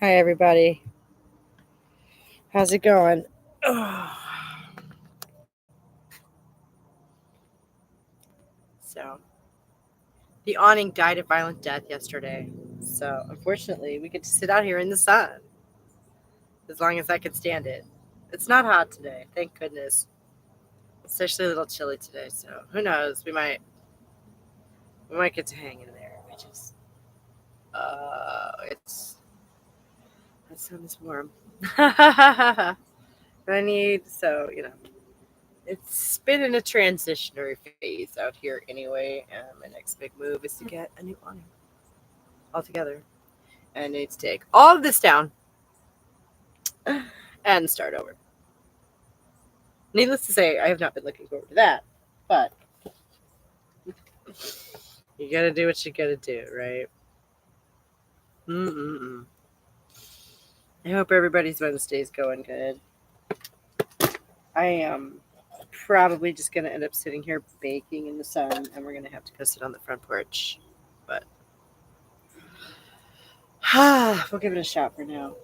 Hi, everybody. How's it going? Oh. So, the awning died a violent death yesterday. So, unfortunately, we get to sit out here in the sun as long as I can stand it. It's not hot today, thank goodness. It's actually a little chilly today, so who knows? We might get to hang in there. It's that sun is warm. I need it's been in a transitionary phase out here anyway, and my next big move is to get a new awning altogether. And I need to take all of this down and start over. Needless to say, I have not been looking forward to that, but you gotta do what you gotta do, right? Mm-mm-mm. I hope everybody's Wednesday's going good. I am probably just gonna end up sitting here baking in the sun, and we're gonna have to go sit on the front porch. But we'll give it a shot for now.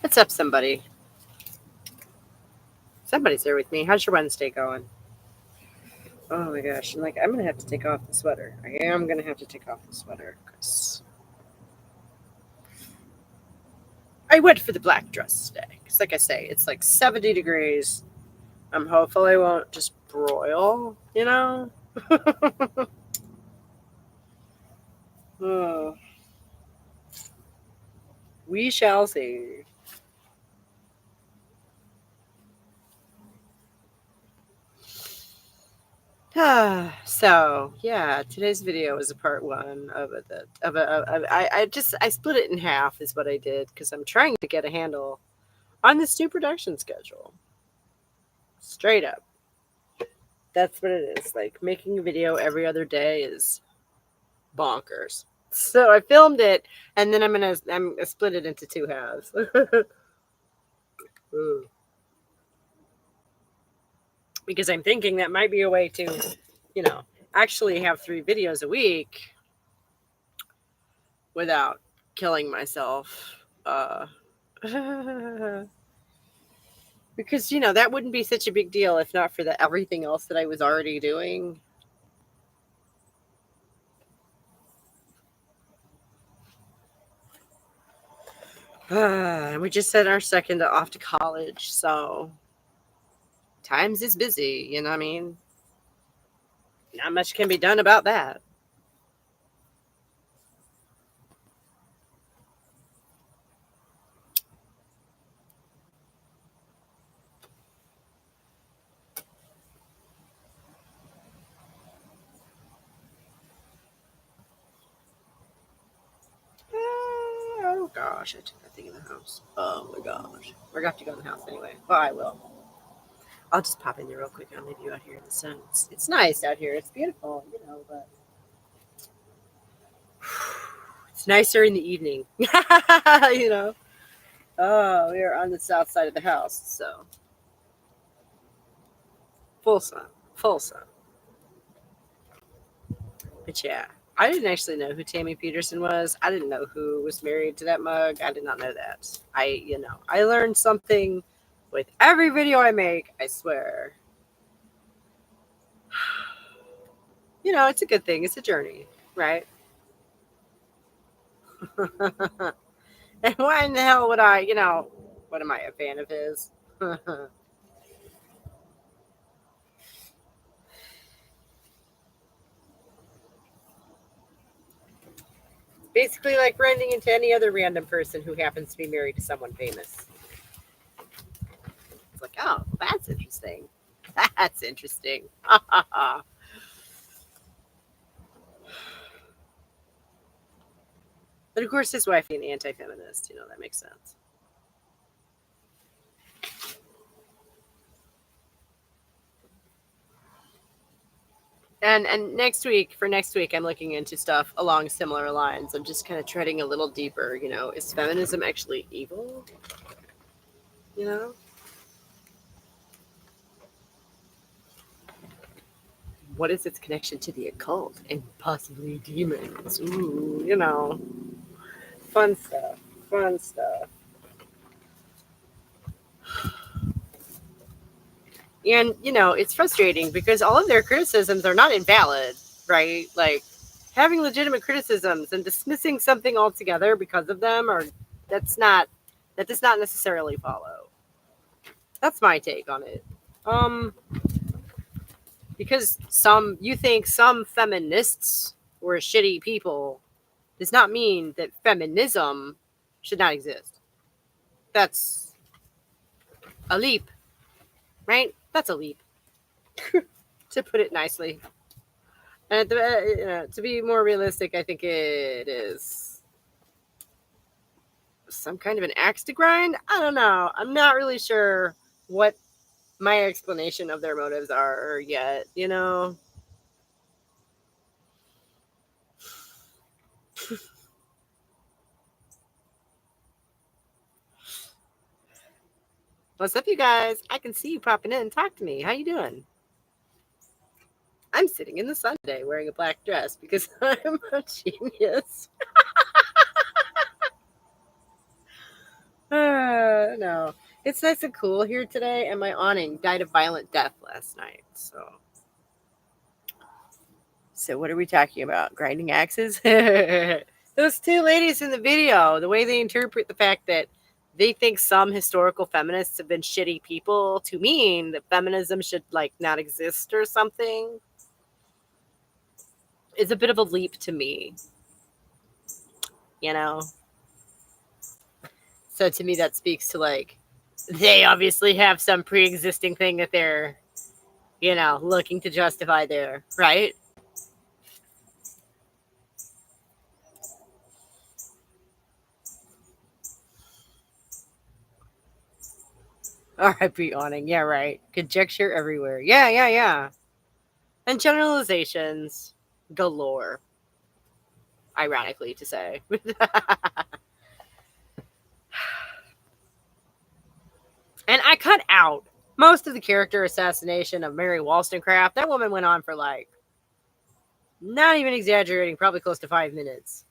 What's up, somebody? Somebody's there with me. How's your Wednesday going? Oh my gosh! I'm gonna have to take off the sweater. I am gonna have to take off the sweater because I went for the black dress today. Because, like I say, it's like 70 degrees. I'm hopeful I won't just broil, you know? Oh, we shall see. So yeah, today's video is a part one I split it in half is what I did because I'm trying to get a handle on this new production schedule. Straight up. That's what it is. Like making a video every other day is bonkers. So I filmed it, and then I'm gonna split it into two halves. Because I'm thinking that might be a way to, you know, actually have 3 videos a week without killing myself. Because that wouldn't be such a big deal if not for the everything else that I was already doing. We just sent our second off to college, so times is busy, you know what I mean? Not much can be done about that. Oh gosh, I took that thing in the house. Oh my gosh. We're gonna have to go in the house anyway. Well, I will. I'll just pop in there real quick. I'll leave you out here in the sun. It's nice out here. It's beautiful, but it's nicer in the evening. you know. Oh, we are on the south side of the house, so full sun, full sun. But yeah, I didn't actually know who Tammy Peterson was. I didn't know who was married to that mug. I did not know that. I learned something with every video I make. I swear. It's a good thing. It's a journey, right? And why in the hell would what am I, a fan of his? Basically like running into any other random person who happens to be married to someone famous. It's like, oh, that's interesting. That's interesting. But of course his wife being anti-feminist, that makes sense. And next week, I'm looking into stuff along similar lines. I'm just kind of treading a little deeper. Is feminism actually evil? You know, what is its connection to the occult and possibly demons? Ooh, fun stuff. Fun stuff. And, it's frustrating because all of their criticisms are not invalid, right? Like, having legitimate criticisms and dismissing something altogether because of them that's not, that does not necessarily follow. That's my take on it. Because you think some feminists were shitty people does not mean that feminism should not exist. That's a leap, right? That's a leap, to put it nicely. And to be more realistic, I think it is some kind of an axe to grind. I don't know. I'm not really sure what my explanation of their motives are yet, What's up, you guys? I can see you popping in. Talk to me. How you doing? I'm sitting in the sun today wearing a black dress because I'm a genius. No. It's nice and cool here today, and my awning died a violent death last night. So what are we talking about? Grinding axes? Those two ladies in the video, the way they interpret the fact that they think some historical feminists have been shitty people to mean that feminism should not exist or something is a bit of a leap to me. So to me that speaks to they obviously have some pre-existing thing that they're looking to justify there, right? R.I.P. awning. Yeah, right. Conjecture everywhere. Yeah. And generalizations galore. Ironically to say. And I cut out most of the character assassination of Mary Wollstonecraft. That woman went on for not even exaggerating, probably close to 5 minutes.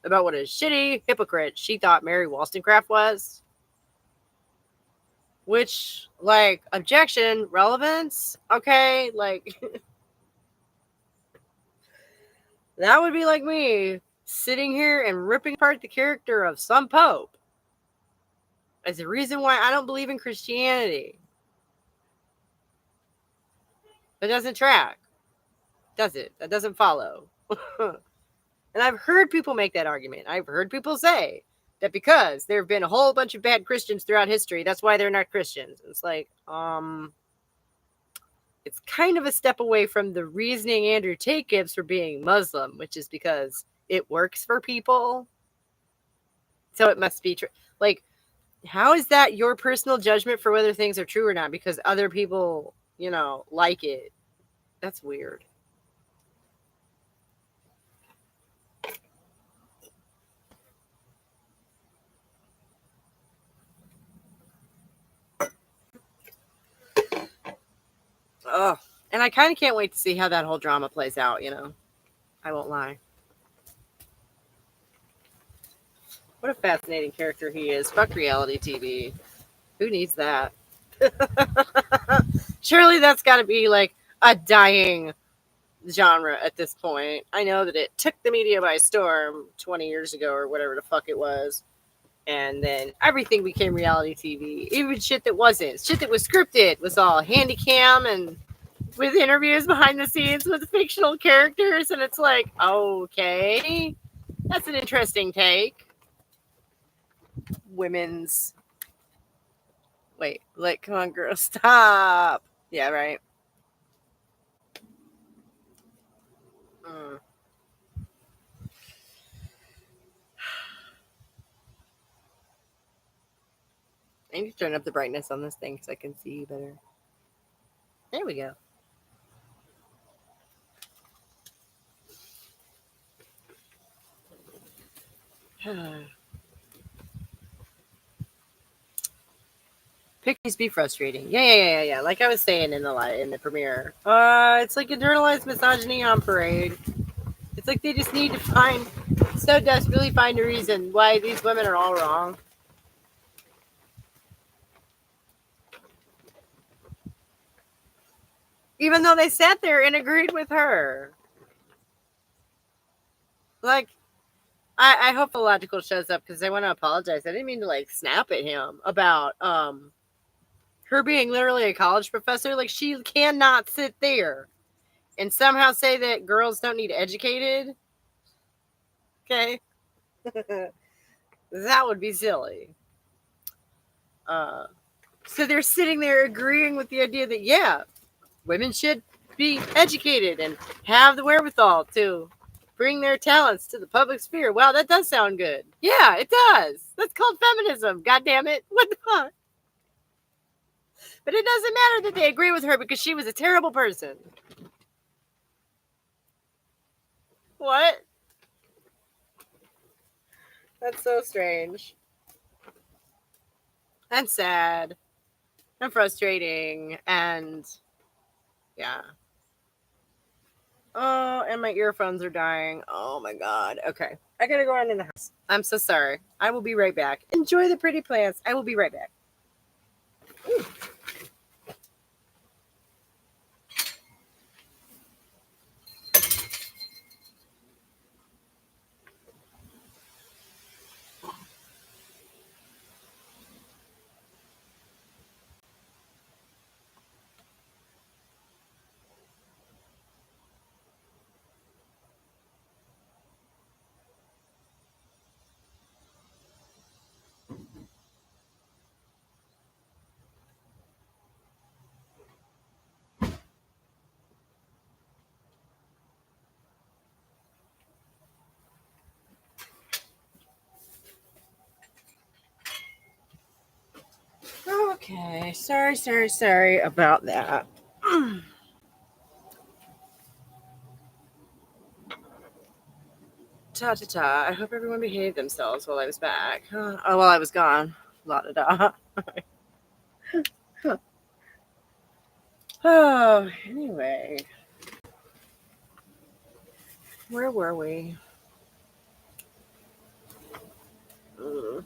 About what a shitty hypocrite she thought Mary Wollstonecraft was. Which, objection, relevance, okay, that would be like me sitting here and ripping apart the character of some pope as a reason why I don't believe in Christianity. That doesn't track, does it? That doesn't follow. And I've heard people make that argument. I've heard people say that because there have been a whole bunch of bad Christians throughout history, that's why they're not Christians. It's it's kind of a step away from the reasoning Andrew Tate gives for being Muslim, which is because it works for people. So it must be true. How is that your personal judgment for whether things are true or not? Because other people, like it. That's weird. Oh, and I kind of can't wait to see how that whole drama plays out, I won't lie. What a fascinating character he is. Fuck reality TV. Who needs that? Surely that's got to be a dying genre at this point. I know that it took the media by storm 20 years ago or whatever the fuck it was. And then everything became reality TV. Even shit that wasn't. Shit that was scripted was all handy cam and with interviews behind the scenes with fictional characters. And it's like, okay, that's an interesting take. Women's. Wait, come on, girl, stop. Yeah, right. I need to turn up the brightness on this thing so I can see you better. There we go. Pictures be frustrating. Yeah. Like I was saying in the premiere, it's like internalized misogyny on parade. It's like they just need to so desperately find a reason why these women are all wrong. Even though they sat there and agreed with her. Like, I hope the logical shows up because I want to apologize. I didn't mean to like snap at him about her being literally a college professor. Like, she cannot sit there and somehow say that girls don't need educated. Okay. That would be silly. So they're sitting there agreeing with the idea that, yeah, women should be educated and have the wherewithal to bring their talents to the public sphere. Wow, that does sound good. Yeah, it does. That's called feminism. God damn it. What the fuck? But it doesn't matter that they agree with her because she was a terrible person. What? That's so strange. And sad. And frustrating. And yeah. Oh, and my earphones are dying. Oh my god. Okay. I gotta go on in the house. I'm so sorry. I will be right back. Enjoy the pretty plants. I will be right back. Ooh. Okay. Sorry about that. Ta. I hope everyone behaved themselves while I was back. While I was gone. La da da. Oh, anyway. Where were we? Mm.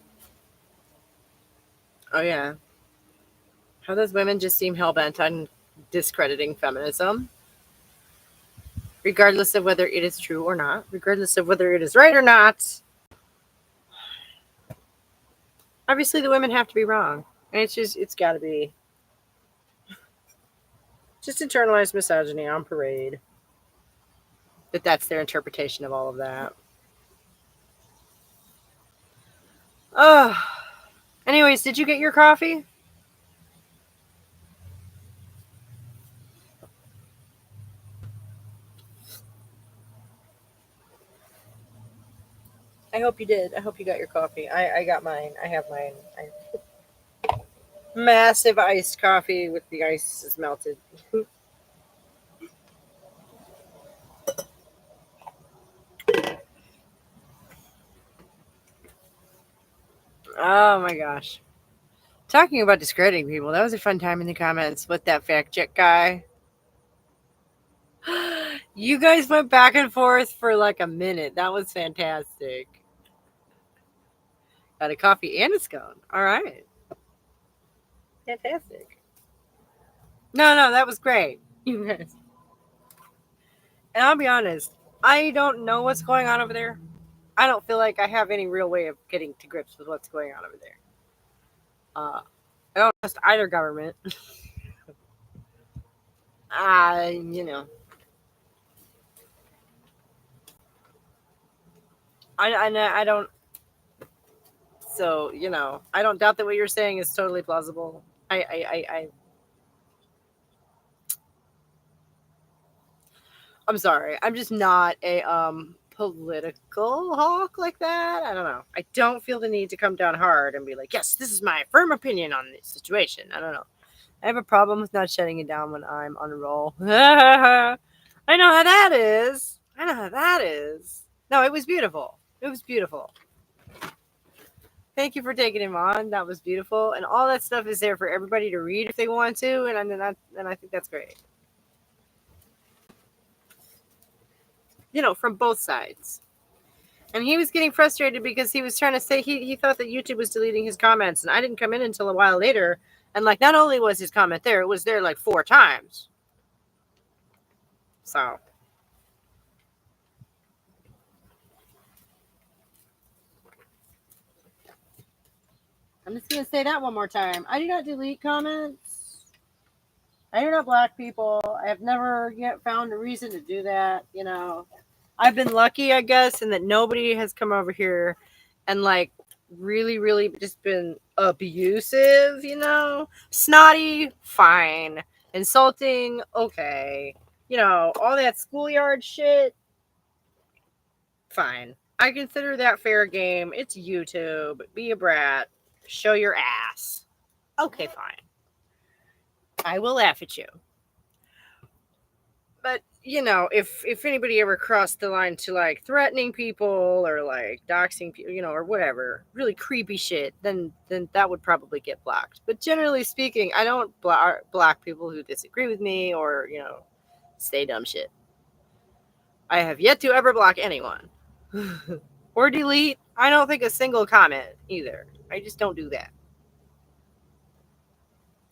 Oh, yeah. How those women just seem hell bent on discrediting feminism, regardless of whether it is true or not, regardless of whether it is right or not. Obviously, the women have to be wrong. And it's got to be just internalized misogyny on parade. That's their interpretation of all of that. Oh. Anyways, did you get your coffee? I hope you did. I hope you got your coffee. I got mine. I have mine. Massive iced coffee with the ice is melted. Oh my gosh. Talking about discrediting people, that was a fun time in the comments with that fact check guy. You guys went back and forth for like a minute. That was fantastic. Got a coffee and a scone. All right. Fantastic. No, that was great. You guys. And I'll be honest, I don't know what's going on over there. I don't feel like I have any real way of getting to grips with what's going on over there. I don't trust either government. You know. I don't. So, I don't doubt that what you're saying is totally plausible. I'm sorry. I'm just not a political hawk like that. I don't know. I don't feel the need to come down hard and be like, yes, this is my firm opinion on this situation. I don't know. I have a problem with not shutting it down when I'm on a roll. I know how that is. No, it was beautiful. It was beautiful. Thank you for taking him on. That was beautiful, and all that stuff is there for everybody to read if they want to, and I think that's great. From both sides. And he was getting frustrated because he was trying to say he thought that YouTube was deleting his comments, and I didn't come in until a while later. And like, not only was his comment there, it was there like 4 times. So I'm just gonna say that one more time. I do not delete comments. I do not block people. I have never yet found a reason to do that. I've been lucky, I guess, in that nobody has come over here and like really, really just been abusive, snotty, fine, insulting, okay, all that schoolyard shit, fine. I consider that fair game. It's YouTube. Be a brat. Show your ass. Okay, fine. I will laugh at you. But if anybody ever crossed the line to like threatening people or like doxing people, or whatever, really creepy shit, then that would probably get blocked. But generally speaking, I don't block people who disagree with me or say dumb shit. I have yet to ever block anyone or delete. I don't think a single comment either. I just don't do that.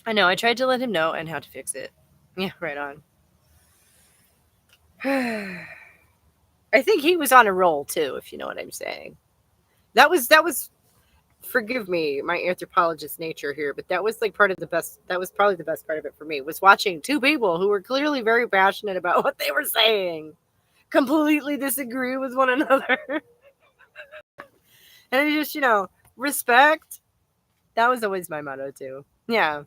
I know. I tried to let him know and how to fix it. Yeah, right on. I think he was on a roll too, if you know what I'm saying. That was forgive me, my anthropologist nature here, but that was like part of the best. That was probably the best part of it for me, was watching 2 people who were clearly very passionate about what they were saying completely disagree with one another. And it just, respect. That was always my motto too. Yeah.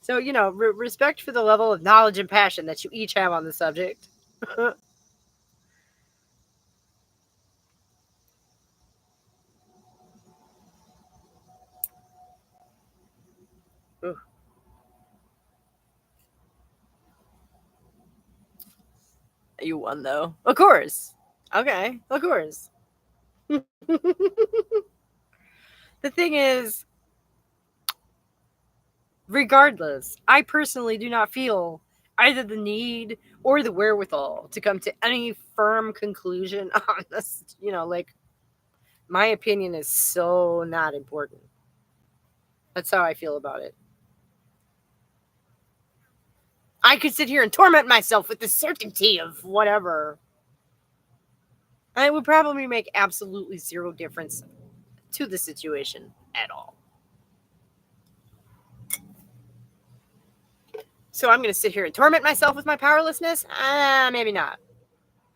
So, respect for the level of knowledge and passion that you each have on the subject. You won, though. Of course. Okay, of course. The thing is, regardless, I personally do not feel either the need or the wherewithal to come to any firm conclusion on this. Like, my opinion is so not important. That's how I feel about it. I could sit here and torment myself with the certainty of whatever. And it would probably make absolutely zero difference to the situation at all. So I'm going to sit here and torment myself with my powerlessness? Maybe not.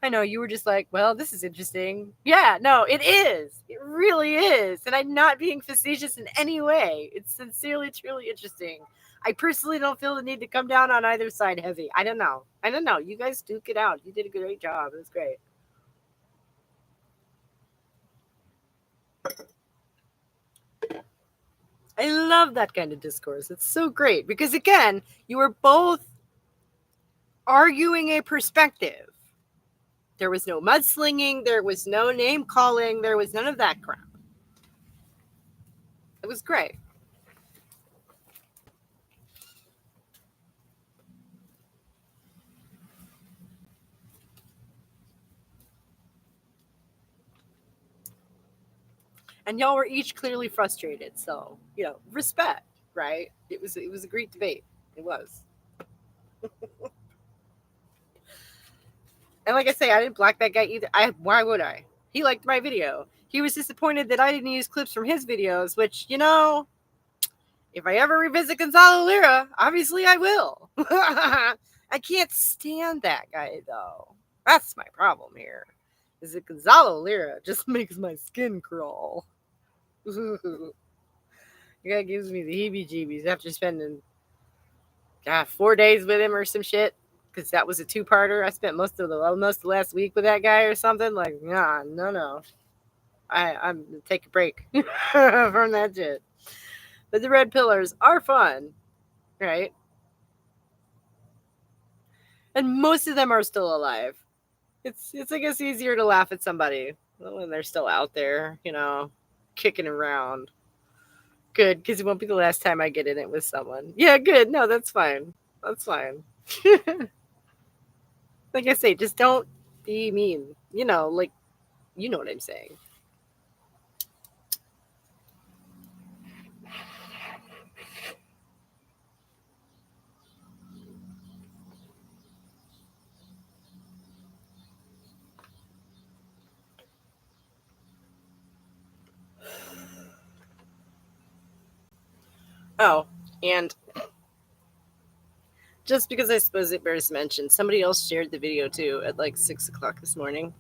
I know you were just like, well, this is interesting. Yeah, no, it is. It really is. And I'm not being facetious in any way. It's sincerely, truly interesting. I personally don't feel the need to come down on either side heavy. I don't know. You guys duke it out. You did a great job. It was great. I love that kind of discourse. It's so great because, again, you were both arguing a perspective. There was no mudslinging. There was no name calling. There was none of that crap. It was great. And y'all were each clearly frustrated. So, respect, right? It was a great debate. It was. And like I say, I didn't block that guy either. Why would I? He liked my video. He was disappointed that I didn't use clips from his videos, which, if I ever revisit Gonzalo Lira, obviously I will. I can't stand that guy, though. That's my problem here. Is that Gonzalo Lira just makes my skin crawl. The guy gives me the heebie-jeebies after spending 4 days with him or some shit. Because that was a 2-parter. I spent most of the last week with that guy or something. Like, nah, no. I'm gonna take a break from that shit. But the red pillars are fun, right? And most of them are still alive. It's I guess easier to laugh at somebody when they're still out there, kicking around. Good, because it won't be the last time I get in it with someone. Yeah, good. No, that's fine. That's fine. Like I say, just don't be mean. Like, you know what I'm saying. Oh, and just because I suppose it bears mention, somebody else shared the video too at like 6 o'clock this morning.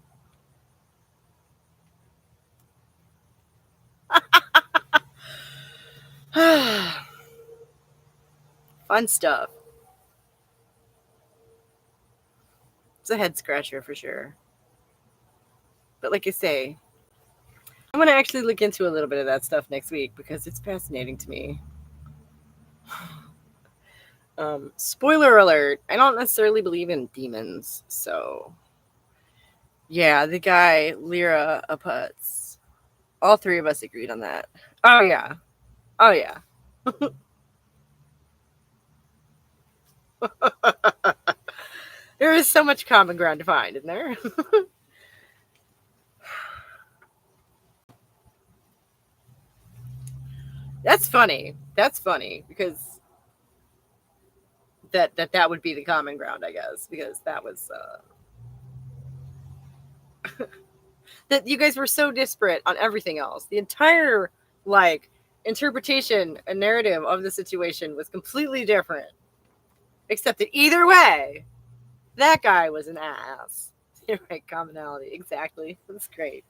Fun stuff. It's a head scratcher for sure. But like I say, I'm going to actually look into a little bit of that stuff next week because it's fascinating to me. Spoiler alert, I don't necessarily believe in demons. So, yeah, the guy, Lyra Aputz, all three of us agreed on that. Oh, yeah. Oh, yeah. There is so much common ground to find, isn't there? That's funny. That's funny because that would be the common ground, I guess, because that was that you guys were so disparate on everything else. The entire like interpretation and narrative of the situation was completely different. Except that either way, that guy was an ass. You're right, commonality. Exactly. That's great.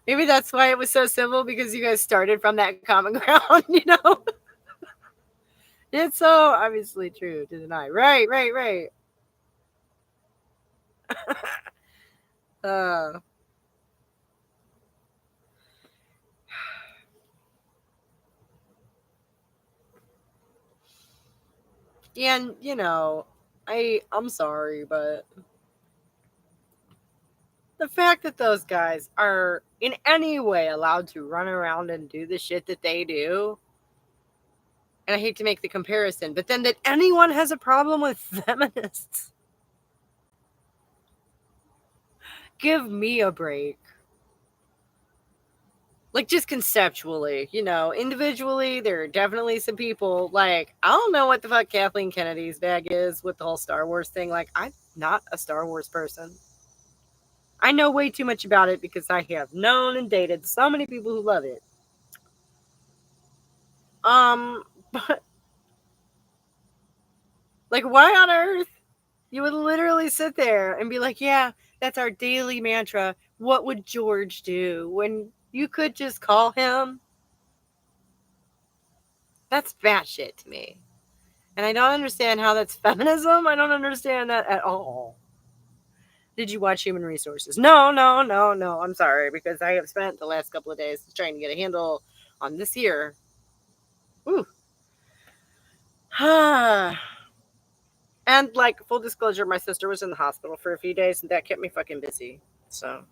Maybe that's why it was so simple, because you guys started from that common ground, It's so obviously true to deny. Right, right, right. uh, and I'm sorry, but the fact that those guys are in any way allowed to run around and do the shit that they do, and I hate to make the comparison, but then that anyone has a problem with feminists. Give me a break. Like, just conceptually, individually, there are definitely some people, like, I don't know what the fuck Kathleen Kennedy's bag is with the whole Star Wars thing. Like, I'm not a Star Wars person. I know way too much about it because I have known and dated so many people who love it. But, like, why on earth you would literally sit there and be like, yeah, that's our daily mantra. What would George do? When you could just call him? That's batshit to me. And I don't understand how that's feminism. I don't understand that at all. Did you watch Human Resources? No, no, no, no. I'm sorry, because I have spent the last couple of days trying to get a handle on this year. Ooh. And, like, full disclosure, my sister was in the hospital for a few days, and that kept me fucking busy. So,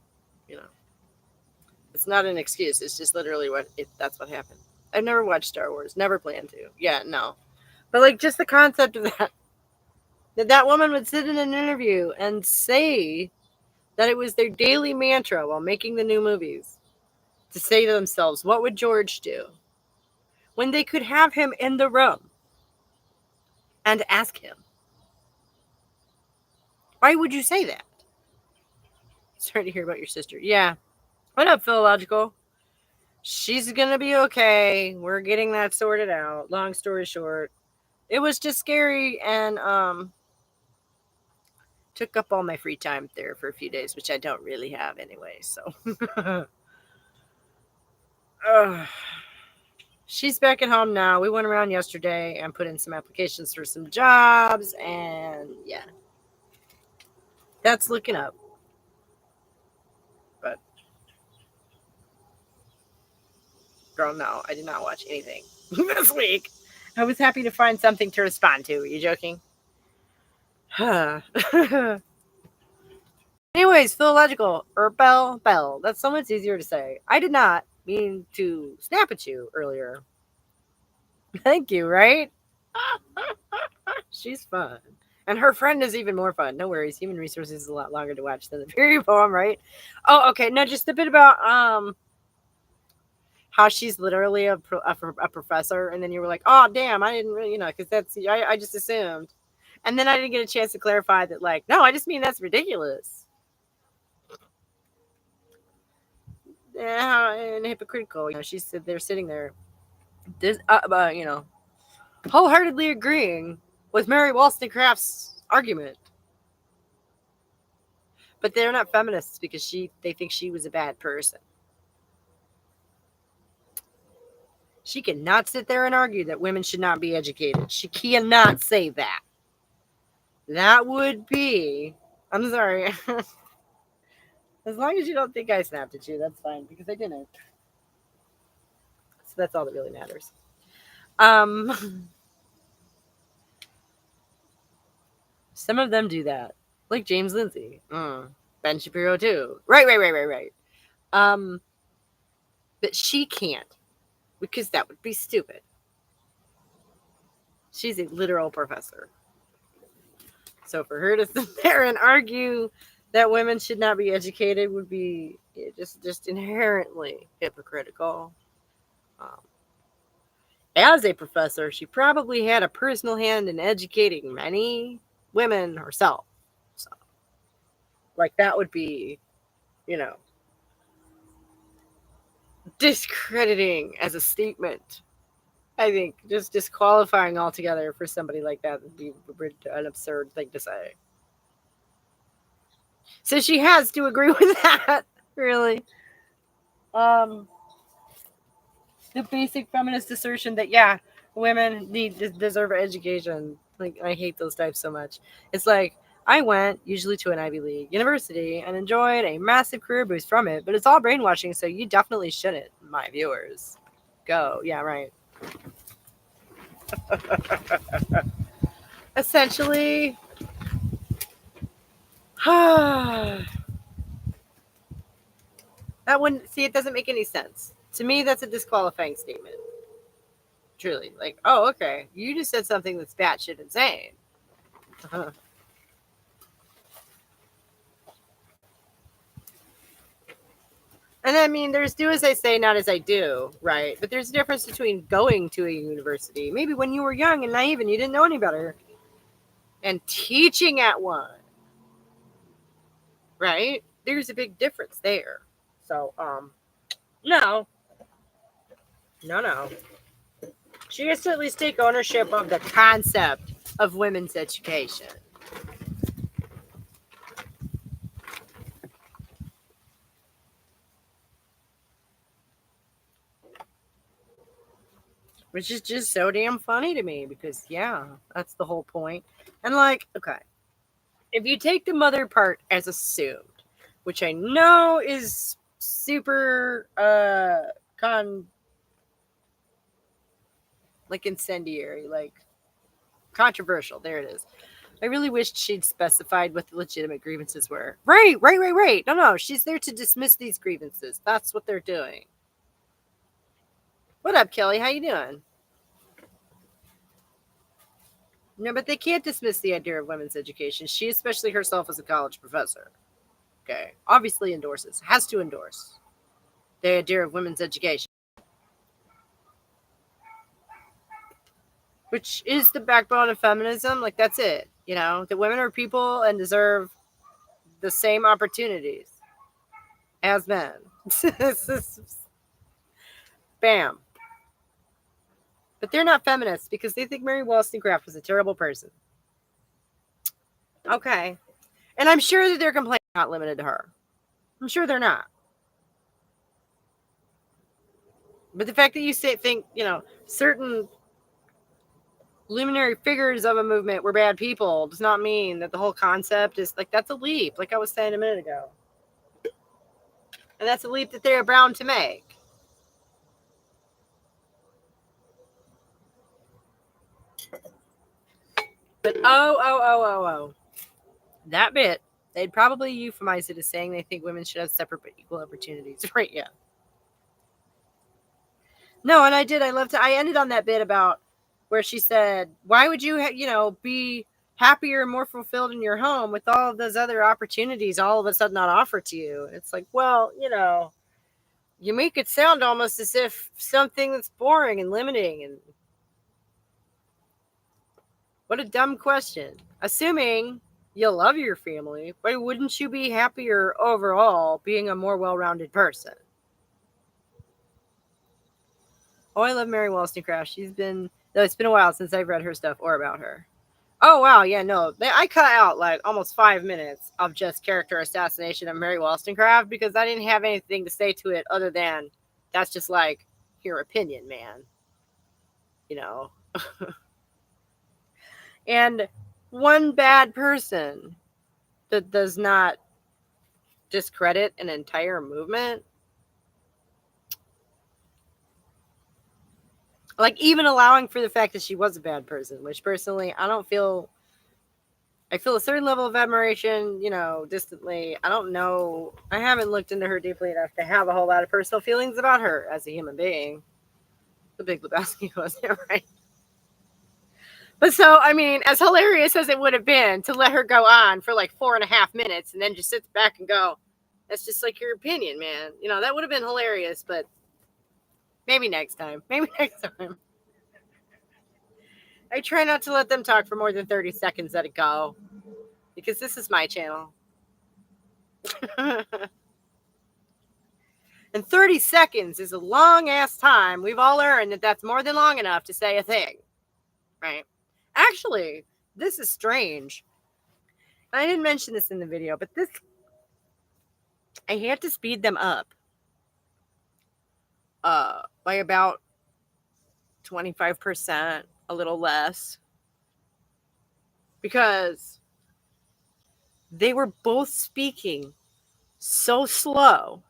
it's not an excuse. It's just literally that's what happened. I've never watched Star Wars. Never planned to. Yeah, no. But, like, just the concept of that woman would sit in an interview and say that it was their daily mantra while making the new movies to say to themselves, what would George do? When they could have him in the room and ask him. Why would you say that? Sorry to hear about your sister. Yeah. What up, Philological? She's going to be okay. We're getting that sorted out. Long story short, it was just scary, and took up all my free time there for a few days, which I don't really have anyway. So she's back at home now. We went around yesterday and put in some applications for some jobs, and yeah, that's looking up. But girl, no, I did not watch anything this week. I was happy to find something to respond to. Are you joking? Anyways, philological or bell. That's so much easier to say. I did not mean to snap at you earlier. Thank you, right? She's fun. And her friend is even more fun. No worries. Human Resources is a lot longer to watch than the period poem, right? Oh, okay. No, just a bit about how she's literally a professor, and then you were like, oh, damn, I didn't really, because I just assumed. And then I didn't get a chance to clarify that, like, no, I just mean that's ridiculous. Yeah, and hypocritical. She said they're sitting there, wholeheartedly agreeing with Mary Wollstonecraft's argument. But they're not feminists because they think she was a bad person. She cannot sit there and argue that women should not be educated. She cannot say that. That would be... I'm sorry. As long as you don't think I snapped at you, that's fine, because I didn't. So that's all that really matters. Some of them do that. Like James Lindsay. Ben Shapiro too. Right. But she can't. Because that would be stupid. She's a literal professor. So for her to sit there and argue that women should not be educated would be just inherently hypocritical. As a professor, she probably had a personal hand in educating many women herself. So, like, that would be, discrediting as a statement. I think just disqualifying altogether for somebody like that would be an absurd thing to say. So she has to agree with that, really. The basic feminist assertion that, yeah, women deserve education. Like, I hate those types so much. It's like, I went usually to an Ivy League university and enjoyed a massive career boost from it, but it's all brainwashing, so you definitely shouldn't, my viewers. Go. Yeah, right. Essentially, that wouldn't see. It doesn't make any sense to me. That's a disqualifying statement. Truly, like, oh, okay, you just said something that's batshit insane. And I mean, there's do as I say, not as I do, right? But there's a difference between going to a university, maybe when you were young and naive and you didn't know any better, and teaching at one, right? There's a big difference there. So, no. She has to at least take ownership of the concept of women's education. Which is just so damn funny to me because, yeah, that's the whole point. And, like, okay, if you take the mother part as assumed, which I know is super, incendiary, like, controversial. There it is. I really wished she'd specified what the legitimate grievances were. Right. No. She's there to dismiss these grievances. That's what they're doing. What up, Kelly? How you doing? No, but they can't dismiss the idea of women's education. She, especially herself, as a college professor, okay, obviously has to endorse the idea of women's education, which is the backbone of feminism. Like, that's it. That women are people and deserve the same opportunities as men. Bam. But they're not feminists because they think Mary Wollstonecraft was a terrible person. Okay. And I'm sure that their complaints are not limited to her. I'm sure they're not. But the fact that you think, certain luminary figures of a movement were bad people does not mean that the whole concept is, like, that's a leap, like I was saying a minute ago. And that's a leap that they're bound to make. But, oh. That bit, they'd probably euphemize it as saying they think women should have separate but equal opportunities. Right, yeah. No, and I ended on that bit about where she said, why would you, be happier and more fulfilled in your home with all of those other opportunities all of a sudden not offered to you? It's like, well, you make it sound almost as if something that's boring and limiting. And what a dumb question. Assuming you love your family, why wouldn't you be happier overall being a more well-rounded person? Oh, I love Mary Wollstonecraft. Though it's been a while since I've read her stuff or about her. Oh, wow. Yeah, no. I cut out like almost 5 minutes of just character assassination of Mary Wollstonecraft because I didn't have anything to say to it other than that's just like your opinion, man. You know? And one bad person that does not discredit an entire movement, like even allowing for the fact that she was a bad person, which personally I feel a certain level of admiration, distantly. I don't know. I haven't looked into her deeply enough to have a whole lot of personal feelings about her as a human being. The Big Lebowski was, right? But so, I mean, as hilarious as it would have been to let her go on for like 4.5 minutes and then just sit back and go, that's just like your opinion, man. That would have been hilarious, but maybe next time. Maybe next time. I try not to let them talk for more than 30 seconds at a go because this is my channel. And 30 seconds is a long ass time. We've all learned that that's more than long enough to say a thing, right? Actually, this is strange. I didn't mention this in the video, but I had to speed them up by about 25%, a little less, because they were both speaking so slow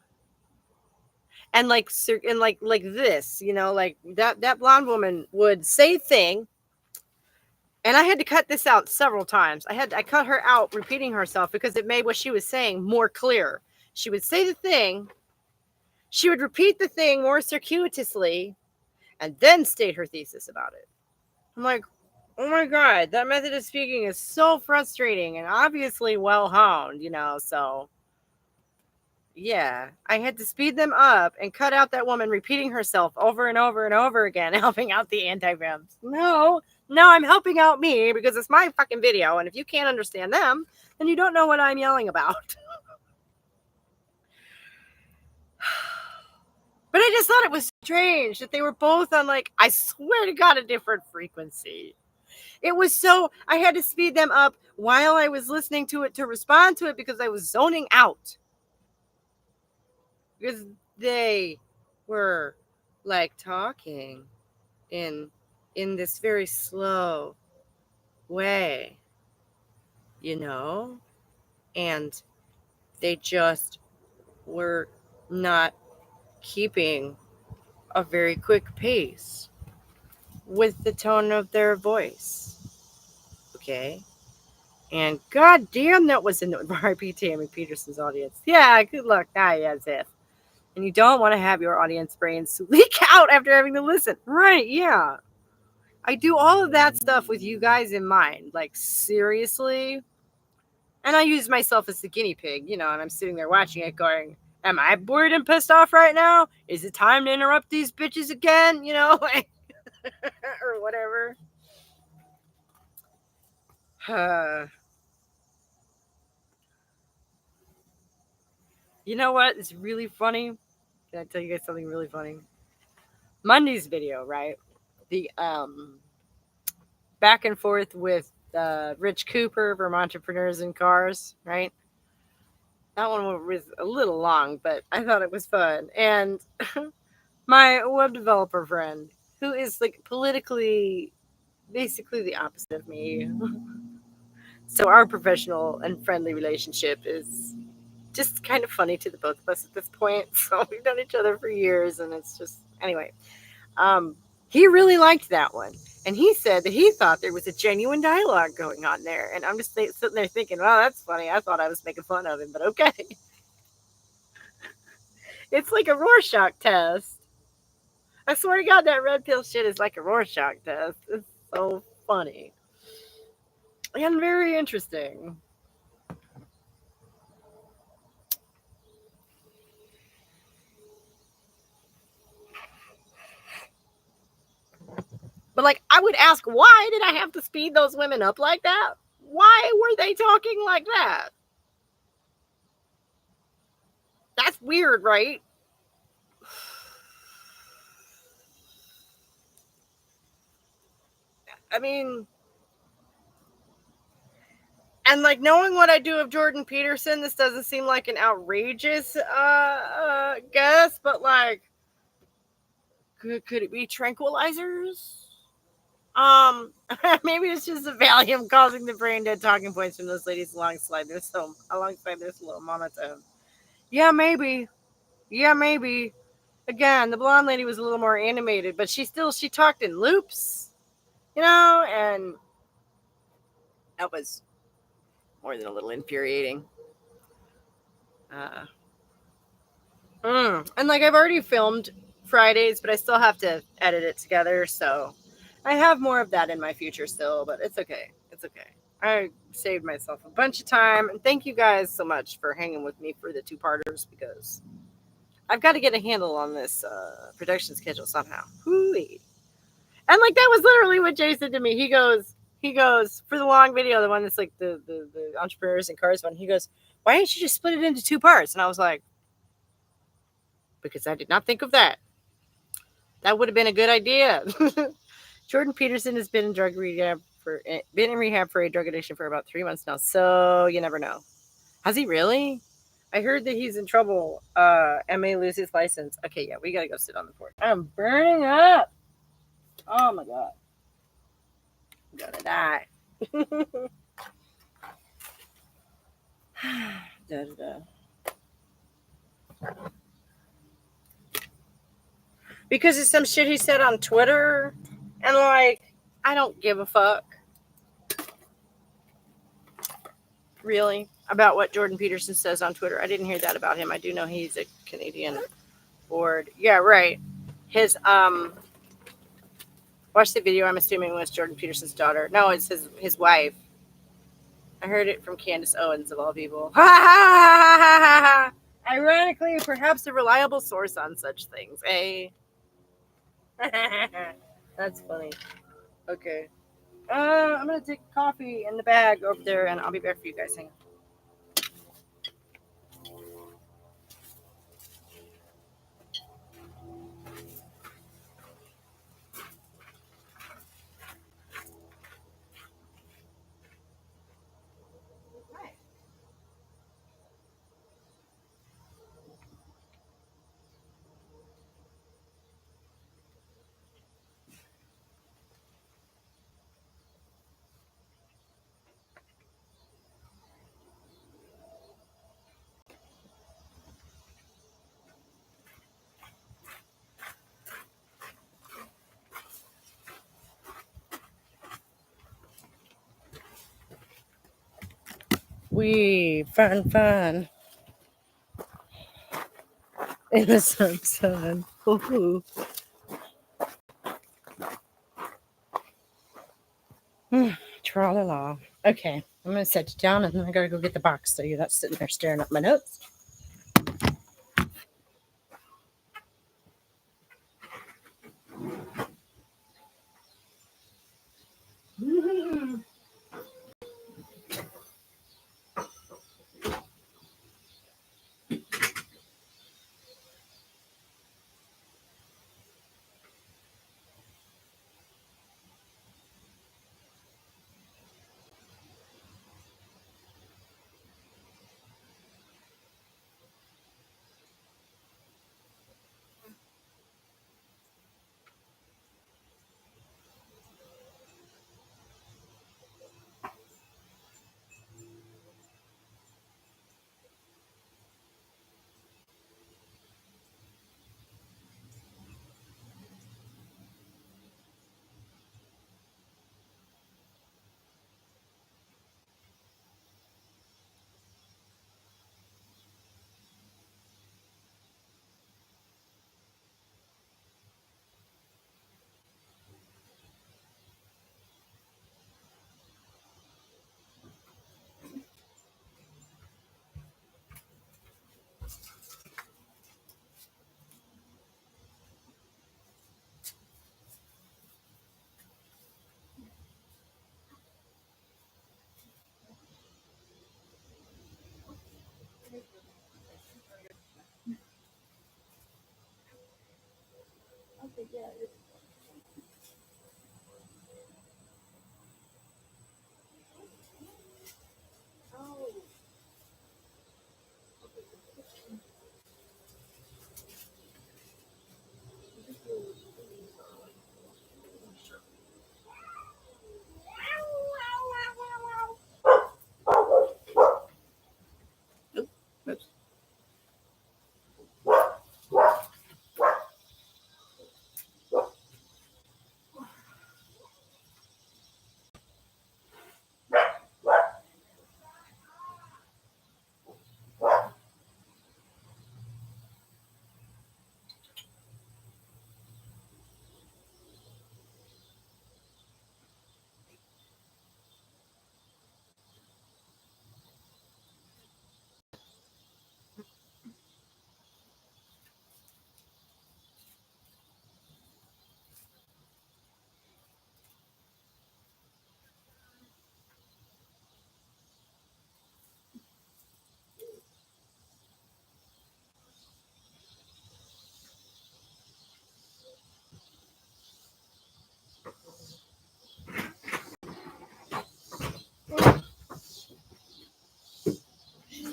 and like this, like that blonde woman would say thing, and I had to cut this out several times. I cut her out repeating herself because it made what she was saying more clear. She would say the thing, she would repeat the thing more circuitously, and then state her thesis about it. I'm like, oh my God, that method of speaking is so frustrating and obviously well honed, so yeah, I had to speed them up and cut out that woman repeating herself over and over and over again, helping out the anti-vamps. No, I'm helping out me because it's my fucking video, and if you can't understand them, then you don't know what I'm yelling about. But I just thought it was strange that they were both on, like, I swear to God, a different frequency. It was so, I had to speed them up while I was listening to it to respond to it because I was zoning out. Because they were like talking in this very slow way, and they just were not keeping a very quick pace with the tone of their voice. Okay. And goddamn, that was in RP Tammy Peterson's audience. Yeah, good luck. Yes, if. And you don't want to have your audience brains leak out after having to listen. Right, yeah. I do all of that stuff with you guys in mind. Like, seriously? And I use myself as the guinea pig, and I'm sitting there watching it going, am I bored and pissed off right now? Is it time to interrupt these bitches again? Like, or whatever. You know what? It's really funny. Can I tell you guys something really funny? Monday's video, right? The back and forth with Rich Cooper from Entrepreneurs in Cars, right? That one was a little long, but I thought it was fun. And my web developer friend, who is like politically basically the opposite of me. So our professional and friendly relationship is just kind of funny to the both of us at this point. So we've known each other for years, and it's just, anyway. He really liked that one. And he said that he thought there was a genuine dialogue going on there. And I'm just sitting there thinking, well, that's funny. I thought I was making fun of him, but okay. It's like a Rorschach test. I swear to God, that red pill shit is like a Rorschach test. It's so funny and very interesting. But like, I would ask, why did I have to speed those women up like that? Why were they talking like that? That's weird, right? I mean, and like knowing what I do of Jordan Peterson, this doesn't seem like an outrageous guess, but like, could it be tranquilizers? Maybe it's just the Valium causing the brain dead talking points from those ladies alongside this little monotone. Yeah, maybe. Yeah, maybe. Again, the blonde lady was a little more animated, but she talked in loops, and that was more than a little infuriating. Uh, and like I've already filmed Fridays, but I still have to edit it together, so I have more of that in my future still, but it's okay. It's okay. I saved myself a bunch of time, and thank you guys so much for hanging with me for the two-parters because I've got to get a handle on this production schedule somehow. Hoo-wee. And like that was literally what Jay said to me. He goes for the long video, the one that's like the entrepreneurs and cars one. He goes, "Why didn't you just split it into two parts?" And I was like, "Because I did not think of that. That would have been a good idea." Jordan Peterson has been in rehab for a drug addiction for about 3 months now. So you never know. Has he really? I heard that he's in trouble and may lose his license. Okay, yeah, we gotta go sit on the porch. I'm burning up. Oh my god. I'm gonna die. Da, da, da. Because of some shit he said on Twitter, and like, I don't give a fuck. Really, about what Jordan Peterson says on Twitter. I didn't hear that about him. I do know he's a Canadian board. Yeah, right. His watch the video. I'm assuming it was Jordan Peterson's daughter. No, it's his wife. I heard it from Candace Owens of all people. Ironically, perhaps a reliable source on such things. Eh? That's funny. Okay. I'm gonna take coffee in the bag over there, and I'll be back for you guys. Hang on. Fun. In the sun. Ooh. Tra-la-la. Okay, I'm gonna set you down, and then I gotta go get the box. So you're not sitting there staring at my notes.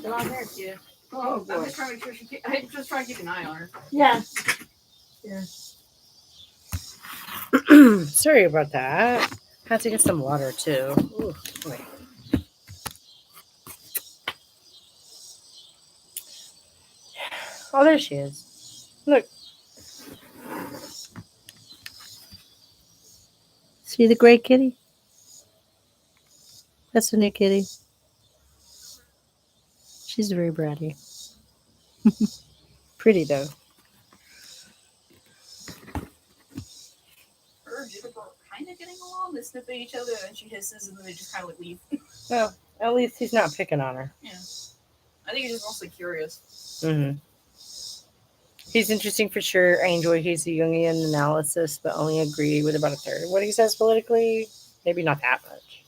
still on there? Yeah. Oh, boy. I'm just trying to make sure I'm just trying to keep an eye on her. Yeah. Yeah. Sorry about that. Had to get some water too. Ooh, wait. Oh, there she is. Look. See the gray kitty? That's the new kitty. She's very bratty. Pretty though. Her and Juniper are kind of getting along. They sniff at each other and she hisses and then they just kind of like leave. Well, at least he's not picking on her. Yeah. I think he's just mostly curious. Mm-hmm. He's interesting for sure. I enjoy his Jungian analysis, but only agree with about a third of what he says politically. Maybe not that much.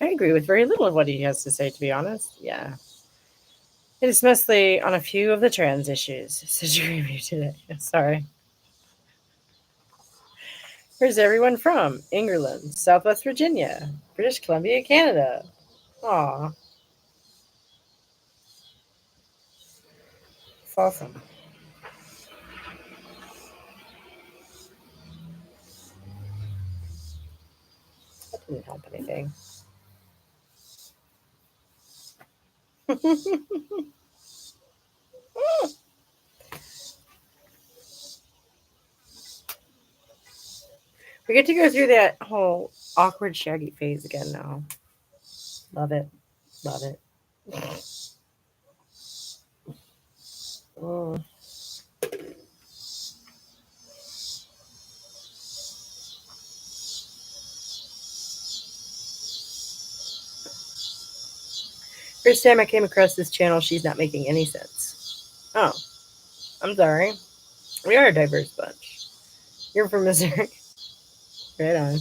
I agree with very little of what he has to say, to be honest. Yeah. It is mostly on a few of the trans issues. Such a review today. Sorry. Where's everyone from? England, Southwest Virginia, British Columbia, Canada. Aw. It's awesome. That didn't help anything. We get to go through that whole awkward shaggy phase again now. Love it. Love it. Mm. First time I came across this channel, she's not making any sense. Oh, I'm sorry. We are a diverse bunch. You're from Missouri. Right on.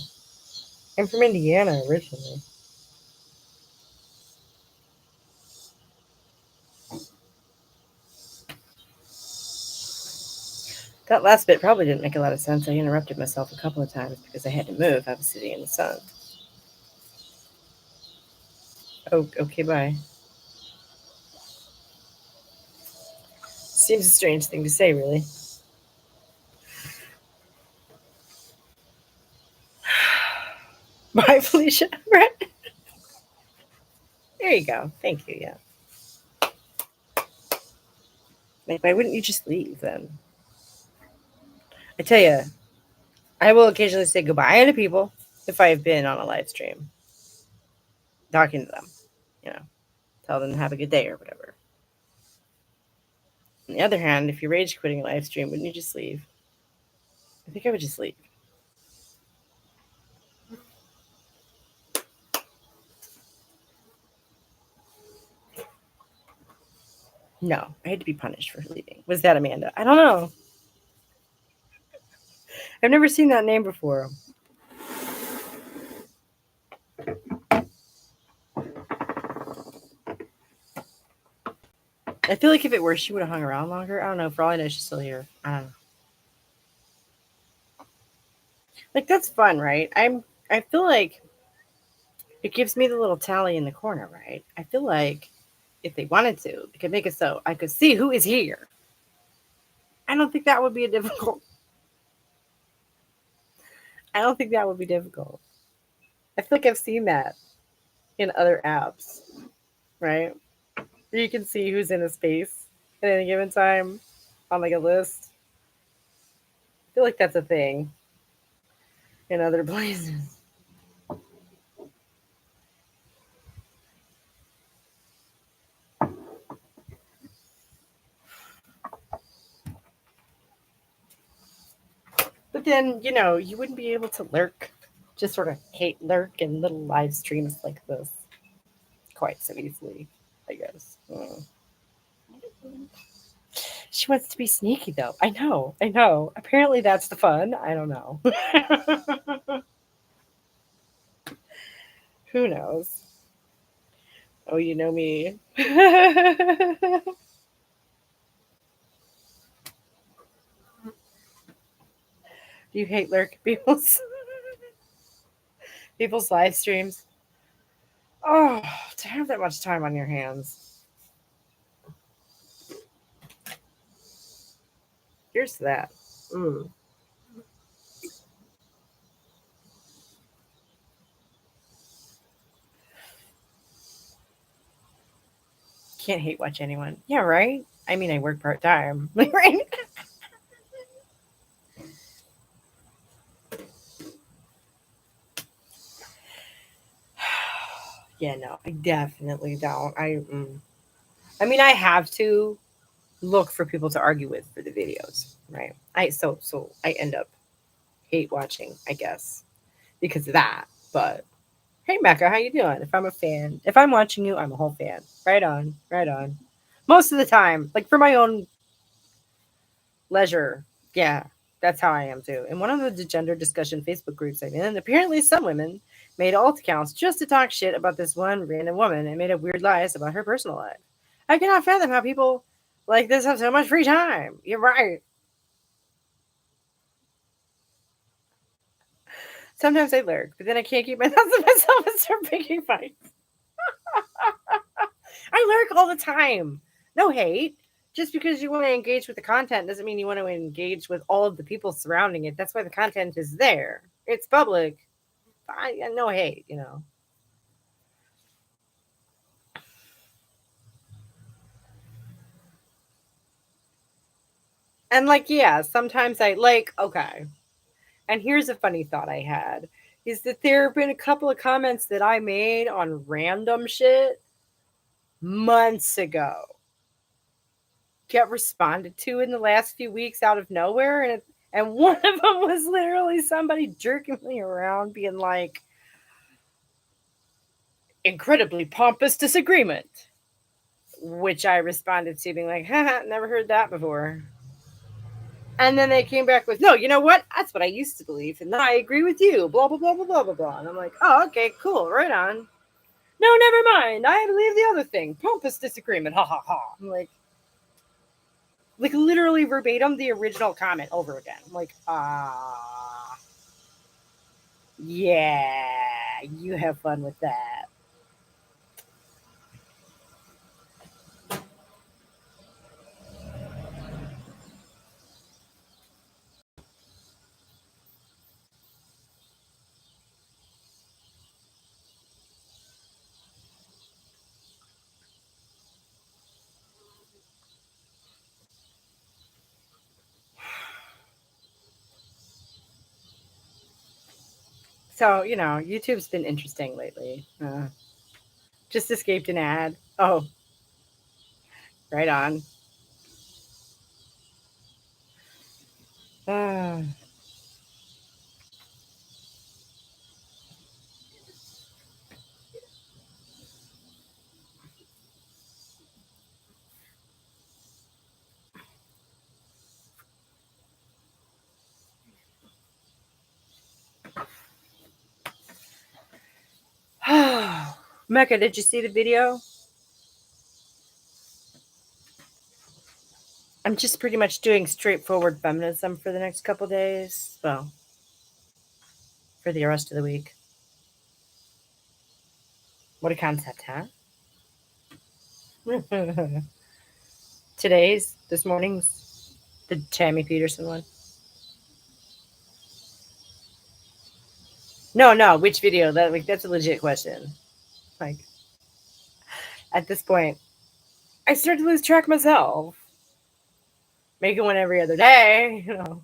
I'm from Indiana originally. That last bit probably didn't make a lot of sense. I interrupted myself a couple of times because I had to move. I was sitting in the sun. Oh, okay, bye. Seems a strange thing to say, really. Bye, Felicia. Right. There you go. Thank you, yeah. Like, why wouldn't you just leave then? I tell you, I will occasionally say goodbye to people if I have been on a live stream. Talking to them, tell them to have a good day or whatever. On the other hand, if you're rage quitting a live stream, wouldn't you just leave? I think I would just leave. No, I had to be punished for leaving. Was that Amanda? I don't know. I've never seen that name before. I feel like if it were, she would have hung around longer. I don't know. For all I know, she's still here. I don't know. Like, that's fun, right? I feel like it gives me the little tally in the corner, right? I feel like if they wanted to, they could make it so I could see who is here. I don't think that would be difficult. I don't think that would be difficult. I feel like I've seen that in other apps, right? You can see who's in a space at any given time on like a list. I feel like that's a thing in other places. But then, you wouldn't be able to lurk, just sort of hate lurk in little live streams like this quite so easily, I guess. She wants to be sneaky, though. I know. Apparently, that's the fun. I don't know. Who knows? Oh, you know me. Do you hate lurk people's live streams? Oh, to have that much time on your hands. Here's that. Can't hate watch anyone. Yeah, right? I mean, I work part time. Right? Yeah, no, I definitely don't. I mean, I have to look for people to argue with for the videos, right? So I end up hate watching, I guess, because of that. But hey, Mecca, how you doing? If I'm a fan, if I'm watching you, I'm a whole fan. Right on, right on. Most of the time, like for my own leisure, yeah, that's how I am too. In one of the gender discussion Facebook groups I'm in, apparently some women made alt accounts just to talk shit about this one random woman and made up weird lies about her personal life. I cannot fathom how people like this have so much free time. You're right. Sometimes I lurk, but then I can't keep my thoughts to myself and start picking fights. I lurk all the time. No hate. Just because you want to engage with the content doesn't mean you want to engage with all of the people surrounding it. That's why the content is there. It's public. No hate, you know. And like, yeah, sometimes I like, okay. And here's a funny thought I had is that there have been a couple of comments that I made on random shit months ago get responded to in the last few weeks out of nowhere. And one of them was literally somebody jerking me around being like, incredibly pompous disagreement. Which I responded to being like, haha, never heard that before. And then they came back with, no, you know what? That's what I used to believe. And I agree with you. Blah, blah, blah, blah, blah, blah, blah. And I'm like, oh, okay, cool. Right on. No, never mind. I believe the other thing. Pompous disagreement. Ha, ha, ha. I'm like literally verbatim the original comment over again. I'm like, yeah, you have fun with that. So, you know, YouTube's been interesting lately. Just escaped an ad. Oh, right on. Uh, Mecca, did you see the video? I'm just pretty much doing straightforward feminism for the next couple days. Well, for the rest of the week. What a concept, huh? This morning's, the Tammy Peterson one. No, which video? That's a legit question. Like, at this point, I start to lose track myself. Making one every other day, you know.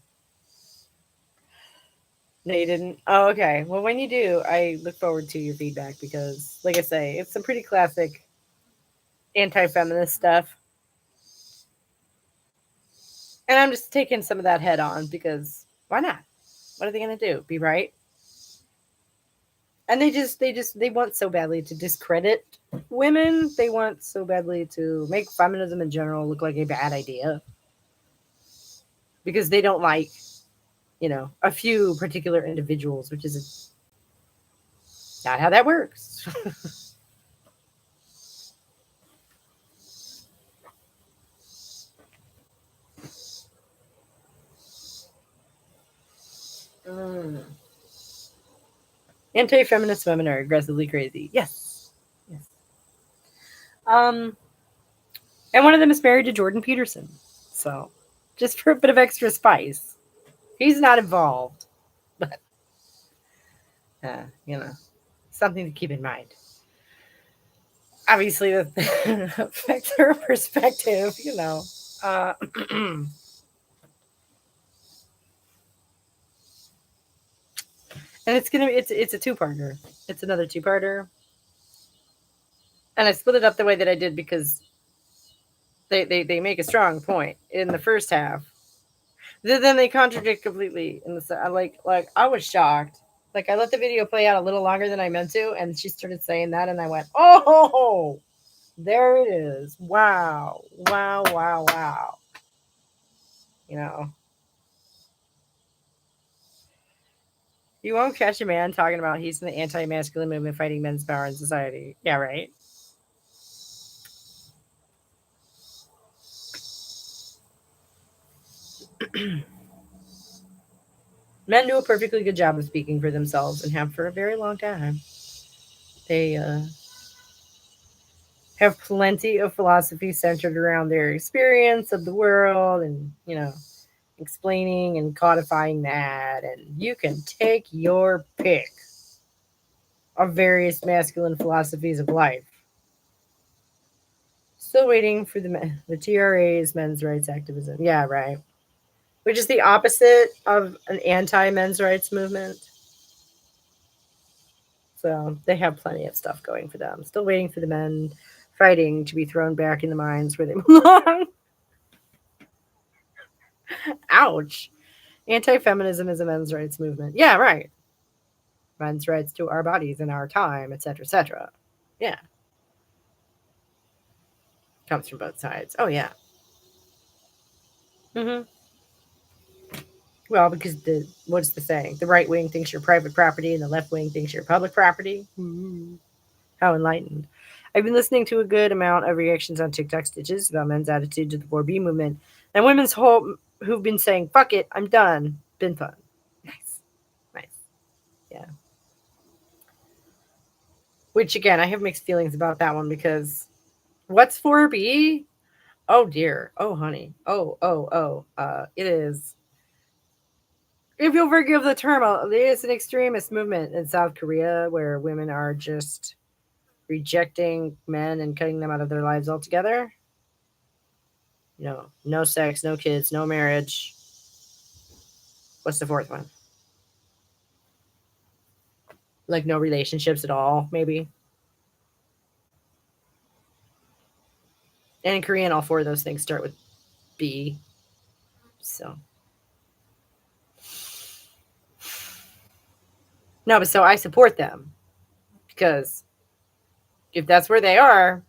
No, you didn't. Oh, okay. Well, when you do, I look forward to your feedback because, like I say, it's some pretty classic anti-feminist stuff, and I'm just taking some of that head on because why not? What are they gonna do? Be right? And they want so badly to discredit women. They want so badly to make feminism in general look like a bad idea because they don't like, you know, a few particular individuals, which is not how that works. Mm. Anti-feminist women are aggressively crazy. Yes. Yes. Um, and one of them is married to Jordan Peterson. So just for a bit of extra spice. He's not involved, but something to keep in mind. Obviously, that affects her perspective. And it's a two-parter. It's another two-parter, and I split it up the way that I did because they make a strong point in the first half. Then they contradict completely in the like I was shocked. Like I let the video play out a little longer than I meant to, and she started saying that, and I went, "Oh, there it is! Wow, wow, wow, wow!" You know, you won't catch a man talking about he's in the anti-masculine movement fighting men's power in society. Yeah, right. Men do a perfectly good job of speaking for themselves and have for a very long time. They have plenty of philosophy centered around their experience of the world and, explaining and codifying that. And you can take your pick of various masculine philosophies of life. Still waiting for the TRA's men's rights activism. Yeah, right. Which is the opposite of an anti-men's rights movement. So they have plenty of stuff going for them. Still waiting for the men fighting to be thrown back in the mines where they belong. Ouch. Anti-feminism is a men's rights movement. Yeah, right. Men's rights to our bodies and our time, etc., etc. Yeah. Comes from both sides. Oh, yeah. Mm-hmm. Well, because what's the saying? The right wing thinks you're private property and the left wing thinks you're public property. Mm-hmm. How enlightened. I've been listening to a good amount of reactions on TikTok stitches about men's attitude to the 4B movement and women's who've been saying, fuck it, I'm done. Been fun. Nice. Nice. Yeah. Which, again, I have mixed feelings about that one because what's 4B? Oh, dear. Oh, honey. Oh. It is. If you'll forgive the term, it's an extremist movement in South Korea where women are just rejecting men and cutting them out of their lives altogether. No sex, no kids, no marriage. What's the fourth one? Like no relationships at all, maybe. And in Korean, all four of those things start with B. So. No, but so I support them because if that's where they are,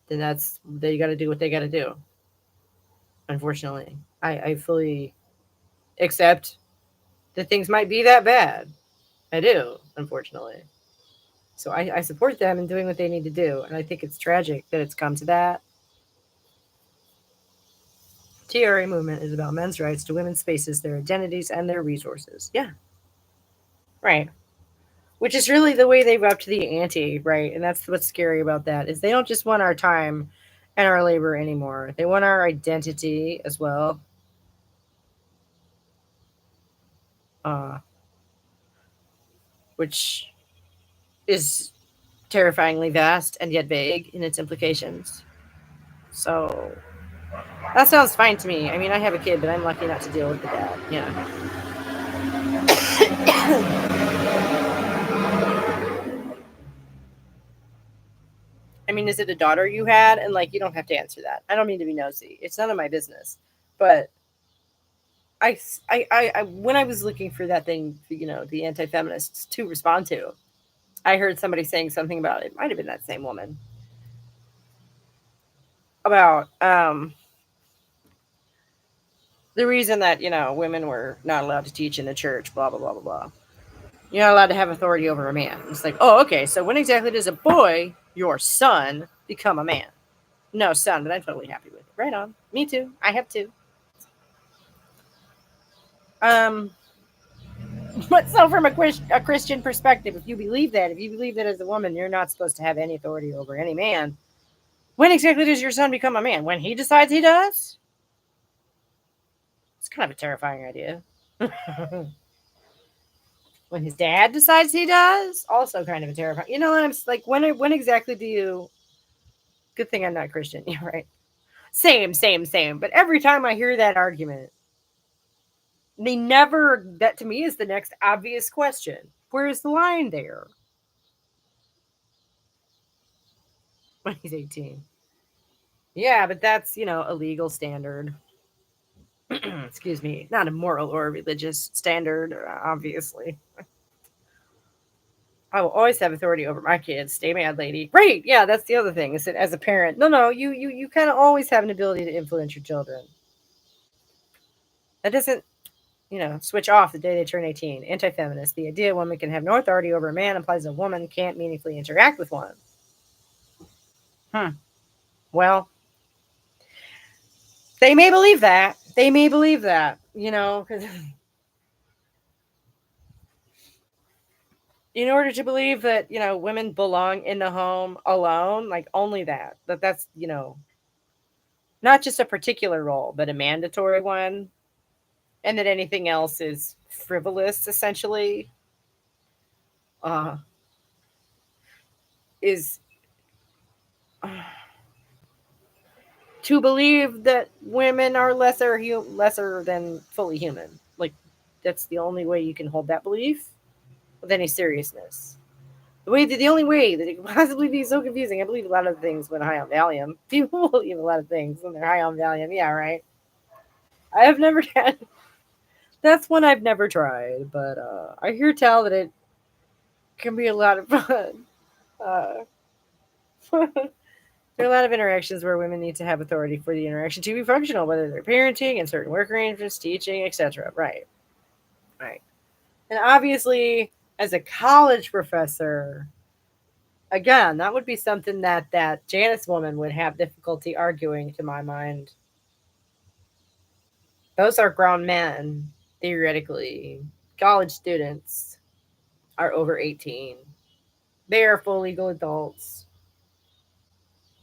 then they got to do what they got to do. Unfortunately, I fully accept that things might be that bad. I do, unfortunately. So I support them in doing what they need to do. And I think it's tragic that it's come to that. TRA movement is about men's rights to women's spaces, their identities, and their resources. Yeah. Right. Which is really the way they've upped the ante, right? And that's what's scary about that is they don't just want our time and our labor anymore. They want our identity as well. Which is terrifyingly vast and yet vague in its implications. So that sounds fine to me. I mean, I have a kid, but I'm lucky not to deal with the dad. Yeah. I mean, is it a daughter you had? And you don't have to answer that. I don't mean to be nosy. It's none of my business. But I when I was looking for that thing, the anti-feminists to respond to, I heard somebody saying something about it. Might have been that same woman about the reason that women were not allowed to teach in the church. Blah blah blah blah blah. You're not allowed to have authority over a man. It's like, oh, okay. So when exactly does a boy, your son, become a man? No, son, but I'm totally happy with it. Right on. Me too. I have two. But so from a Christian perspective, if you believe that as a woman, you're not supposed to have any authority over any man. When exactly does your son become a man? When he decides he does? kind of a terrifying idea. When his dad decides he does, also kind of a terrifying. You know what I'm like? When exactly do you? Good thing I'm not Christian. Yeah, right. Same. But every time I hear that argument, they never. That to me is the next obvious question. Where is the line there? When he's 18. Yeah, but that's a legal standard. Excuse me, not a moral or a religious standard, obviously. I will always have authority over my kids. Stay mad, lady. Right? Yeah, that's the other thing. Is that as a parent, no, you kind of always have an ability to influence your children. That doesn't, switch off the day they turn 18. Anti-feminist. The idea a woman can have no authority over a man implies a woman can't meaningfully interact with one. Well, they may believe that. Because in order to believe that women belong in the home alone, like only that's not just a particular role but a mandatory one, and that anything else is frivolous, essentially, uh is to believe that women are lesser than fully human. Like, that's the only way you can hold that belief with any seriousness. The only way that it could possibly be so confusing. I believe a lot of things when high on Valium. People believe a lot of things when they're high on Valium. Yeah, right. I have never had. That's one I've never tried, but I hear tell that it can be a lot of fun. Uh, there are a lot of interactions where women need to have authority for the interaction to be functional, whether they're parenting and certain work arrangements, teaching, etc. Right. And obviously, as a college professor, again, that would be something that Janice woman would have difficulty arguing, to my mind. Those are grown men, theoretically. College students are over 18. They are full legal adults.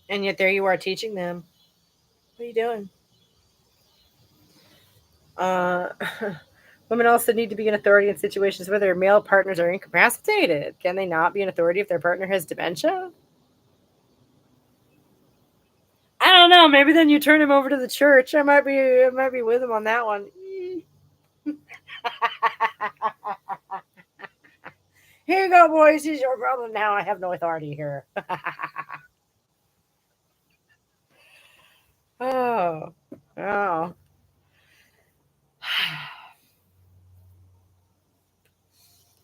And yet there you are teaching them. What are you doing? Uh, women also need to be an authority in situations where their male partners are incapacitated. Can they not be an authority if their partner has dementia? I don't know. Maybe then you turn him over to the church. I might be with him on that one. Here you go, boys. He's your problem now. I have no authority here. Oh, oh.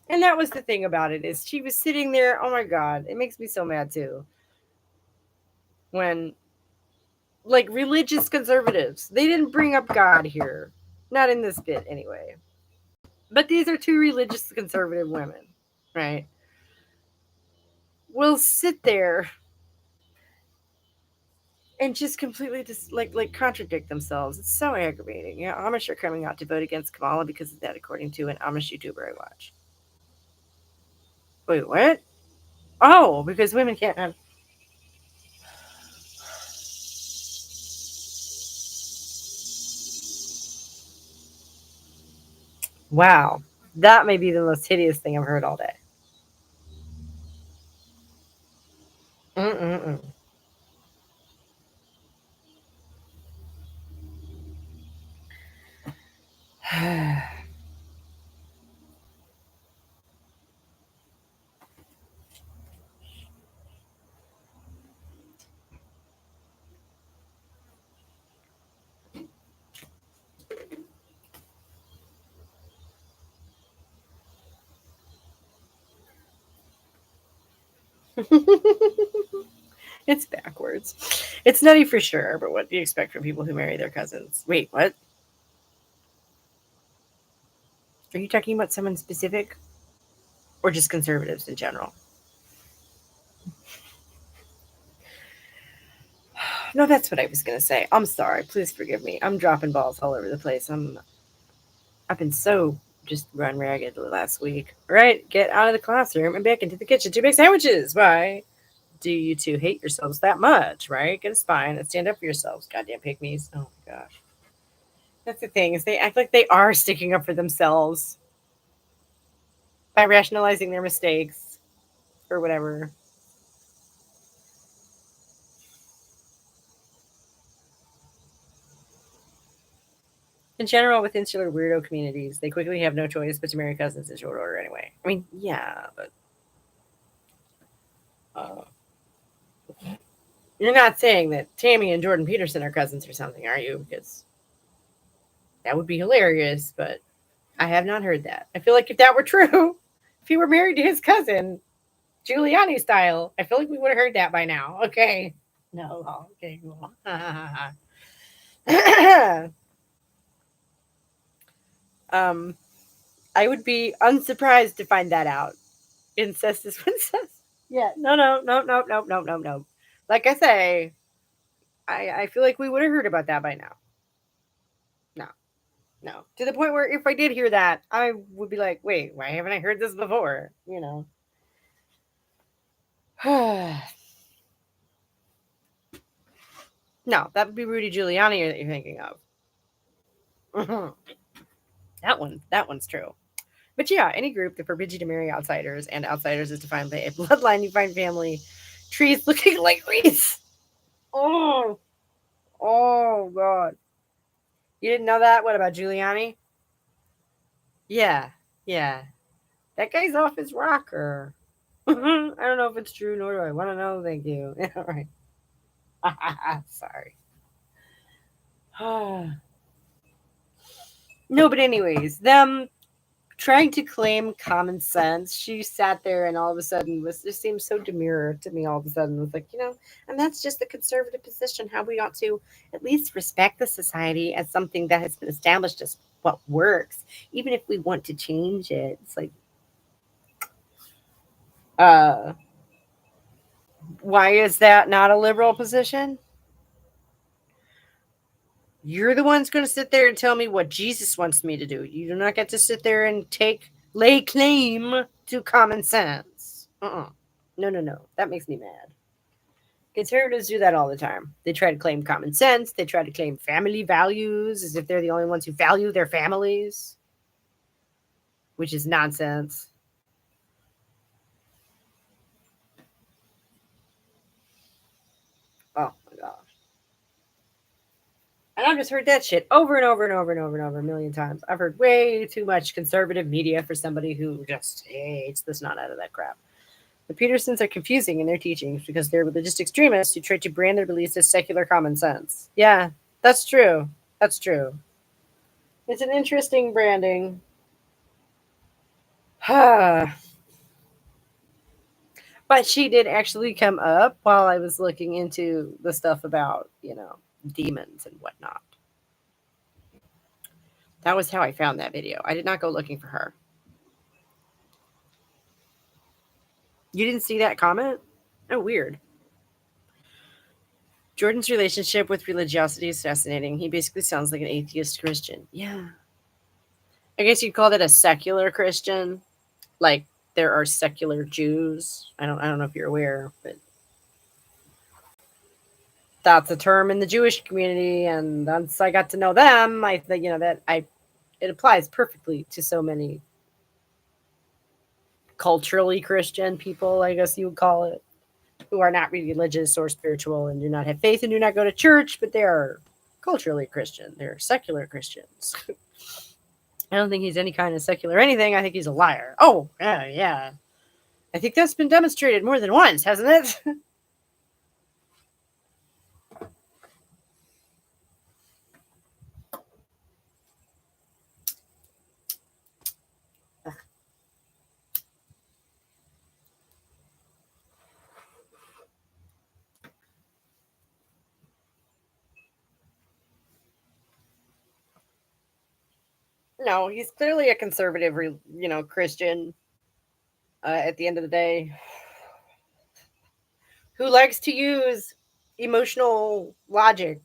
And that was the thing about it, is she was sitting there. Oh my God, it makes me so mad too. When, like, religious conservatives, they didn't bring up God here, not in this bit anyway. But these are two religious conservative women, right? Will sit there and just completely just like contradict themselves. It's so aggravating. Yeah, Amish are coming out to vote against Kamala because of that, according to an Amish YouTuber I watch. Wait, what? Oh, because women can't have. Wow, that may be the most hideous thing I've heard all day. Mm-mm-mm. It's backwards. It's nutty for sure, but what do you expect from people who marry their cousins? Wait, what? Are you talking about someone specific or just conservatives in general? No, that's what I was going to say. I'm sorry. Please forgive me. I'm dropping balls all over the place. I've been so just run ragged the last week. All right, get out of the classroom and back into the kitchen to make sandwiches. Why do you two hate yourselves that much, right? Get a spine and stand up for yourselves, goddamn pygmies. Oh my gosh. That's the thing, is they act like they are sticking up for themselves by rationalizing their mistakes or whatever. In general, with insular weirdo communities, they quickly have no choice but to marry cousins in short order anyway. I mean, yeah, but you're not saying that Tammy and Jordan Peterson are cousins or something, are you? Because that would be hilarious, but I have not heard that. I feel like if that were true, if he were married to his cousin, Giuliani style, I feel like we would have heard that by now. Okay. No, okay, cool. um, I would be unsurprised to find that out. Incest is incest. Yeah, no. Like I say, I feel like we would have heard about that by now. No, no. To the point where if I did hear that, I would be like, wait, why haven't I heard this before? You know. No, that would be Rudy Giuliani that you're thinking of. That one's true. But yeah, any group that forbids you to marry outsiders, and outsiders is defined by a bloodline you find family trees looking like Reese. Oh, oh God. You didn't know that? What about Giuliani? Yeah, yeah. That guy's off his rocker. I don't know if it's true, nor do I want to know. Thank you. All right. Sorry. No, but anyways, them trying to claim common sense, she sat there and all of a sudden was just seemed so demure to me. All of a sudden was like, and that's just the conservative position, how we ought to at least respect the society as something that has been established as what works, even if we want to change it. It's like, uh, why is that not a liberal position? You're the one's going to sit there and tell me what Jesus wants me to do. You do not get to sit there and lay claim to common sense. No. That makes me mad. Conservatives do that all the time. They try to claim common sense. They try to claim family values as if they're the only ones who value their families, which is nonsense. Oh my gosh. And I've just heard that shit over and over and over and over and over a million times. I've heard way too much conservative media for somebody who just hates the snot out of that crap. The Petersons are confusing in their teachings because they're religious extremists who try to brand their beliefs as secular common sense. Yeah, that's true. That's true. It's an interesting branding. But she did actually come up while I was looking into the stuff about, demons and whatnot. That was how I found that video. I did not go looking for her. You didn't see that comment? Oh, weird. Jordan's relationship with religiosity is fascinating. He basically sounds like an atheist Christian. Yeah. I guess you'd call that a secular Christian. Like there are secular Jews. I don't know if you're aware, but that's a term in the Jewish community, and once I got to know them, I think it applies perfectly to so many culturally Christian people, I guess you would call it, who are not religious or spiritual and do not have faith and do not go to church, but they are culturally Christian. They're secular Christians. I don't think he's any kind of secular anything. I think he's a liar. Oh, yeah. I think that's been demonstrated more than once, hasn't it? No, he's clearly a conservative, Christian. At the end of the day, who likes to use emotional logic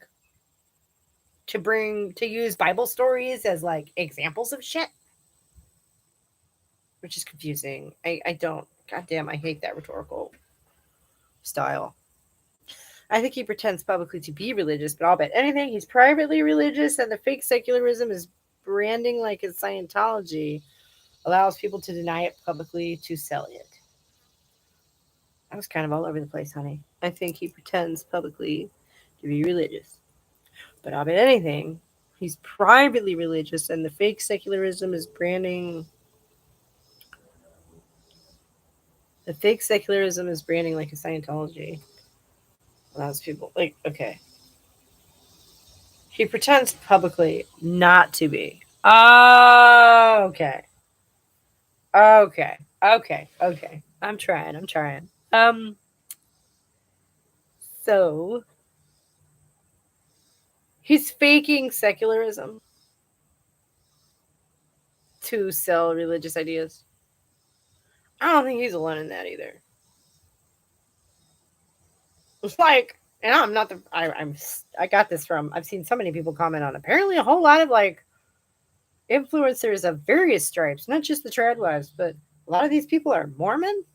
to use Bible stories as like examples of shit, which is confusing. I don't. Goddamn, I hate that rhetorical style. I think he pretends publicly to be religious, but I'll bet anything he's privately religious, and the fake secularism is branding like his Scientology allows people to deny it publicly to sell it. I was kind of all over the place, honey. I think he pretends publicly to be religious, but I'll bet anything he's privately religious, and the fake secularism is branding. The fake secularism is branding like a Scientology allows people like okay. He pretends publicly not to be. Oh, okay. Okay. Okay. Okay. I'm trying. I'm trying. So he's faking secularism to sell religious ideas. I don't think he's alone in that either. Like, and I'm not the I got this from I've seen so many people comment on apparently a whole lot of like influencers of various stripes, not just the trad wives, but a lot of these people are Mormon,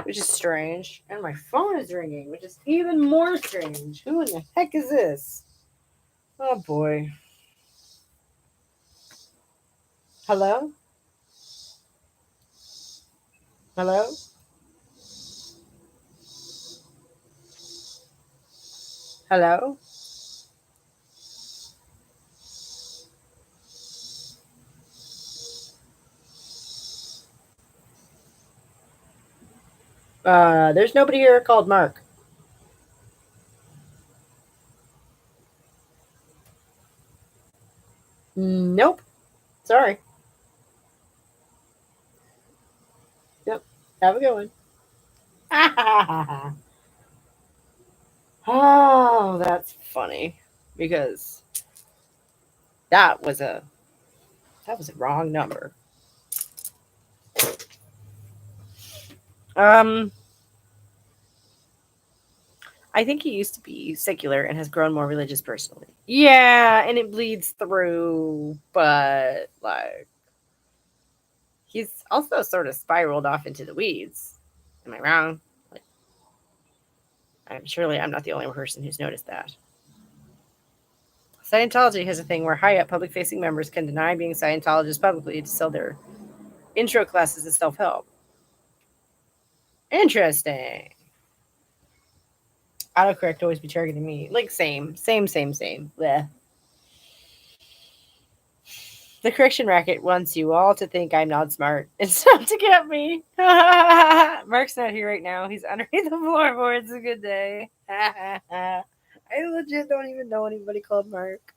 which is strange. And my phone is ringing, which is even more strange. Who in the heck is this? Oh boy. Hello? Hello? Hello? There's nobody here called Mark. Nope. Sorry. Yep. Have a good one. Oh, that's funny because that was a wrong number. Um, I think he used to be secular and has grown more religious personally. Yeah, and it bleeds through, but like he's also sort of spiraled off into the weeds. Am I wrong? Like, I'm not the only person who's noticed that. Scientology has a thing where high up public facing members can deny being Scientologists publicly to sell their intro classes in self help. Interesting. Autocorrect always be targeting me. Like, same. Bleh. The correction racket wants you all to think I'm not smart. It's not to get me. Mark's not here right now. He's underneath the floorboards. A good day. I legit don't even know anybody called Mark.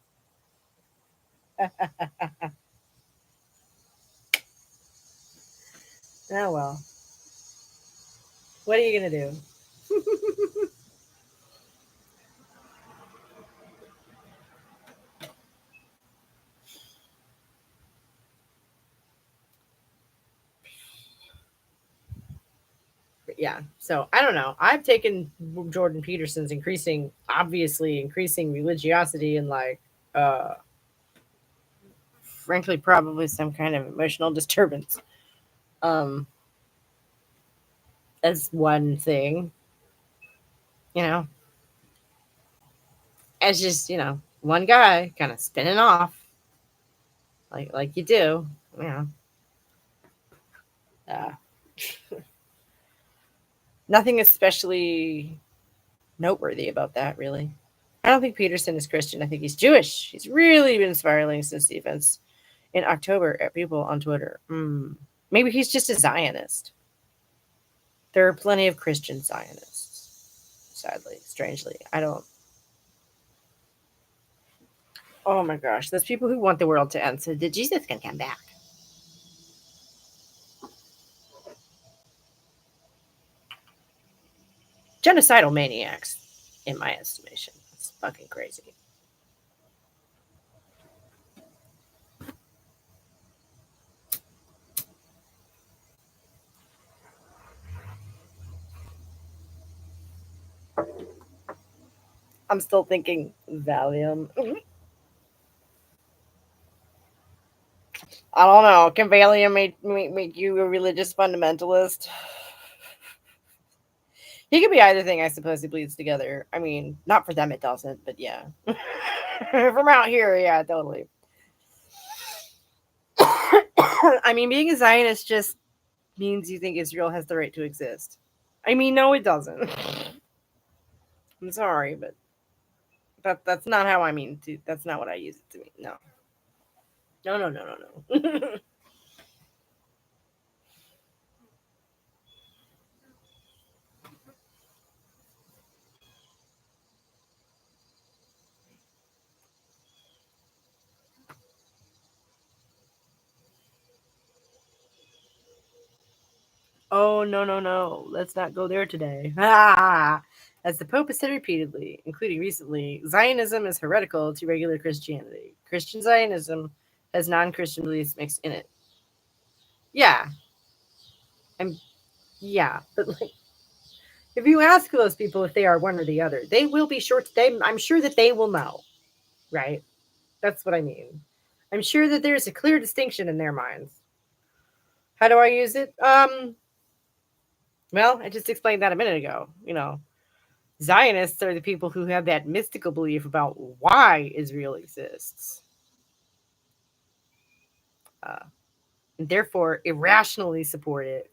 Oh well. What are you gonna do? Yeah. So I don't know. I've taken Jordan Peterson's obviously increasing religiosity and like, frankly, probably some kind of emotional disturbance, um, as one thing. You know, as just one guy kind of spinning off like you do. You know, uh, nothing especially noteworthy about that, really. I don't think Peterson is Christian. I think he's Jewish. He's really been spiraling since the events in October at people on Twitter. Maybe he's just a Zionist. There are plenty of Christian Zionists, sadly, strangely. I don't. Oh my gosh, those people who want the world to end so that Jesus can come back. Genocidal maniacs, in my estimation. It's fucking crazy. I'm still thinking Valium. I don't know. Can Valium make you a religious fundamentalist? He could be either thing, I suppose. He bleeds together. I mean, not for them, it doesn't, but yeah. From out here, yeah, totally. I mean, being a Zionist just means you think Israel has the right to exist. I mean, no, it doesn't. I'm sorry, but that's not how I mean to. That's not what I use it to mean. No, no, no, no, no, no. Oh, no, no, no. Let's not go there today. Ah! As the Pope has said repeatedly, including recently, Zionism is heretical to regular Christianity. Christian Zionism has non Christian beliefs mixed in it. Yeah. I'm, yeah. But, like, if you ask those people if they are one or the other, they will be sure to, I'm sure that they will know, right? That's what I mean. I'm sure that there's a clear distinction in their minds. How do I use it? Well, I just explained that a minute ago. Zionists are the people who have that mystical belief about why Israel exists, uh, and therefore irrationally support it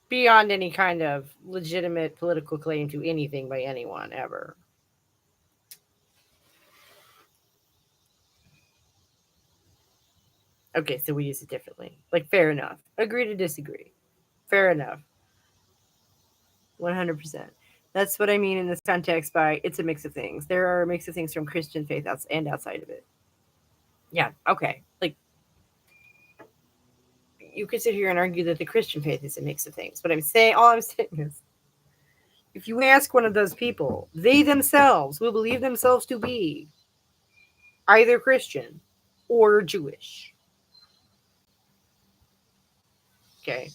beyond any kind of legitimate political claim to anything by anyone ever. Okay, so we use it differently. Like, fair enough. Agree to disagree. Fair enough. 100%. That's what I mean in this context by it's a mix of things. There are a mix of things from Christian faith and outside of it. Yeah, okay. Like, you could sit here and argue that the Christian faith is a mix of things. But all I'm saying is, if you ask one of those people, they themselves will believe themselves to be either Christian or Jewish. Okay.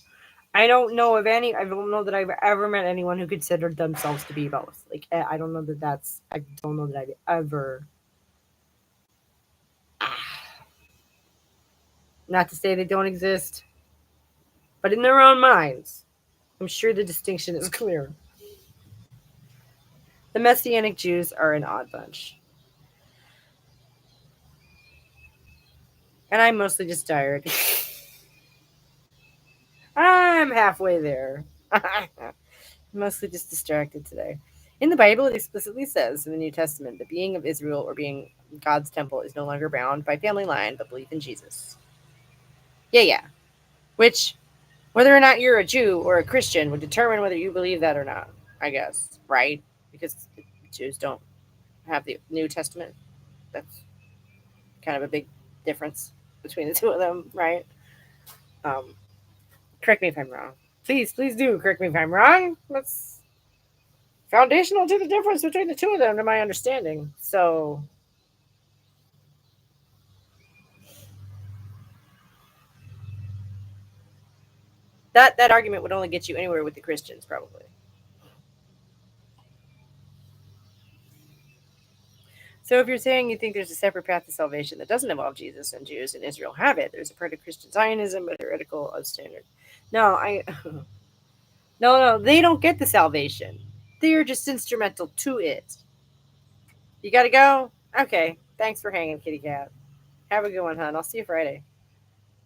I don't know that I've ever met anyone who considered themselves to be both. Like, I don't know that I've ever, not to say they don't exist, but in their own minds, I'm sure the distinction is clear. The Messianic Jews are an odd bunch. And I'm mostly just tired. I'm halfway there. Mostly just distracted today. In the Bible, it explicitly says in the New Testament that being of Israel or being God's temple is no longer bound by family line but belief in Jesus. Yeah, yeah. Which, whether or not you're a Jew or a Christian, would determine whether you believe that or not, I guess, right? Because Jews don't have the New Testament. That's kind of a big difference between the two of them, right? Um, Correct me if I'm wrong. Please do correct me if I'm wrong. That's foundational to the difference between the two of them, to my understanding. So that argument would only get you anywhere with the Christians, probably. So if you're saying you think there's a separate path to salvation that doesn't involve Jesus and Jews and Israel have it, there's a part of Christian Zionism, but heretical of standard. No, no, they don't get the salvation. They're just instrumental to it. You gotta go? Okay. Thanks for hanging, kitty cat. Have a good one, hon. I'll see you Friday.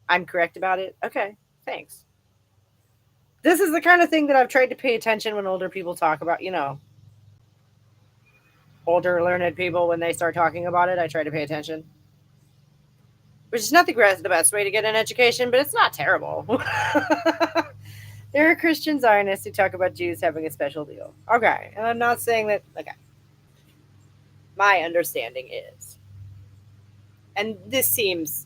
I'm correct about it? Okay. Thanks. This is the kind of thing that I've tried to pay attention when older people talk about, older learned people when they start talking about it. I try to pay attention. Which is not the best way to get an education, but it's not terrible. There are Christian Zionists who talk about Jews having a special deal. Okay. And I'm not saying that, okay. My understanding is, and this seems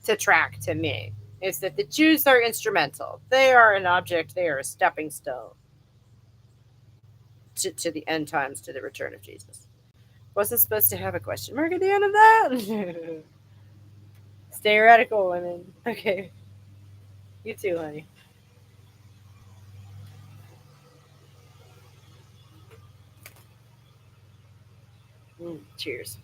to track to me, is that the Jews are instrumental. They are an object, they are a stepping stone to the end times, to the return of Jesus. Wasn't supposed to have a question mark at the end of that? Stay radical, women. Okay. You too, honey. Cheers.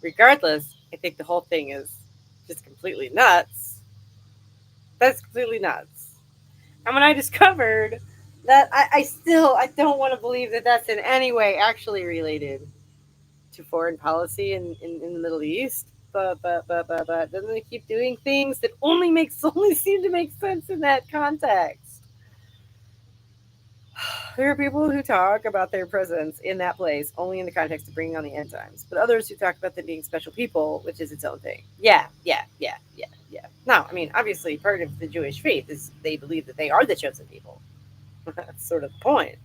Regardless, I think the whole thing is just completely nuts. That's completely nuts. And when I discovered that, I don't want to believe that that's in any way actually related to foreign policy in the Middle East. But then they keep doing things that only seem to make sense in that context. There are people who talk about their presence in that place only in the context of bringing on the end times, but others who talk about them being special people, which is its own thing. Yeah. No, I mean, obviously, part of the Jewish faith is they believe that they are the chosen people. That's sort of the point.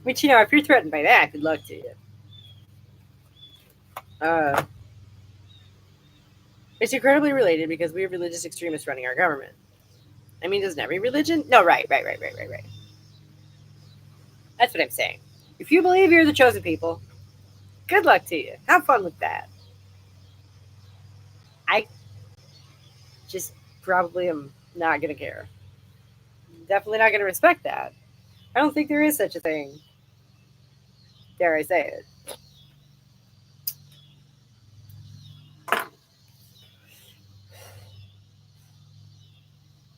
Which, if you're threatened by that, good luck to you. Uh, it's incredibly related because we have religious extremists running our government. I mean, doesn't every religion? No, right. That's what I'm saying. If you believe you're the chosen people, good luck to you. Have fun with that. I just probably am not going to care. Definitely not going to respect that. I don't think there is such a thing. Dare I say it?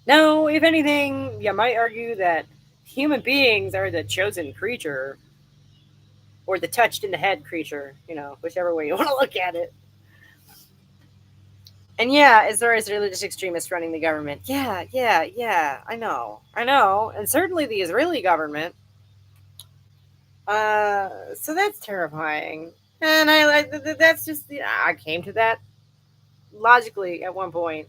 No, if anything, you might argue that human beings are the chosen creature or the touched in the head creature, whichever way you want to look at it. And yeah, as far as religious extremists running the government, yeah, I know. And certainly the Israeli government. So that's terrifying. And that's just, I came to that logically at one point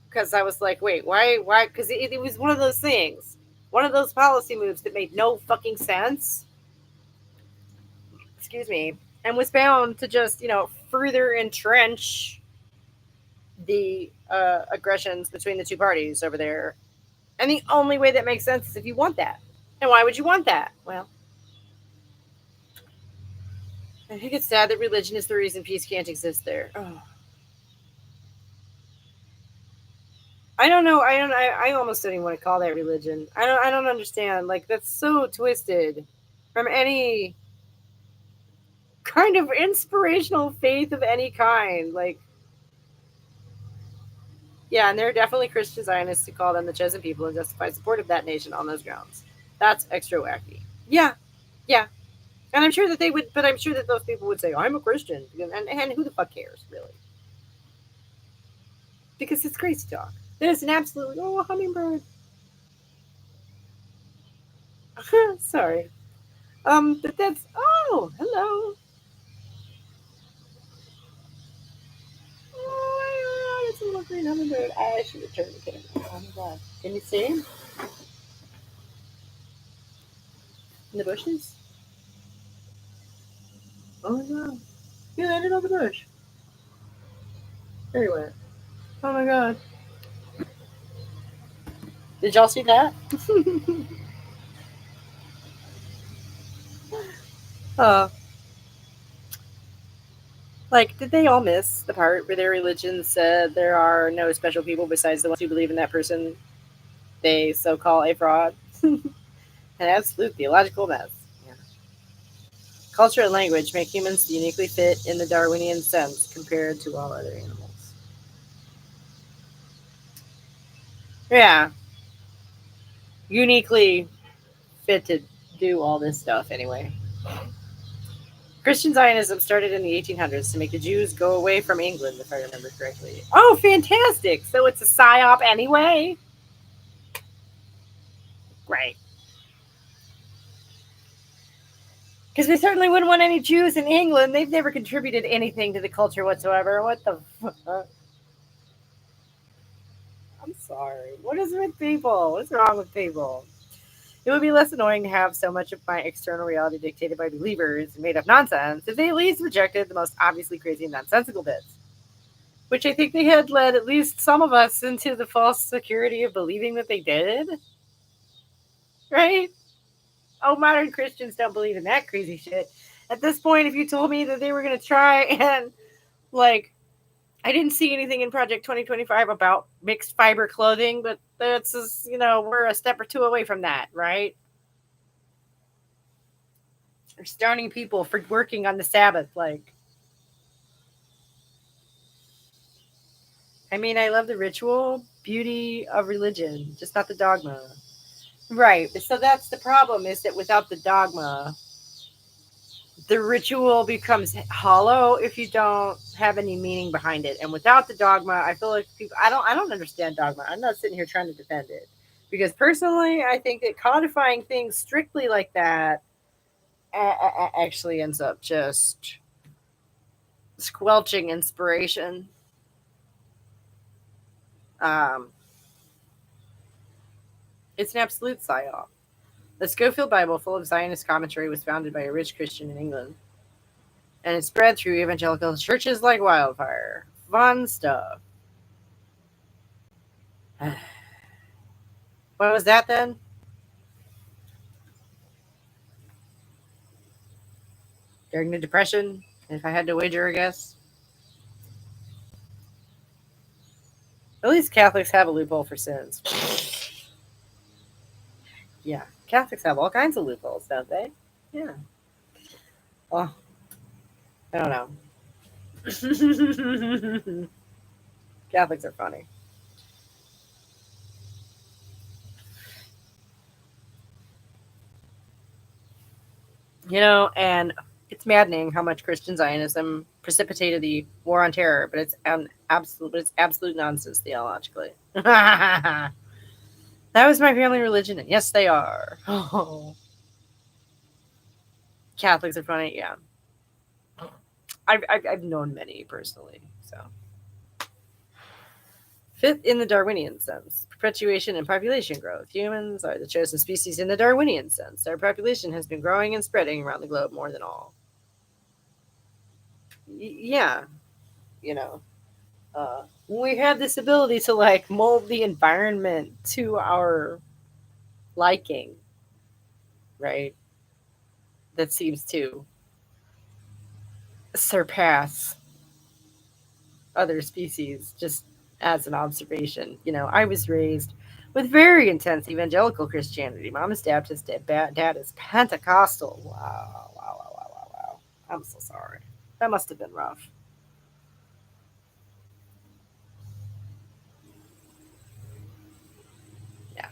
because I was like, wait, why? Because it was one of those things, one of those policy moves that made no fucking sense. Excuse me, and was bound to just, further entrench the aggressions between the two parties over there. And the only way that makes sense is if you want that. And why would you want that? Well, I think it's sad that religion is the reason peace can't exist there. Oh. I don't know. I almost don't even want to call that religion. I don't understand. Like, that's so twisted from any kind of inspirational faith of any kind. Like, yeah, and there are definitely Christian Zionists who call them the chosen people and justify support of that nation on those grounds. That's extra wacky. Yeah. And I'm sure that they would, but I'm sure that those people would say, I'm a Christian. And who the fuck cares, really? Because it's crazy talk. There's an absolute, a hummingbird. Sorry. But that's, hello. Oh, it's a little green hummingbird. I should have turned the camera. Oh my god. Can you see him? In the bushes? Oh my god. He landed on the bush. There he went. Oh my god. Did y'all see that? uh, did they all miss the part where their religion said there are no special people besides the ones who believe in that person they so call a fraud? An absolute theological mess. Yeah. Culture and language make humans uniquely fit in the Darwinian sense compared to all other animals. Yeah. Uniquely fit to do all this stuff anyway. Christian Zionism started in the 1800s to make the Jews go away from England, if I remember correctly. Oh, fantastic! So it's a psyop anyway? Right. Because we certainly wouldn't want any Jews in England. They've never contributed anything to the culture whatsoever. What the fuck? I'm sorry. What is with people? What's wrong with people? It would be less annoying to have so much of my external reality dictated by believers and made up nonsense if they at least rejected the most obviously crazy and nonsensical bits. Which I think they had led at least some of us into the false security of believing that they did. Right? Oh, modern Christians don't believe in that crazy shit. At this point, if you told me that they were going to try and, I didn't see anything in Project 2025 about mixed fiber clothing, but That's just, we're a step or two away from that, right? Or stoning people for working on the Sabbath. Like, I mean, I love the ritual beauty of religion, just not the dogma. Right. So that's the problem is that without the dogma, the ritual becomes hollow if you don't have any meaning behind it. And without the dogma, I feel like people I don't understand dogma. I'm not sitting here trying to defend it. Because personally, I think that codifying things strictly like that actually ends up just squelching inspiration. Um, it's an absolute psyop. The Schofield Bible, full of Zionist commentary, was founded by a rich Christian in England, and it spread through evangelical churches like wildfire. Fun stuff. What was that then? During the Depression, if I had to wager a guess. At least Catholics have a loophole for sins. Yeah, Catholics have all kinds of loopholes, don't they? Yeah. Well, I don't know. Catholics are funny. And it's maddening how much Christian Zionism precipitated the war on terror, but it's absolute nonsense theologically. That was my family religion, and yes, they are. Oh, Catholics are funny, yeah. I've known many personally, so. Fifth, in the Darwinian sense, perpetuation and population growth. Humans are the chosen species in the Darwinian sense. Our population has been growing and spreading around the globe more than all. Yeah, you know, we have this ability to like mold the environment to our liking, right? That seems to surpass other species just as an observation. I was raised with very intense evangelical Christianity. Mom is Baptist, dad is Pentecostal. Wow, wow, wow, wow, wow, wow. I'm so sorry. That must have been rough. Yeah,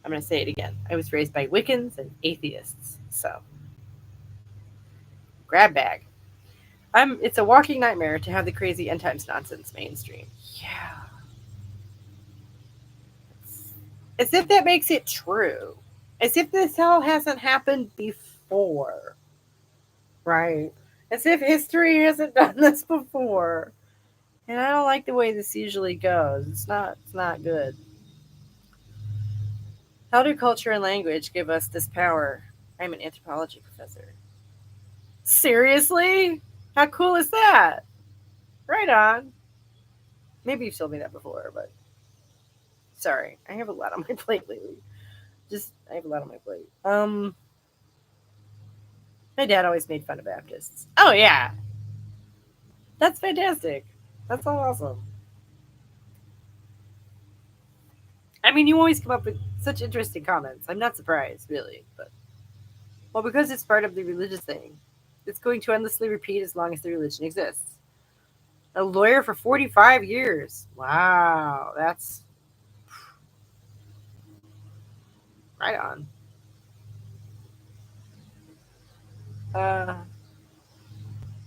I'm going to say it again. I was raised by Wiccans and atheists. So, grab bag. It's a walking nightmare to have the crazy end times nonsense mainstream. Yeah. As if that makes it true. As if this all hasn't happened before. Right. As if history hasn't done this before. And I don't like the way this usually goes. It's not good. How do culture and language give us this power? I'm an anthropology professor. Seriously? How cool is that? Right on. Maybe you've told me that before, but sorry. I have a lot on my plate lately. I have a lot on my plate. My dad always made fun of Baptists. Oh yeah. That's fantastic. That's all awesome. I mean, you always come up with such interesting comments. I'm not surprised, really. But well, because it's part of the religious thing, it's going to endlessly repeat as long as the religion exists. A lawyer for 45 years. Wow, that's right on. Uh,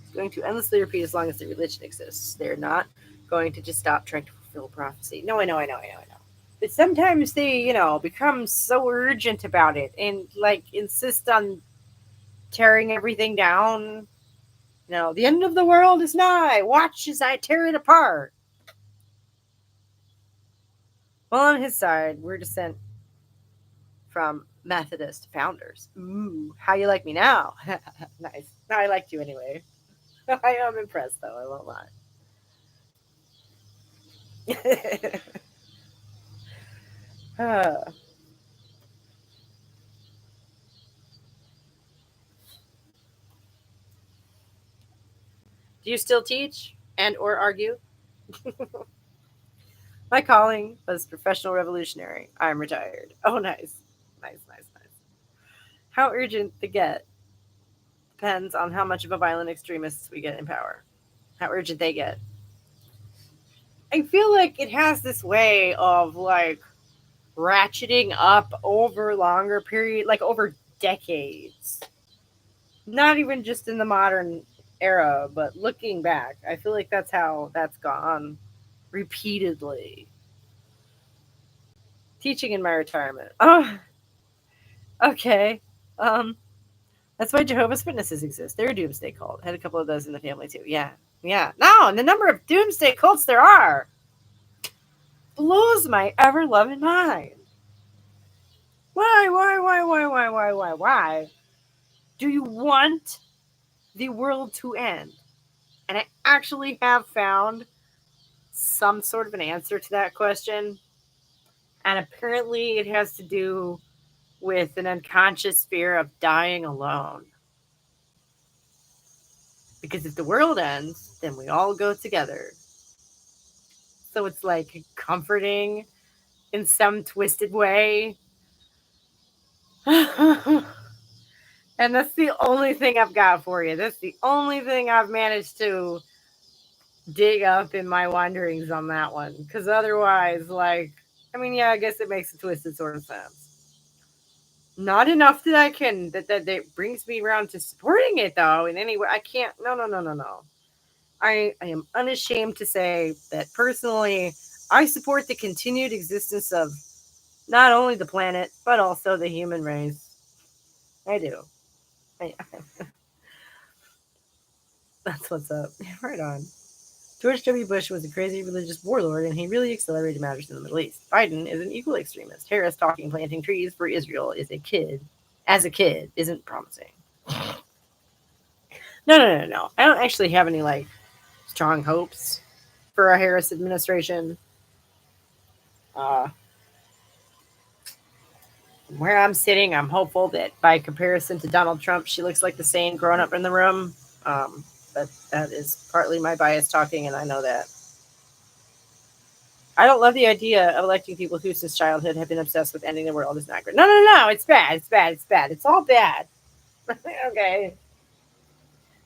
it's going to endlessly repeat as long as the religion exists. They're not going to just stop trying to fulfill prophecy. No, I know. But sometimes they, become so urgent about it and like insist on tearing everything down. The end of the world is nigh. Watch as I tear it apart. Well, on his side, we're descent from Methodist founders. Ooh, how you like me now? Nice. Now I liked you anyway. I am impressed, though. I won't lie. uh, do you still teach and or argue? My calling was professional revolutionary. I'm retired. Oh, nice. Nice, nice, nice. How urgent the get depends on how much of a violent extremists we get in power. How urgent they get. I feel like it has this way of like ratcheting up over longer period, like over decades. Not even just in the modern era, but looking back, I feel like that's how that's gone repeatedly. Teaching in my retirement. Oh, okay. Um, that's why Jehovah's Witnesses exist. They're a doomsday cult. Had a couple of those in the family too. Yeah, yeah. No, and the number of doomsday cults there are blows my ever loving mind. Why do you want the world to end? And I actually have found some sort of an answer to that question. And apparently it has to do with an unconscious fear of dying alone. Because if the world ends, then we all go together. So it's like comforting in some twisted way. And that's the only thing I've got for you. That's the only thing I've managed to dig up in my wanderings on that one. Because otherwise, like, I mean, yeah, I guess it makes a twisted sort of sense. Not enough that I can that brings me around to supporting it though in any way. I can't. No. I am unashamed to say that personally, I support the continued existence of not only the planet but also the human race. I do. I, that's what's up. Right on. George W. Bush was a crazy religious warlord, and he really accelerated matters in the Middle East. Biden is an equal extremist. Harris talking planting trees for Israel is as a kid, isn't promising. No. I don't actually have any like strong hopes for a Harris administration. Uh, where I'm sitting, I'm hopeful that by comparison to Donald Trump, she looks like the sane grown up in the room. But that is partly my bias talking, and I know that. I don't love the idea of electing people who, since childhood, have been obsessed with ending the world. Is not good. No. It's bad. It's bad. It's bad. It's all bad. Okay.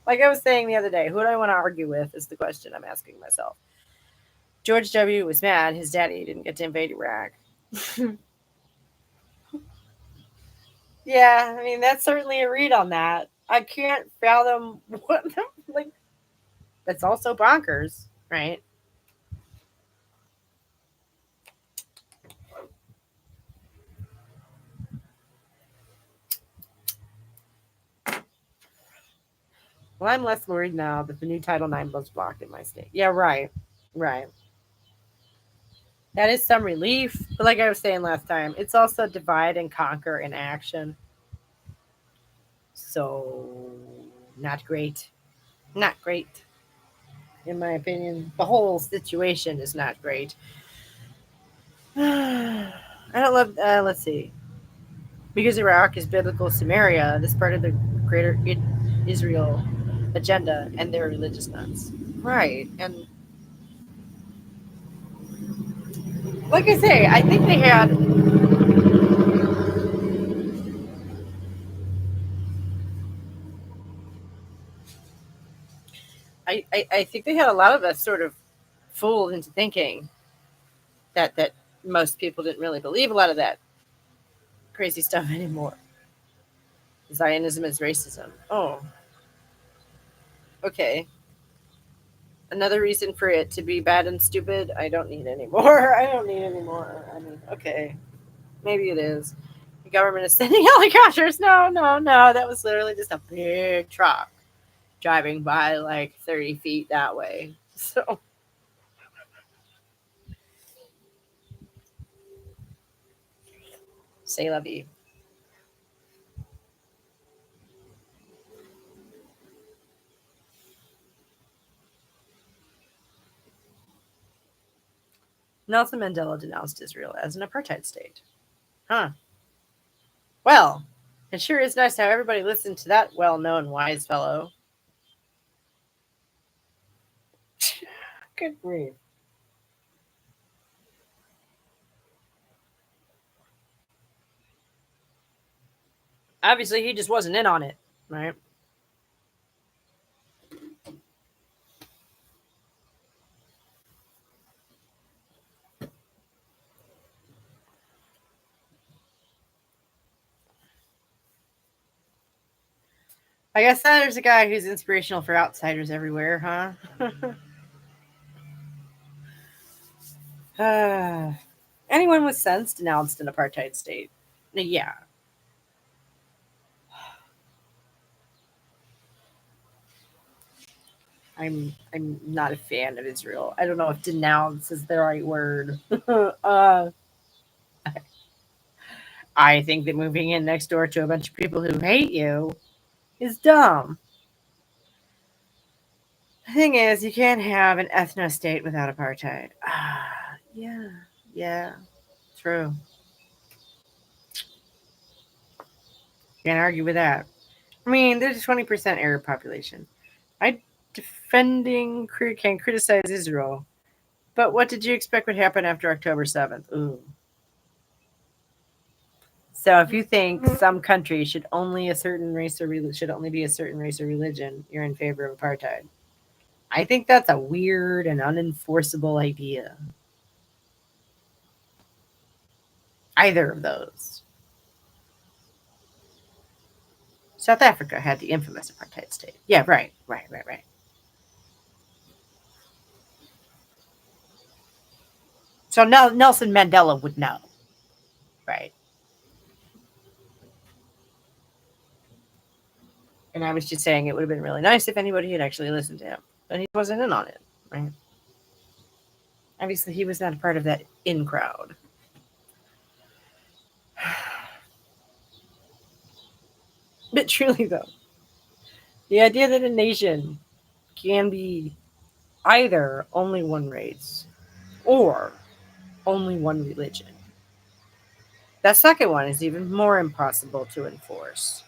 Like I was saying the other day, who do I want to argue with is the question I'm asking myself. George W. was mad his daddy didn't get to invade Iraq. Yeah, I mean that's certainly a read on that. I can't fathom what like that's also bonkers, right? Well, I'm less worried now that the new Title IX bill's blocked in my state. Yeah, right, right. That is some relief, but like I was saying last time, it's also divide and conquer in action. So, not great, not great, in my opinion. The whole situation is not great. I don't love. Let's see. Because Iraq is biblical Samaria, this part of the greater Israel agenda, and they're religious nuts. Right. And like I say, I think they had, I think they had a lot of us sort of fooled into thinking that most people didn't really believe a lot of that crazy stuff anymore. Zionism is racism. Oh, okay. Another reason for it to be bad and stupid. I don't need any more. I don't need any more. I mean, okay. Maybe it is. The government is sending helicopters. No. That was literally just a big truck driving by like 30 feet that way. So, say la vie. Nelson Mandela denounced Israel as an apartheid state. Huh. Well, it sure is nice how everybody listened to that well known wise fellow. Good grief. Obviously, he just wasn't in on it, right? I guess there's a guy who's inspirational for outsiders everywhere, huh? Anyone with sense denounced an apartheid state. Yeah. I'm not a fan of Israel. I don't know if denounce is the right word. I think that moving in next door to a bunch of people who hate you is dumb. The thing is, you can't have an ethno state without apartheid. Yeah, true. Can't argue with that. I mean, there's a 20% Arab population. I defending can criticize Israel, but what did you expect would happen after October 7th? Ooh. So if you think some country should only a certain race or should only be a certain race or religion, you're in favor of apartheid. I think that's a weird and unenforceable idea. Either of those. South Africa had the infamous apartheid state. Yeah, right. So Nelson Mandela would know, right? And I was just saying it would have been really nice if anybody had actually listened to him, but he wasn't in on it, right? Obviously, he was not a part of that in crowd. But truly, though, the idea that a nation can be either only one race or only one religion. That second one is even more impossible to enforce.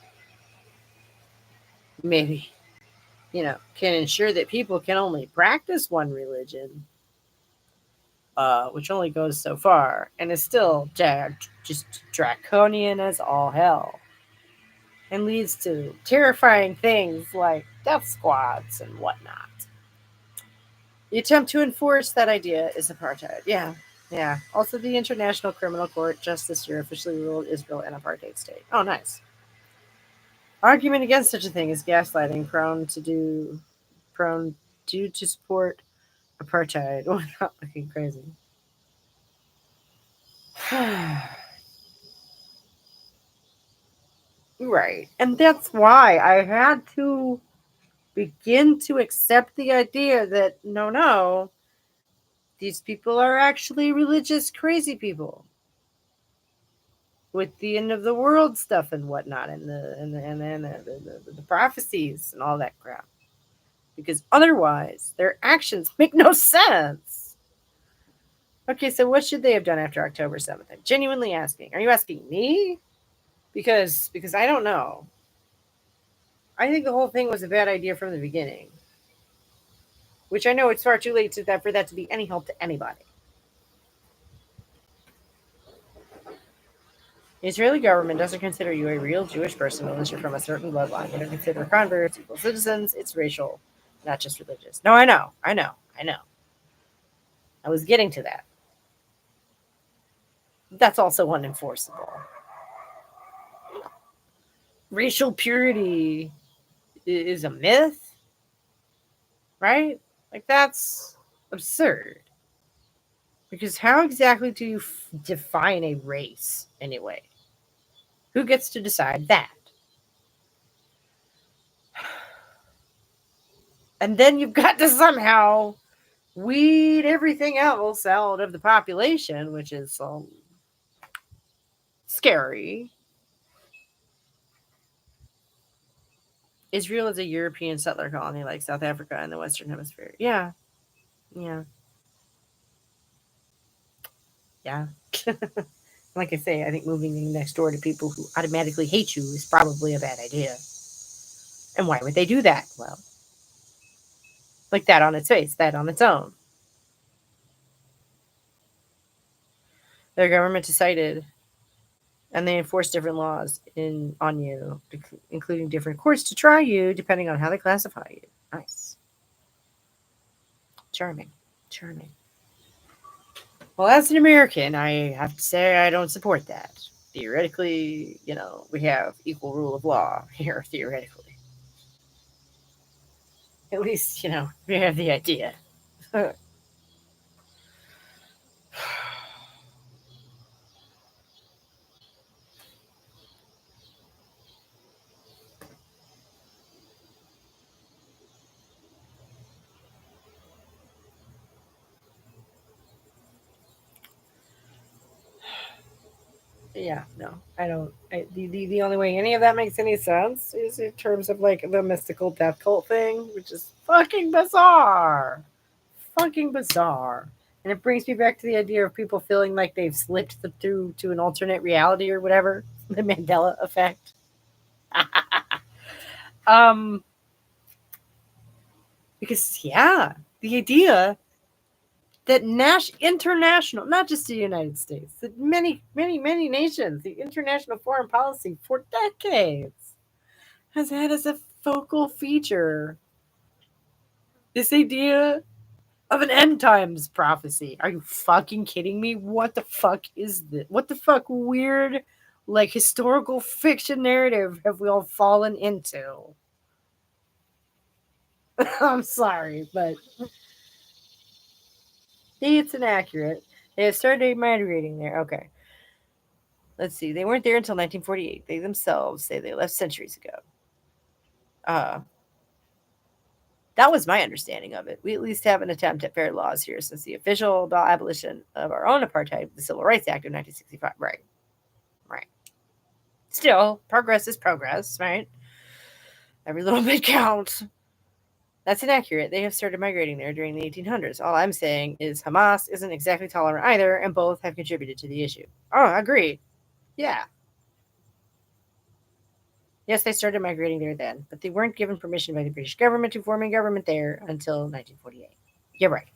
Maybe, can ensure that people can only practice one religion, which only goes so far and is still just draconian as all hell and leads to terrifying things like death squads and whatnot. The attempt to enforce that idea is apartheid. Yeah. Also, the International Criminal Court just this year officially ruled Israel an apartheid state. Oh, nice. Argument against such a thing is gaslighting, prone due to support apartheid without looking crazy. Right. And that's why I had to begin to accept the idea that no, these people are actually religious crazy people with the end of the world stuff and whatnot, and the prophecies and all that crap. Because otherwise, their actions make no sense. Okay, so what should they have done after October 7th? I'm genuinely asking. Are you asking me? Because I don't know. I think the whole thing was a bad idea from the beginning. Which I know it's far too late for that to be any help to anybody. The Israeli government doesn't consider you a real Jewish person unless you're from a certain bloodline. They don't consider converts equal citizens. It's racial, not just religious. No, I know. I was getting to that. That's also unenforceable. Racial purity is a myth, right? Like, that's absurd. Because how exactly do you define a race anyway? Who gets to decide that? And then you've got to somehow weed everything else out of the population, which is scary. Israel is a European settler colony like South Africa in the Western Hemisphere. Yeah. Like I say, I think moving next door to people who automatically hate you is probably a bad idea. And why would they do that? Well, like that on its face, that on its own. Their government decided And they enforce different laws on you, including different courts to try you, depending on how they classify you. Nice. Charming. Charming. Well, as an American, I have to say I don't support that. Theoretically, we have equal rule of law here, theoretically. At least, we have the idea. Yeah, no, I don't. The only way any of that makes any sense is in terms of like the mystical death cult thing, which is fucking bizarre. Fucking bizarre. And it brings me back to the idea of people feeling like they've slipped through to an alternate reality or whatever. The Mandela effect. um, because yeah, the idea that international, not just the United States, that many, many, many nations, the international foreign policy for decades has had as a focal feature this idea of an end times prophecy. Are you fucking kidding me? What the fuck is this? What the fuck weird, like, historical fiction narrative have we all fallen into? I'm sorry, but it's inaccurate. They have started migrating there. Okay. Let's see. They weren't there until 1948. They themselves say they left centuries ago. Uh, that was my understanding of it. We at least have an attempt at fair laws here since the official abolition of our own apartheid, the Civil Rights Act of 1965. Right. Right. Still, progress is progress, right? Every little bit counts. That's inaccurate. They have started migrating there during the 1800s. All I'm saying is Hamas isn't exactly tolerant either, and both have contributed to the issue. Oh, agreed. Yeah. Yes, they started migrating there then, but they weren't given permission by the British government to form a government there until 1948. Yeah, right.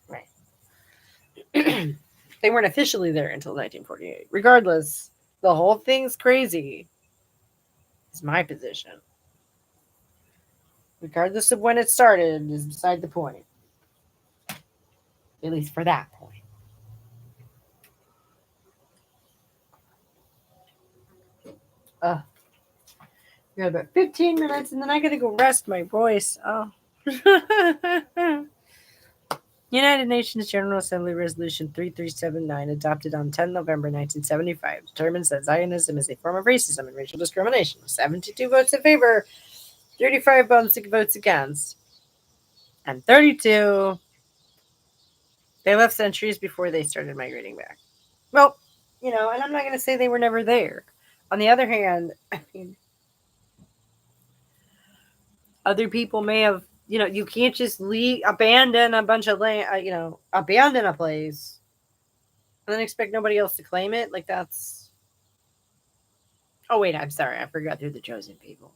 Right. They weren't officially there until 1948. Regardless, the whole thing's crazy, is my position. Regardless of when it started, is beside the point. At least for that point. Uh, we got about 15 minutes and then I gotta go rest my voice. Oh. United Nations General Assembly Resolution 3379, adopted on 10 November 1975, determines that Zionism is a form of racism and racial discrimination. 72 votes in favor, 35 votes against, and 32 they left centuries before they started migrating back. Well, and I'm not going to say they were never there. On the other hand, I mean, other people may have, you can't just abandon a bunch of land, abandon a place and then expect nobody else to claim it. Like, that's. Oh, wait, I'm sorry. I forgot they're the chosen people.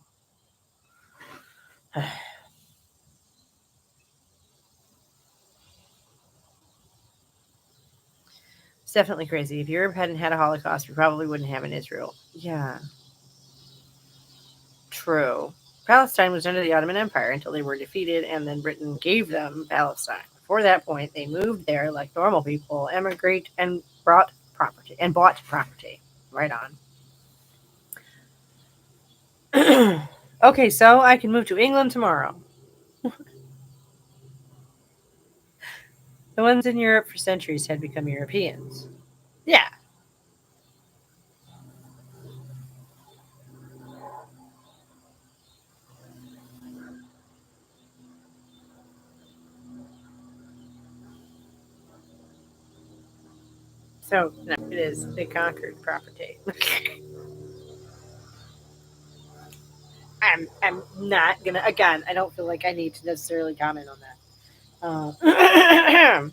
It's definitely crazy. If Europe hadn't had a Holocaust, we probably wouldn't have an Israel. Yeah. True. Palestine was under the Ottoman Empire until they were defeated, and then Britain gave them Palestine. Before that point, they moved there like normal people, emigrate, and bought property. Right on. Okay, so I can move to England tomorrow. The ones in Europe for centuries had become Europeans. Yeah. So, no, it is. They conquered property. I'm not gonna. Again, I don't feel like I need to necessarily comment on that.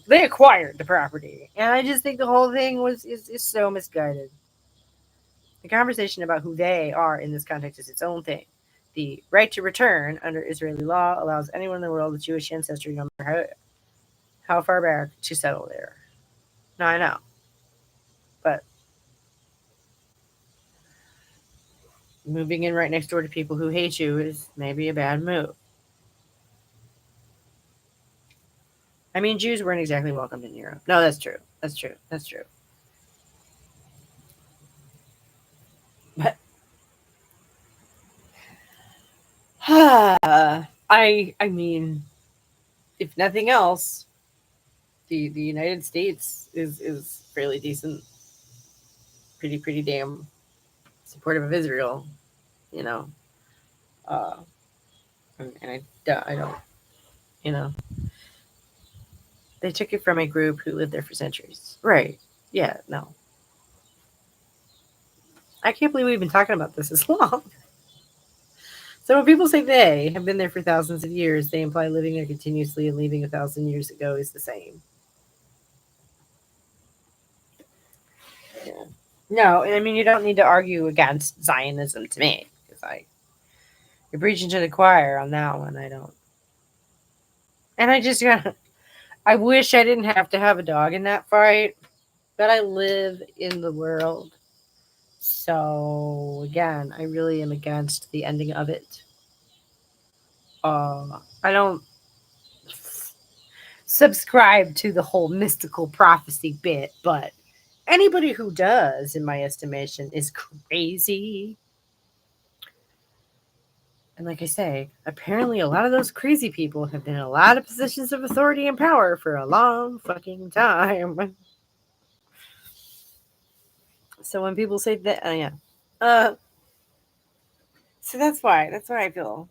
They acquired the property, and I just think the whole thing is so misguided. The conversation about who they are in this context is its own thing. The right to return under Israeli law allows anyone in the world with Jewish ancestry, no matter how far back, to settle there. No, I know, but moving in right next door to people who hate you is maybe a bad move. I mean, Jews weren't exactly welcomed in Europe. No, that's true. That's true. That's true. But I mean, if nothing else, the United States is fairly decent, pretty damn supportive of Israel, you know. Uh, and I don't, you know, they took it from a group who lived there for centuries, right? Yeah, no, I can't believe we've been talking about this as long. So when people say they have been there for thousands of years, they imply living there continuously and leaving 1,000 years ago is the same. Yeah. No, I mean you don't need to argue against Zionism to me because you're preaching to the choir on that one. I don't, and I just got. I wish I didn't have to have a dog in that fight, but I live in the world. So again, I really am against the ending of it. I don't subscribe to the whole mystical prophecy bit, but anybody who does, in my estimation, is crazy. And like I say, apparently a lot of those crazy people have been in a lot of positions of authority and power for a long fucking time. So when people say that, yeah. Uh, so that's why I feel,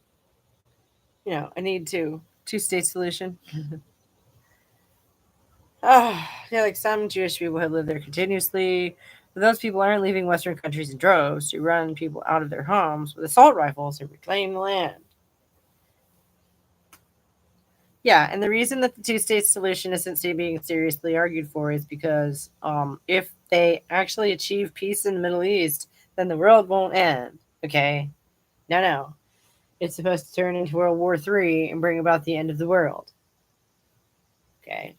I need two-state solution. Yeah, like some Jewish people have lived there continuously. But those people aren't leaving Western countries in droves to run people out of their homes with assault rifles and reclaim the land. Yeah, and the reason that the two-state solution isn't being seriously argued for is because if they actually achieve peace in the Middle East, then the world won't end. Okay, no, it's supposed to turn into World War III and bring about the end of the world. Okay,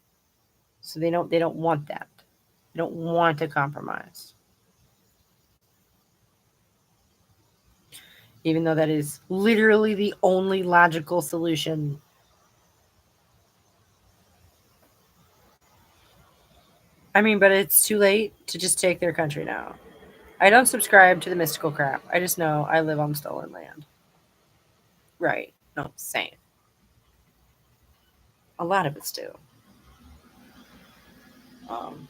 so they don't want that. They don't want to compromise, even though that is literally the only logical solution. I mean, but it's too late to just take their country now. I don't subscribe to the mystical crap. I just know I live on stolen land. Right. No, same. A lot of us do. Um,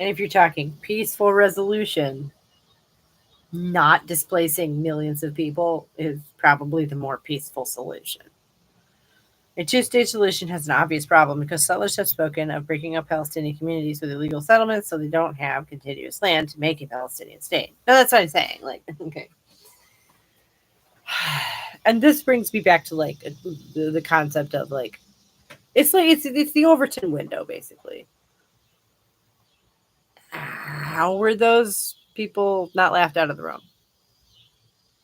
and if you're talking peaceful resolution, not displacing millions of people is probably the more peaceful solution. A two-state solution has an obvious problem because settlers have spoken of breaking up Palestinian communities with illegal settlements so they don't have contiguous land to make a Palestinian state. No, that's what I'm saying. Like, okay. And this brings me back to like the concept of like it's the Overton window basically. How were those people not laughed out of the room?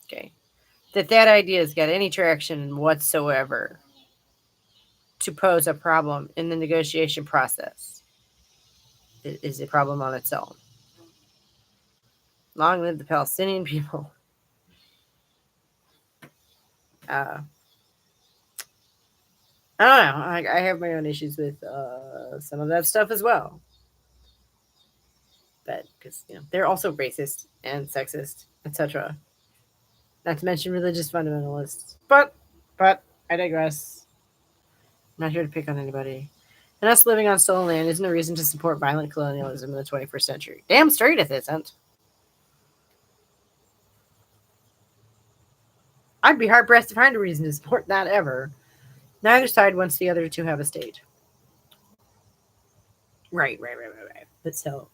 Okay, that idea has got any traction whatsoever to pose a problem in the negotiation process is a problem on its own. Long live the Palestinian people. Uh, I don't know. I have my own issues with some of that stuff as well. But because they're also racist and sexist, etc. Not to mention religious fundamentalists. But I digress. I'm not here to pick on anybody. And us living on stolen land isn't a reason to support violent colonialism in the 21st century. Damn straight it isn't. I'd be hard pressed to find a reason to support that ever. Neither side wants the other to have a state. Right. But so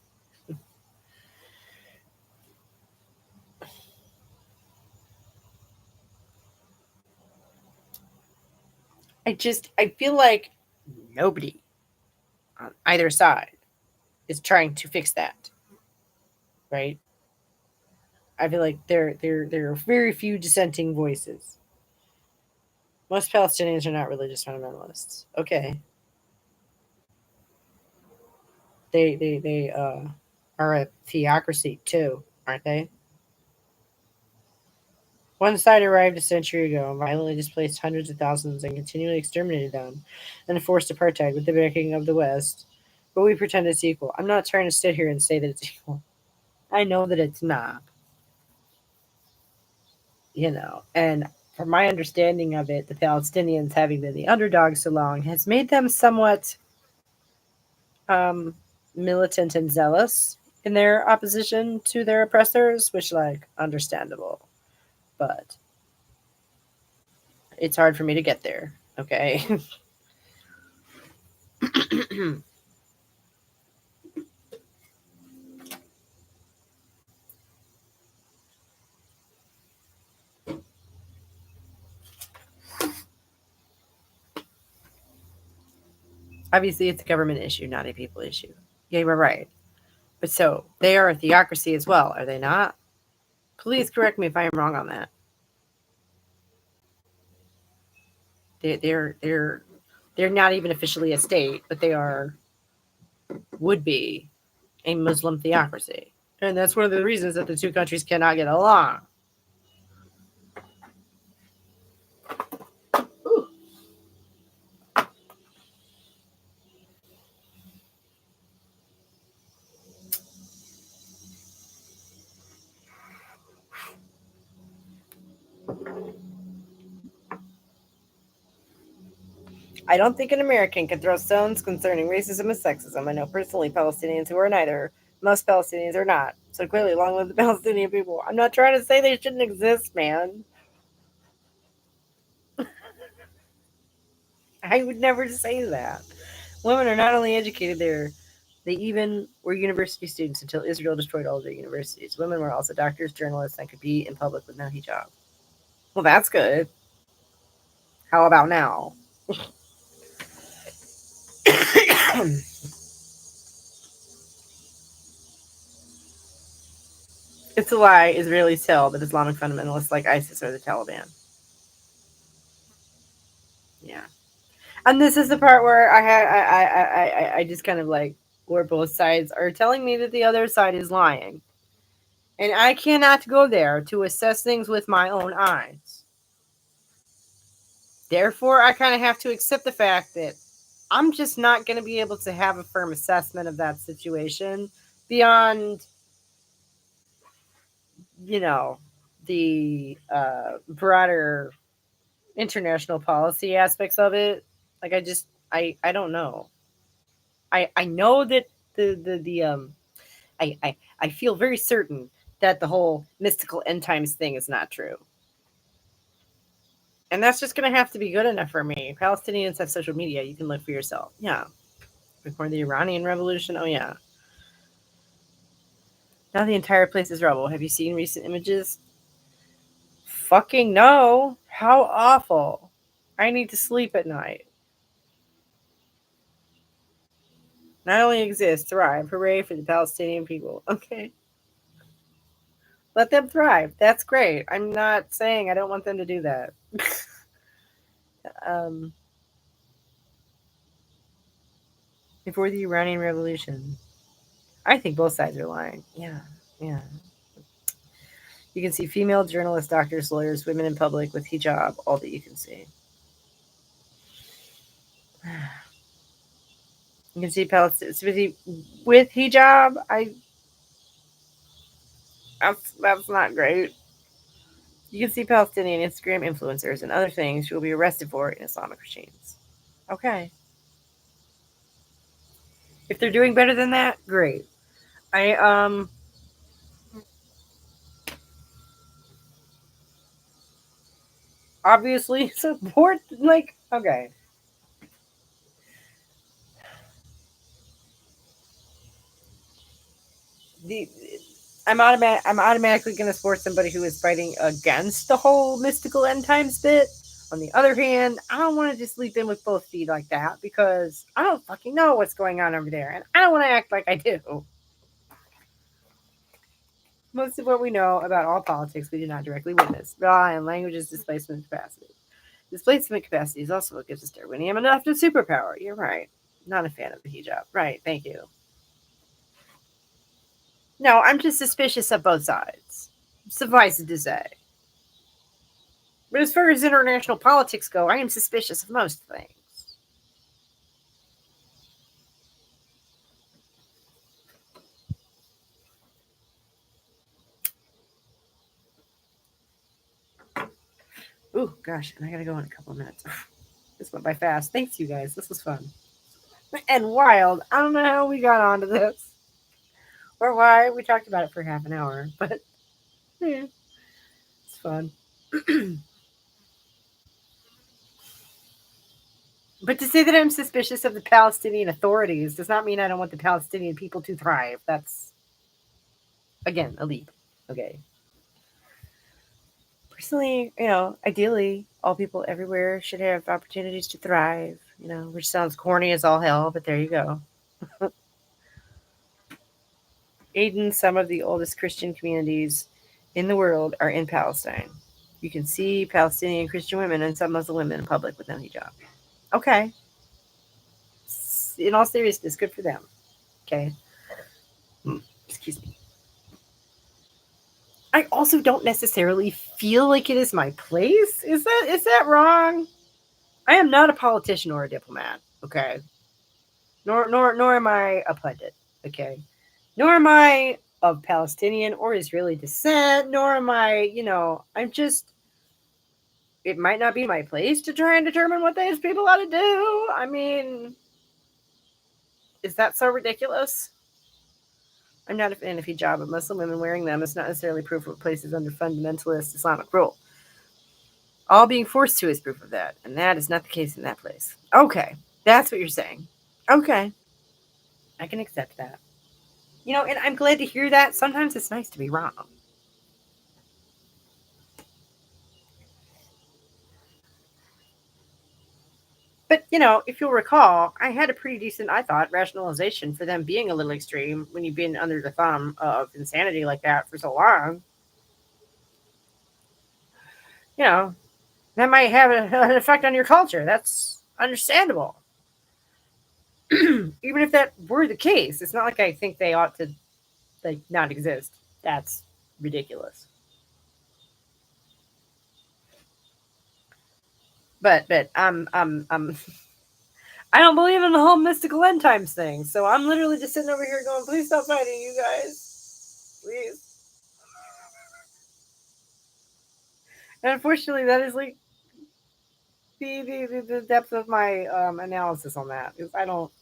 I feel like nobody on either side is trying to fix that. Right? I feel like there are very few dissenting voices. Most Palestinians are not religious fundamentalists. Okay. They are a theocracy too, aren't they? One side arrived a century ago and violently displaced hundreds of thousands and continually exterminated them and enforced apartheid with the backing of the West. But we pretend it's equal. I'm not trying to sit here and say that it's equal. I know that it's not, and from my understanding of it, the Palestinians having been the underdogs so long has made them somewhat um, militant and zealous in their opposition to their oppressors, which, like, understandable. But it's hard for me to get there, okay? Obviously, it's a government issue, not a people issue. Yeah, you're right. But so they are a theocracy as well, are they not? Please correct me if I am wrong on that. They're they're not even officially a state, but they are would be a Muslim theocracy, and that's one of the reasons that the two countries cannot get along. I don't think an American can throw stones concerning racism and sexism. I know personally Palestinians who are neither. Most Palestinians are not. So clearly, long live the Palestinian people. I'm not trying to say they shouldn't exist, man. I would never say that. Women are not only educated there, they even were university students until Israel destroyed all of their universities. Women were also doctors, journalists, and could be in public with no hijab. Well, that's good. How about now? It's a lie Israelis tell that Islamic fundamentalists like ISIS or the Taliban. Yeah. And this is the part where I just kind of like where both sides are telling me that the other side is lying. And I cannot go there to assess things with my own eyes. Therefore, I kind of have to accept the fact that I'm just not going to be able to have a firm assessment of that situation beyond, you know, the broader international policy aspects of it. Like I don't know. I know that I feel very certain that the whole mystical end times thing is not true. And that's just going to have to be good enough for me. Palestinians have social media. You can look for yourself. Yeah. Before the Iranian Revolution. Oh, yeah. Now the entire place is rubble. Have you seen recent images? Fucking no. How awful. I need to sleep at night. Not only exist, thrive. Hooray for the Palestinian people. Okay. Let them thrive. That's great. I'm not saying I don't want them to do that. um, Before the Iranian Revolution. I think both sides are lying. Yeah. Yeah. You can see female journalists, doctors, lawyers, women in public with hijab, all that you can see. You can see Palestinians with hijab. That's not great. You can see Palestinian Instagram influencers and other things you will be arrested for in Islamic regimes. Okay. If they're doing better than that, great. I obviously support, like, okay. The I'm automatically going to support somebody who is fighting against the whole mystical end times bit. On the other hand, I don't want to just sleep in with both feet like that because I don't fucking know what's going on over there, and I don't want to act like I do. Most of what we know about all politics we do not directly witness. Rely on language's displacement capacity. Displacement capacity is also what gives us Darwinium enough to superpower. You're right. Not a fan of the hijab. Right. Thank you. No, I'm just suspicious of both sides. Suffice it to say. But as far as international politics go, I am suspicious of most things. Ooh, gosh, and I gotta go in a couple of minutes. This went by fast. Thanks, you guys. This was fun. And wild. I don't know how we got onto this. Or why. We talked about it for half an hour. But, yeah, it's fun. But to say that I'm suspicious of the Palestinian authorities does not mean I don't want the Palestinian people to thrive. That's, again, a leap. Okay. Personally, ideally, all people everywhere should have opportunities to thrive, which sounds corny as all hell, but there you go. Aiden, some of the oldest Christian communities in the world are in Palestine. You can see Palestinian Christian women and some Muslim women in public with no hijab. Okay. In all seriousness, good for them. Okay. Excuse me. I also don't necessarily feel like it is my place. Is that wrong? I am not a politician or a diplomat. Okay. Nor am I a pundit. Okay. Nor am I of Palestinian or Israeli descent. Nor am I, I'm just. It might not be my place to try and determine what these people ought to do. I mean, is that so ridiculous? I'm not a fan of hijab, but Muslim women wearing them is not necessarily proof of places under fundamentalist Islamic rule. All being forced to is proof of that, and that is not the case in that place. Okay, that's what you're saying. Okay, I can accept that. And I'm glad to hear that. Sometimes it's nice to be wrong. But, if you'll recall, I had a pretty decent, I thought, rationalization for them being a little extreme when you've been under the thumb of insanity like that for so long. That might have an effect on your culture. That's understandable. Even if that were the case, it's not like I think they ought to not exist. That's ridiculous. But I don't believe in the whole mystical end times thing. So I'm literally just sitting over here going, please stop fighting, you guys. Please. And unfortunately, that is like the depth of my analysis on that. Because I don't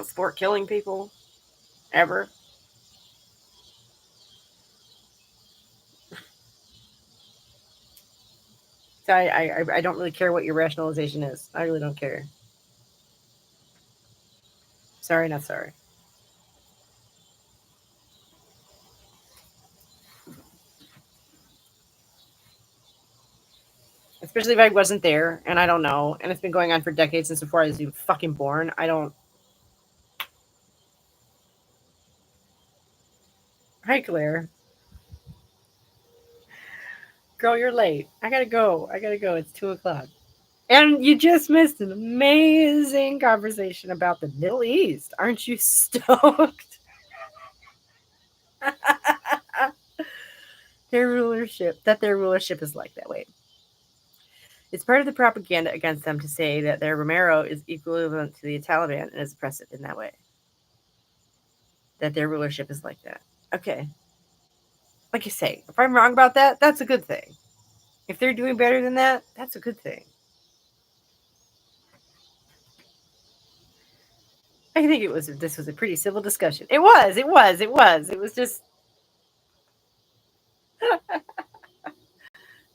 support killing people ever. So I don't really care what your rationalization is. I really don't care. Sorry, not sorry. Especially if I wasn't there and I don't know, and it's been going on for decades since before I was even fucking born. I don't. Hi, Claire. Girl, you're late. I gotta go. It's 2:00. And you just missed an amazing conversation about the Middle East. Aren't you stoked? Their rulership is like that. Wait. It's part of the propaganda against them to say that their Romero is equivalent to the Taliban and is oppressive in that way. That their rulership is like that. Okay. Like I say, if I'm wrong about that, that's a good thing. If they're doing better than that, that's a good thing. I think this was a pretty civil discussion. It was. It was just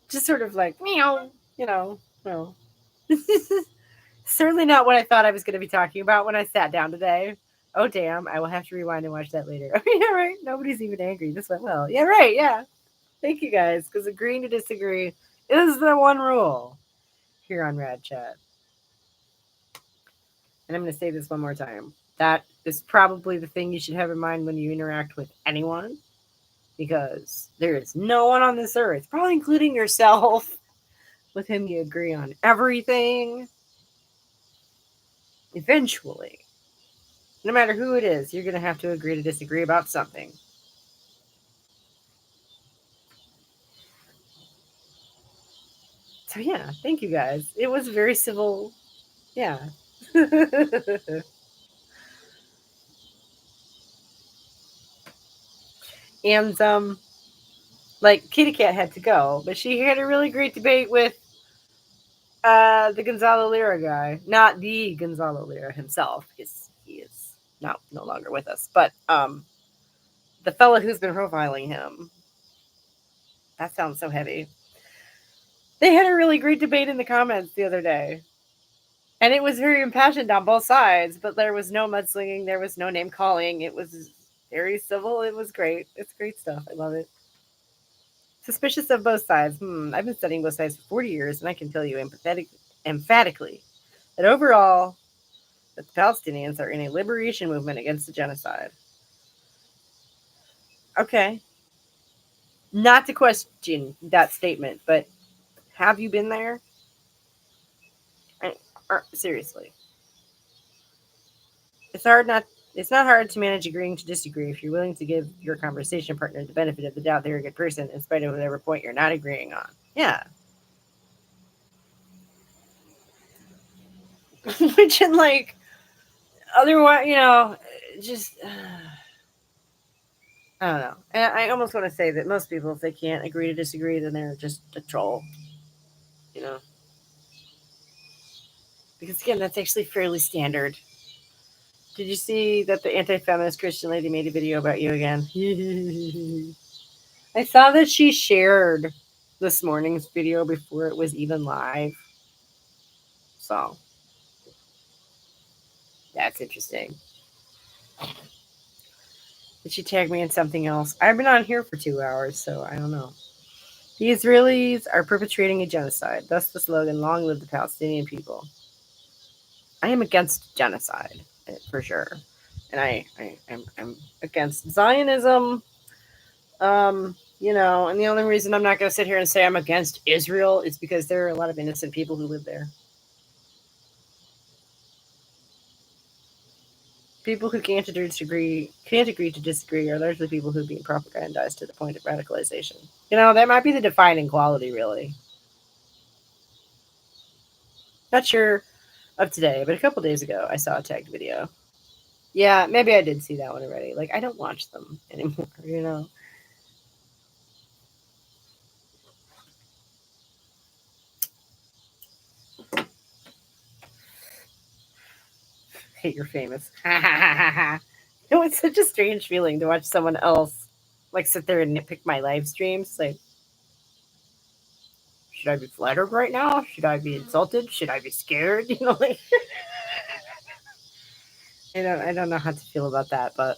sort of like meow, no. Certainly not what I thought I was going to be talking about when I sat down today. Oh damn, I will have to rewind and watch that later. Yeah, right. Nobody's even angry. This went well. Yeah, right. Yeah. Thank you guys, because agreeing to disagree is the one rule here on RadChat. And I'm going to say this one more time. That is probably the thing you should have in mind when you interact with anyone, because there is no one on this earth, probably including yourself, with whom you agree on everything. Eventually, no matter who it is, you're going to have to agree to disagree about something. So, yeah, thank you guys. It was very civil. Yeah. And, like, Kitty Cat had to go, but she had a really great debate with the Gonzalo Lira guy. Not the Gonzalo Lira himself, because he is no longer with us, but the fella who's been profiling him. That sounds so heavy. They had a really great debate in the comments the other day. And it was very impassioned on both sides, but there was no mudslinging, there was no name calling. It was very civil. It was great. It's great stuff. I love it. Suspicious of both sides. I've been studying both sides for 40 years, and I can tell you emphatically that overall, that the Palestinians are in a liberation movement against the genocide. Okay. Not to question that statement, but have you been there? Seriously. It's hard not it's not hard to manage agreeing to disagree if you're willing to give your conversation partner the benefit of the doubt they're a good person in spite of whatever point you're not agreeing on. Yeah. Which in like otherwise, just I don't know. And I almost want to say that most people, if they can't agree to disagree, then they're just a troll. You know, because again, that's actually fairly standard. Did you see that the anti-feminist Christian lady made a video about you again? I saw that she shared this morning's video before it was even live. So that's interesting. Did she tag me in something else? I've been on here for 2 hours, so I don't know. The Israelis are perpetrating a genocide. Thus the slogan, long live the Palestinian people. I am against genocide, for sure. And I'm against Zionism. And the only reason I'm not going to sit here and say I'm against Israel is because there are a lot of innocent people who live there. People who can't agree to disagree are largely people who are being propagandized to the point of radicalization. That might be the defining quality, really. Not sure of today, but a couple days ago, I saw a tagged video. Yeah, maybe I did see that one already. Like, I don't watch them anymore, Hey, you're famous. It's such a strange feeling to watch someone else, like, sit there and nitpick my live streams. Like, should I be flattered right now? Should I be insulted? Should I be scared? Like, I don't know how to feel about that, but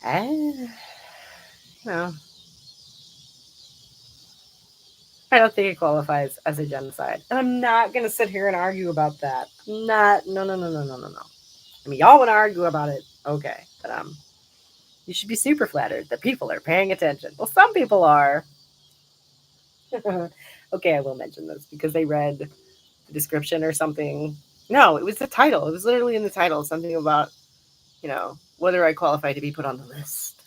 I don't think it qualifies as a genocide. And I'm not going to sit here and argue about that. No. I mean, y'all want to argue about it, okay, but you should be super flattered that people are paying attention. Well, some people are. Okay, I will mention this because they read the description or something. No, it was the title. It was literally in the title, something about, whether I qualify to be put on the list.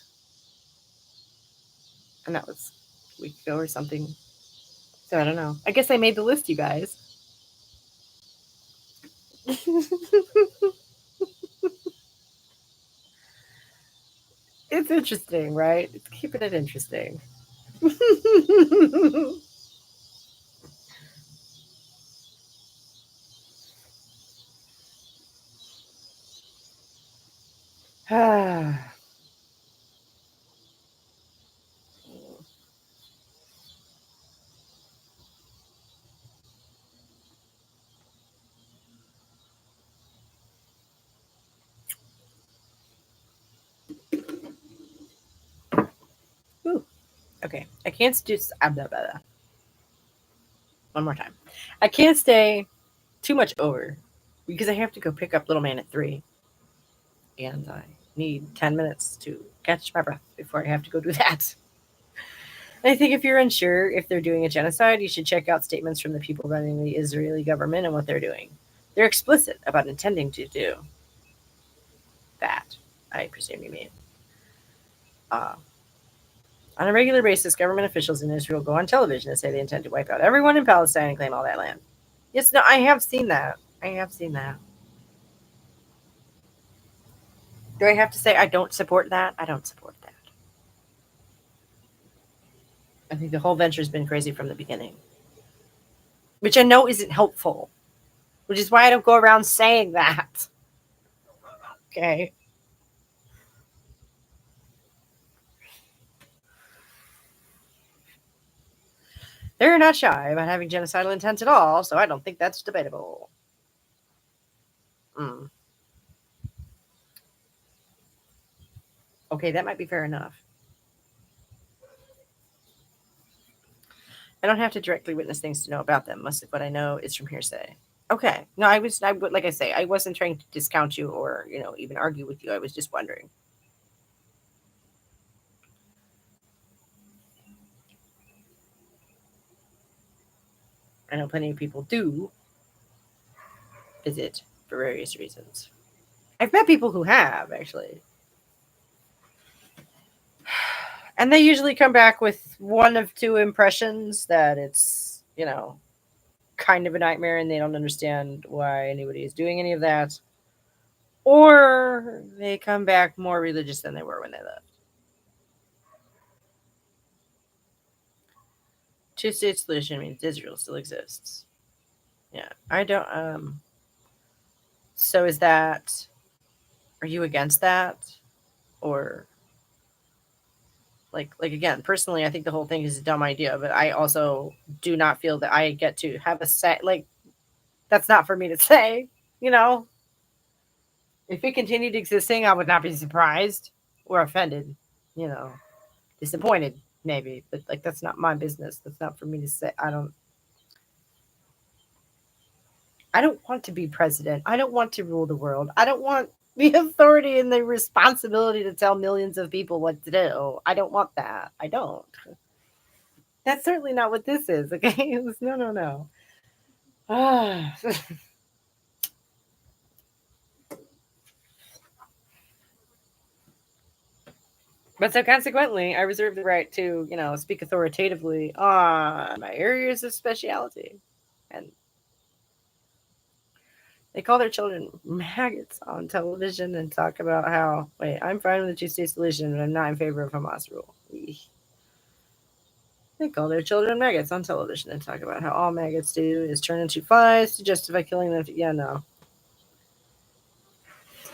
And that was a week ago or something. So I don't know. I guess I made the list, you guys. It's interesting, right? It's keeping it interesting. Ooh, okay, I can't do one more time. I can't stay too much over because I have to go pick up little man at 3, and I need 10 minutes to catch my breath before I have to go do that. And I think if you're unsure if they're doing a genocide, you should check out statements from the people running the Israeli government and what they're doing. They're explicit about intending to do that, I presume you mean. Uh, on a regular basis, government officials in Israel go on television and say they intend to wipe out everyone in Palestine and claim all that land. Yes, no, I have seen that. I have seen that. Do I have to say I don't support that? I don't support that. I think the whole venture's been crazy from the beginning, which I know isn't helpful, which is why I don't go around saying that. Okay. They're not shy about having genocidal intent at all, so I don't think that's debatable. Mm. Okay, that might be fair enough. I don't have to directly witness things to know about them. Most of what I know is from hearsay. Okay. No, I would, like I say, I wasn't trying to discount you or, even argue with you. I was just wondering. I know plenty of people do visit for various reasons. I've met people who have, actually. And they usually come back with one of two impressions that it's, kind of a nightmare and they don't understand why anybody is doing any of that. Or they come back more religious than they were when they left. Two-state solution means Israel still exists. Yeah, I don't. So is that? Are you against that, or like again? Personally, I think the whole thing is a dumb idea. But I also do not feel that I get to have a say. Like that's not for me to say. You know, if it continued existing, I would not be surprised or offended. You know, disappointed maybe, but like that's not my business. That's not for me to say. I don't want to be president. I don't want to rule the world. I don't want the authority and the responsibility to tell millions of people what to do. I don't want that. I don't. That's certainly not what this is, okay? No, no, no. Ah. But so consequently, I reserve the right to, speak authoritatively on my areas of speciality. And they call their children maggots on television and talk about how, wait, I'm fine with the two-state solution, but I'm not in favor of Hamas rule. They call their children maggots on television and talk about how all maggots do is turn into flies to justify killing them. Yeah, no.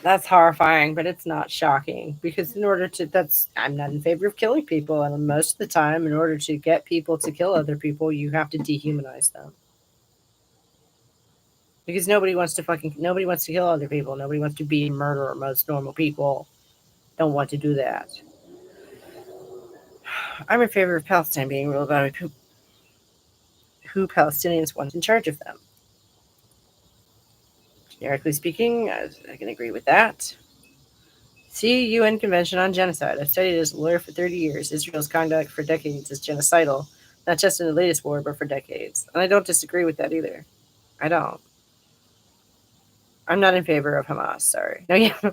That's horrifying, but it's not shocking because I'm not in favor of killing people. And most of the time, in order to get people to kill other people, you have to dehumanize them. Because nobody wants to kill other people. Nobody wants to be a murderer. Most normal people don't want to do that. I'm in favor of Palestine being ruled by who Palestinians want in charge of them. Generically speaking, I can agree with that. See UN Convention on Genocide. I've studied as a lawyer for 30 years. Israel's conduct for decades is genocidal, not just in the latest war, but for decades. And I don't disagree with that either. I don't. I'm not in favor of Hamas. Sorry. No, yeah.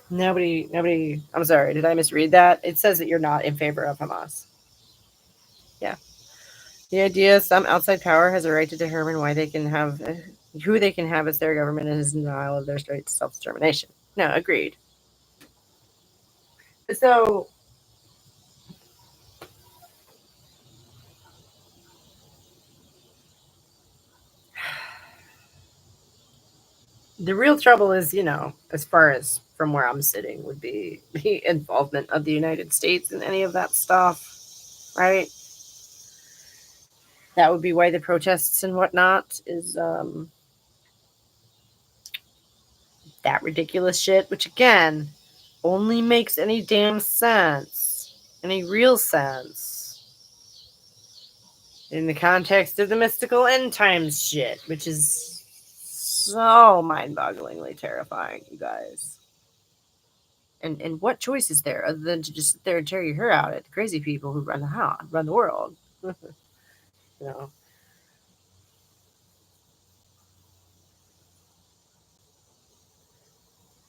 Nobody. I'm sorry. Did I misread that? It says that you're not in favor of Hamas. Yeah. The idea some outside power has a right to determine who they can have as their government and is in denial of their right to self-determination. No, agreed. So the real trouble is, as far as from where I'm sitting, would be the involvement of the United States in any of that stuff, right? That would be why the protests and whatnot is that ridiculous shit, which again only makes any damn sense, any real sense, in the context of the mystical end times shit, which is so mind-bogglingly terrifying, you guys. And what choice is there other than to just sit there and tear your hair out at the crazy people who run the world? you know.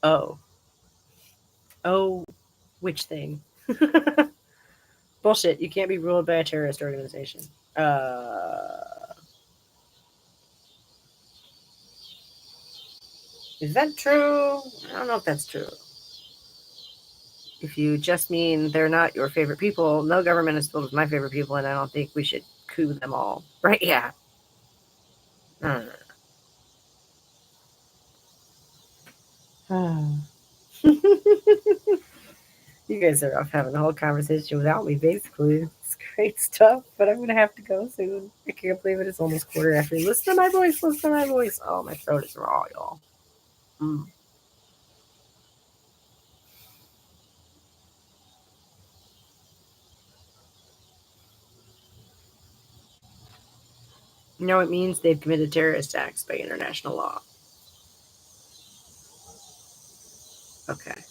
Oh. Oh, which thing? Bullshit. You can't be ruled by a terrorist organization. Is that true? I don't know if that's true. If you just mean they're not your favorite people, no government is filled with my favorite people, and I don't think we should coup them all. Right? Yeah. You guys are off having a whole conversation without me, basically. It's great stuff, but I'm going to have to go soon. I can't believe it. It's almost quarter after. Listen to my voice. Listen to my voice. Oh, my throat is raw, y'all. Mm. You know, it means they've committed terrorist acts by international law. Okay.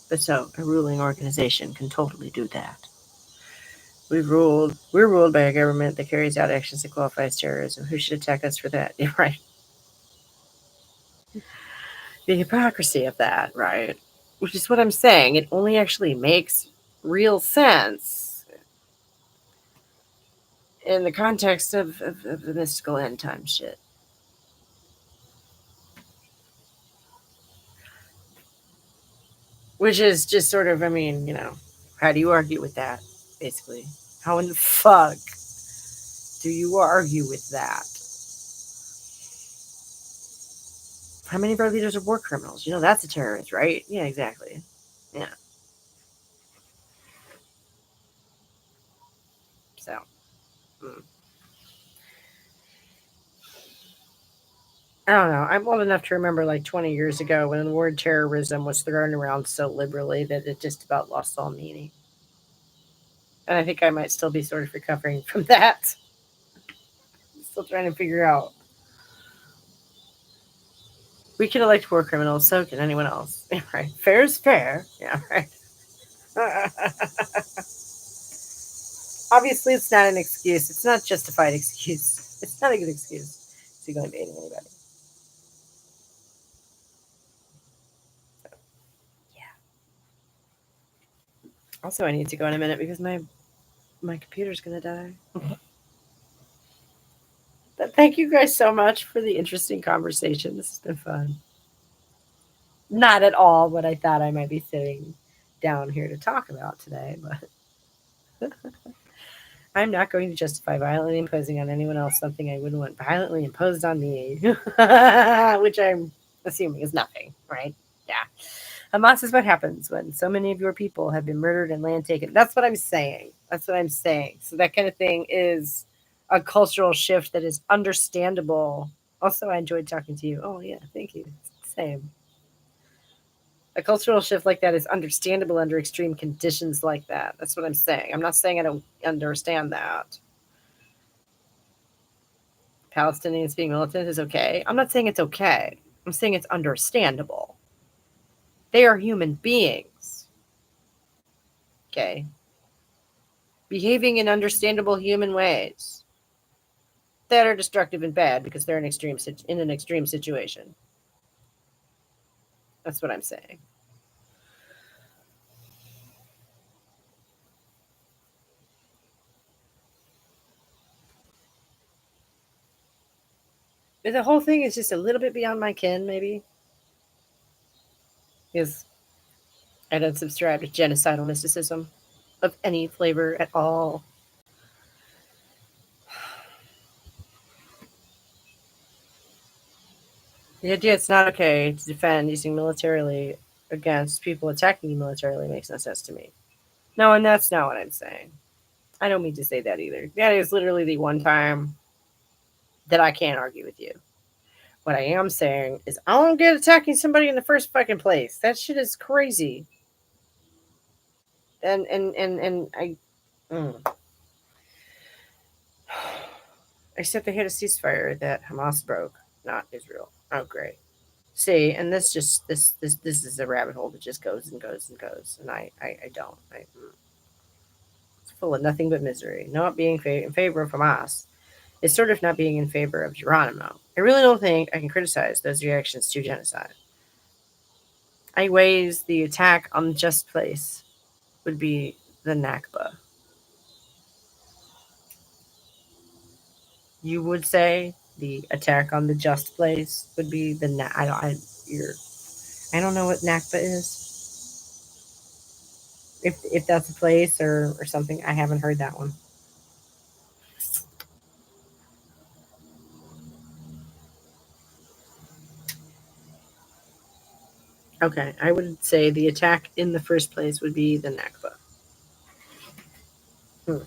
But so, a ruling organization can totally do that. We're ruled by a government that carries out actions that qualify as terrorism. Who should attack us for that? Yeah, right. The hypocrisy of that, right? Which is what I'm saying. It only actually makes real sense in the context of the mystical end time shit. Which is just sort of, I mean, how do you argue with that, basically? How in the fuck do you argue with that? How many of our leaders are war criminals? That's a terrorist, right? Yeah, exactly. Yeah. So, mm. I don't know. I'm old enough to remember like 20 years ago when the word terrorism was thrown around so liberally that it just about lost all meaning. And I think I might still be sort of recovering from that. Still trying to figure out. We can elect war criminals, so can anyone else. Yeah, right. Fair is fair. Yeah, right. Obviously, it's not an excuse. It's not a justified excuse. It's not a good excuse to go invading anybody. So, yeah. Also, I need to go in a minute because my computer's gonna die. But thank you guys so much for the interesting conversation. This has been fun. Not at all what I thought I might be sitting down here to talk about today, but I'm not going to justify violently imposing on anyone else something I wouldn't want violently imposed on me, which I'm assuming is nothing, right? Yeah. Hamas is what happens when so many of your people have been murdered and land taken. That's what I'm saying. That's what I'm saying. So that kind of thing is a cultural shift that is understandable. Also, I enjoyed talking to you. Oh, yeah. Thank you. Same. A cultural shift like that is understandable under extreme conditions like that. That's what I'm saying. I'm not saying I don't understand that. Palestinians being militant is okay. I'm not saying it's okay. I'm saying it's understandable. They are human beings. Okay. Behaving in understandable human ways that are destructive and bad because they're in an extreme situation. That's what I'm saying. But the whole thing is just a little bit beyond my ken, maybe. Because I don't subscribe to genocidal mysticism of any flavor at all. The idea it's not okay to defend using militarily against people attacking you militarily makes no sense to me. No, and that's not what I'm saying. I don't mean to say that either. That is literally the one time that I can't argue with you. What I am saying is I don't get attacking somebody in the first fucking place. That shit is crazy. And I except they had a ceasefire that Hamas broke, not Israel. Oh great. See, and this is a rabbit hole that just goes and goes and goes. And I don't. It's full of nothing but misery. Not being in favor of Hamas is sort of not being in favor of Geronimo. I really don't think I can criticize those reactions to genocide. Anyways, the attack on the just place would be the Nakba. You would say the attack on the just place would be the I don't know what Nakba is. If that's a place or something, I haven't heard that one. Okay, I would say the attack in the first place would be the Nakba. Hmm.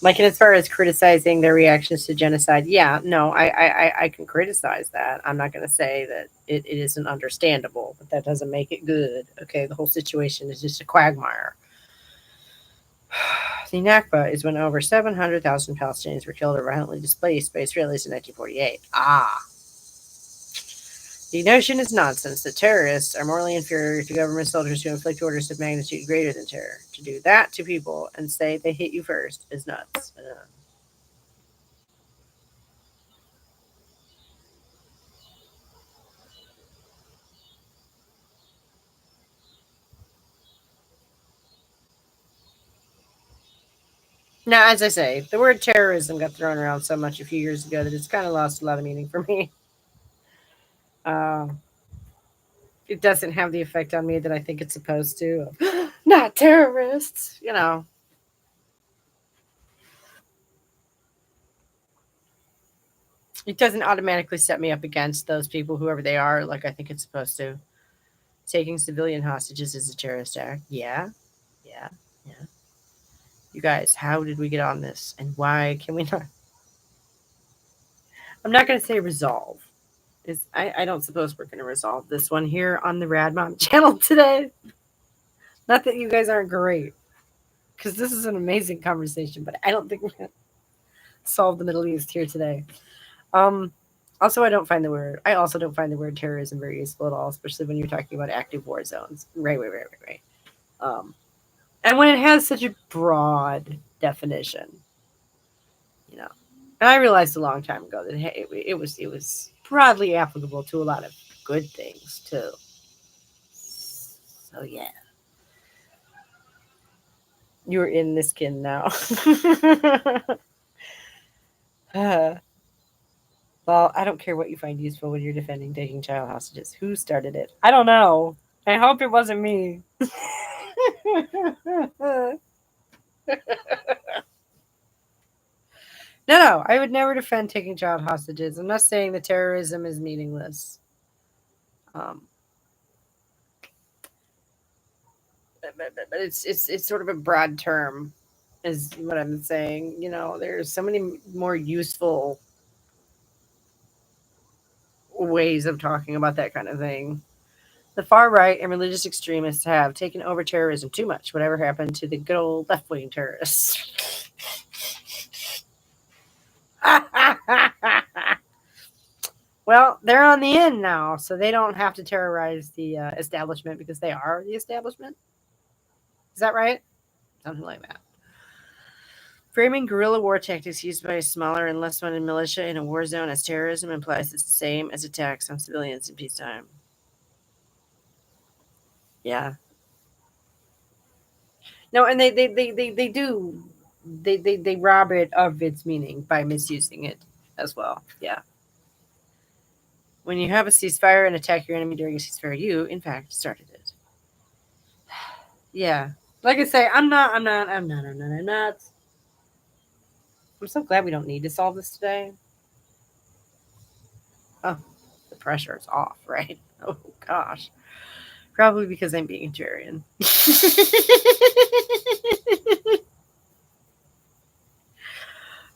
Like, and as far as criticizing their reactions to genocide, yeah, no, I can criticize that. I'm not going to say that it isn't understandable, but that doesn't make it good. Okay, the whole situation is just a quagmire. The Nakba is when over 700,000 Palestinians were killed or violently displaced by Israelis in 1948. Ah, the notion is nonsense that terrorists are morally inferior to government soldiers who inflict orders of magnitude greater than terror. To do that to people and say they hit you first is nuts. Now, as I say, the word terrorism got thrown around so much a few years ago that it's kind of lost a lot of meaning for me. Uh, it doesn't have the effect on me that I think it's supposed to. Not terrorists, you know. It doesn't automatically set me up against those people, whoever they are, like I think it's supposed to. Taking civilian hostages is a terrorist act. Yeah, yeah, yeah. You guys, how did we get on this? And why can we not? I'm not going to say resolve. I don't suppose we're going to resolve this one here on the Rad Mom channel today. Not that you guys aren't great, because this is an amazing conversation, but I don't think we're going to solve the Middle East here today. Um, also, I also don't find the word terrorism very useful at all, especially when you're talking about active war zones. Right. And when it has such a broad definition, you know. And I realized a long time ago that hey, it was broadly applicable to a lot of good things too. So yeah, you're in this skin now. uh, well, I don't care what you find useful when you're defending taking child hostages. Who started it? I don't know. I hope it wasn't me. No, I would never defend taking child hostages. I'm not saying that terrorism is meaningless. Um, but it's sort of a broad term, is what I'm saying. You know, there's so many more useful ways of talking about that kind of thing. The far right and religious extremists have taken over terrorism too much. Whatever happened to the good old left wing terrorists? Well, they're on the end now, so they don't have to terrorize the establishment because they are the establishment. Is that right? Something like that. Framing guerrilla war tactics used by a smaller and less funded militia in a war zone as terrorism implies it's the same as attacks on civilians in peacetime. Yeah. No, and they do they rob it of its meaning by misusing it as well. Yeah. When you have a ceasefire and attack your enemy during a ceasefire, you in fact started it. Yeah. Like I say, I'm not. I'm so glad we don't need to solve this today. Oh, the pressure is off, right? Oh gosh. Probably because I'm being a contrarian.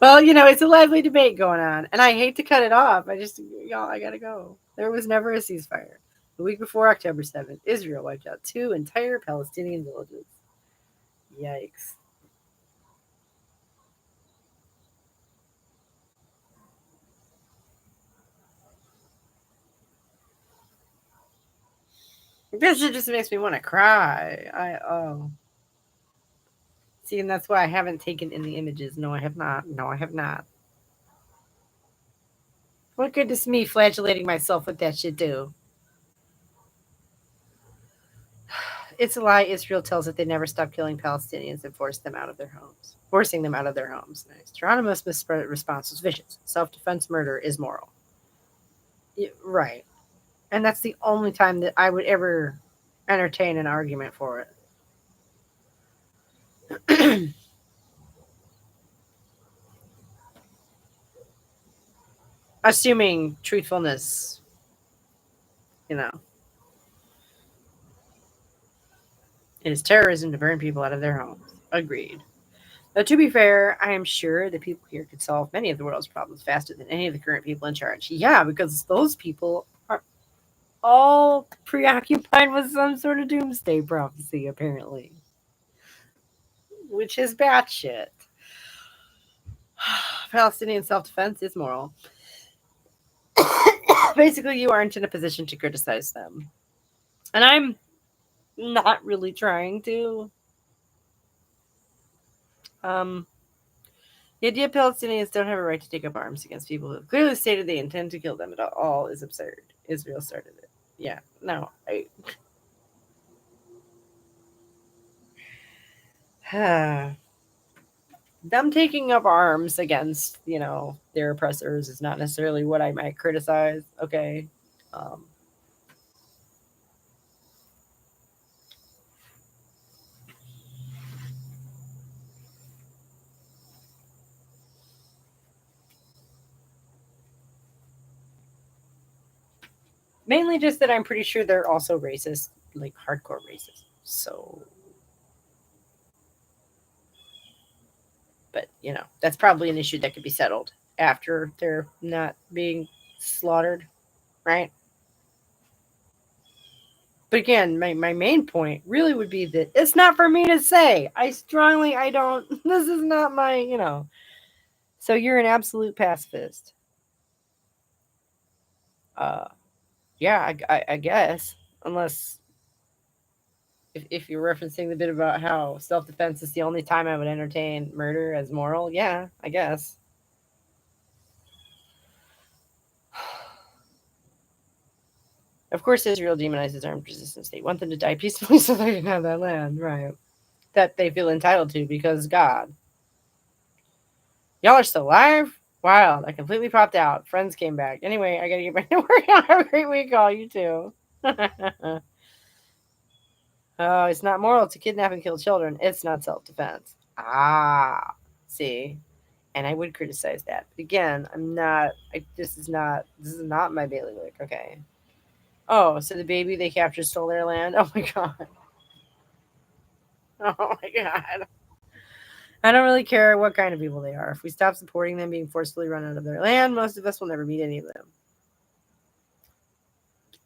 Well, it's a lively debate going on, and I hate to cut it off. Y'all, I gotta go. There was never a ceasefire. The week before October 7th, Israel wiped out 2 entire Palestinian villages. Yikes. This shit just makes me want to cry. See, and that's why I haven't taken any images. No, I have not. No, I have not. What good does me flagellating myself with that shit do? It's a lie. Israel tells that they never stopped killing Palestinians and forcing them out of their homes. Nice. Geronimo's response was vicious. Self-defense murder is moral. Yeah, right. And that's the only time that I would ever entertain an argument for it. Assuming truthfulness, you know, it is terrorism to burn people out of their homes. Agreed. Though to be fair, I am sure the people here could solve many of the world's problems faster than any of the current people in charge. Yeah, because those people are all preoccupied with some sort of doomsday prophecy, apparently. Which is batshit. Palestinian self defense is moral. Basically, you aren't in a position to criticize them. And I'm not really trying to. Um, the idea Palestinians don't have a right to take up arms against people who have clearly stated they intend to kill them at all is absurd. Israel started it. Yeah, no, them taking up arms against, their oppressors is not necessarily what I might criticize. Okay. Um, Mainly just that I'm pretty sure they're also racist, like hardcore racist. So, but that's probably an issue that could be settled after they're not being slaughtered, right? But again, my main point really would be that it's not for me to say. I don't, this is not my. So you're an absolute pacifist. Uh, yeah, I guess. Unless, if you're referencing the bit about how self defense is the only time I would entertain murder as moral, yeah, I guess. Of course, Israel demonizes armed resistance. They want them to die peacefully so they can have that land, right? That they feel entitled to because God. Y'all are still alive? Wild. I completely popped out. Friends came back. Anyway, I gotta get back to work. Have a great week, all. You too. Oh, it's not moral to kidnap and kill children. It's not self-defense. Ah, see, and I would criticize that. But again, I'm not. This is not. This is not my bailiwick. Okay. Oh, so the baby they captured stole their land. Oh my god. Oh my god. I don't really care what kind of people they are. If we stop supporting them being forcefully run out of their land, most of us will never meet any of them.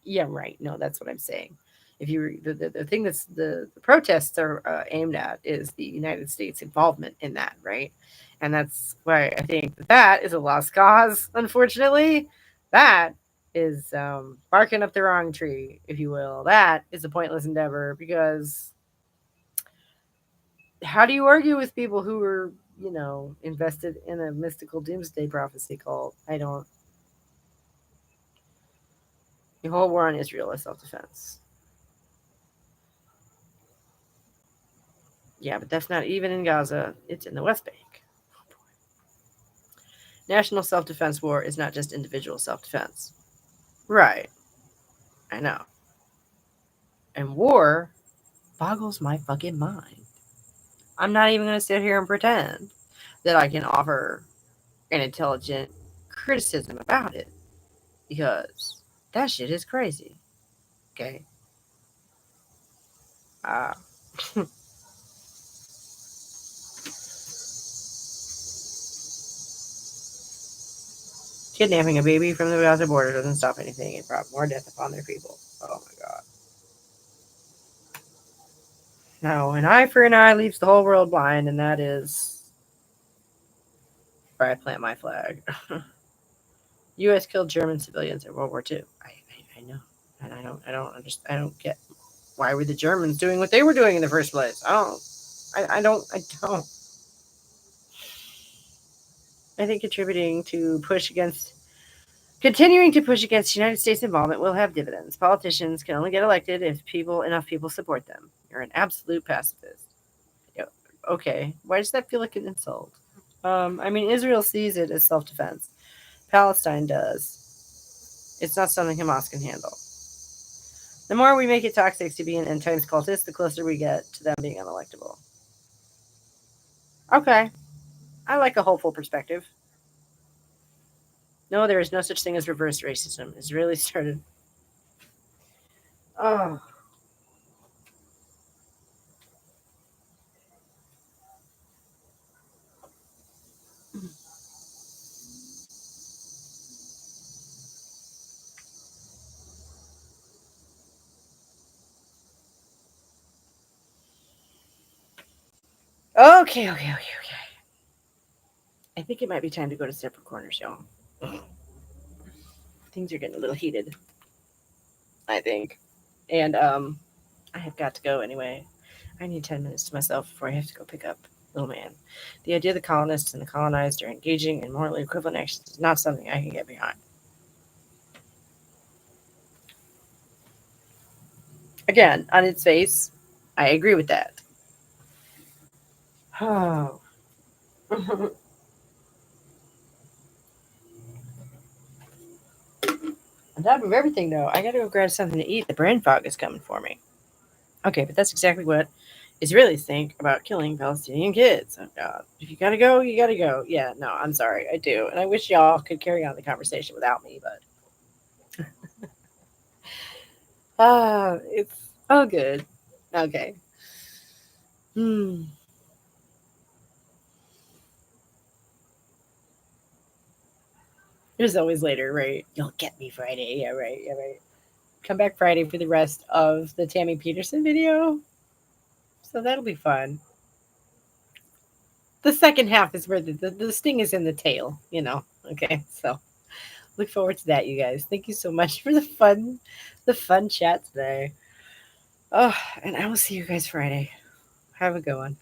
Yeah, right. No, that's what I'm saying. If you the thing that's the protests are aimed at is the United States involvement in that, right? And that's why I think that is a lost cause. Unfortunately, that is barking up the wrong tree, if you will. That is a pointless endeavor because how do you argue with people who are invested in a mystical doomsday prophecy cult? I don't. The whole war on Israel is self defense. Yeah, but that's not even in Gaza. It's in the West Bank. National self-defense war is not just individual self-defense. Right. I know. And war boggles my fucking mind. I'm not even going to sit here and pretend that I can offer an intelligent criticism about it because that shit is crazy. Okay. Uh, Kidnapping a baby from the Gaza border doesn't stop anything. It brought more death upon their people. Oh my god. Now, an eye for an eye leaves the whole world blind, and that is where I plant my flag. U.S. killed German civilians in World War II. I know, and I don't understand. I don't get Why were the Germans doing what they were doing in the first place? I don't. I think continuing to push against United States involvement will have dividends. Politicians can only get elected if enough people support them. You're an absolute pacifist. Yeah, okay, why does that feel like an insult? I mean, Israel sees it as self-defense. Palestine does. It's not something Hamas can handle. The more we make it toxic to be an end times cultist, the closer we get to them being unelectable. Okay, I like a hopeful perspective. No, there is no such thing as reverse racism. It's really started. Oh. Okay. I think it might be time to go to separate corners, y'all. Things are getting a little heated, I think. And I have got to go anyway. I need 10 minutes to myself before I have to go pick up little man. The idea the colonists and the colonized are engaging in morally equivalent actions is not something I can get behind. Again, on its face, I agree with that. Oh. On top of everything, though, I gotta go grab something to eat. The brain fog is coming for me. Okay, but that's exactly what Israelis think about killing Palestinian kids. Oh, God. If you gotta go, you gotta go. Yeah, no, I'm sorry. I do. And I wish y'all could carry on the conversation without me, but it's all good. Okay. Hmm. There's always later, right? You'll get me Friday. Yeah, right. Yeah, right. Come back Friday for the rest of the Tammy Peterson video. So that'll be fun. The second half is where the sting is in the tail, you know. Okay, so look forward to that, you guys. Thank you so much for the fun chat today. Oh, and I will see you guys Friday. Have a good one.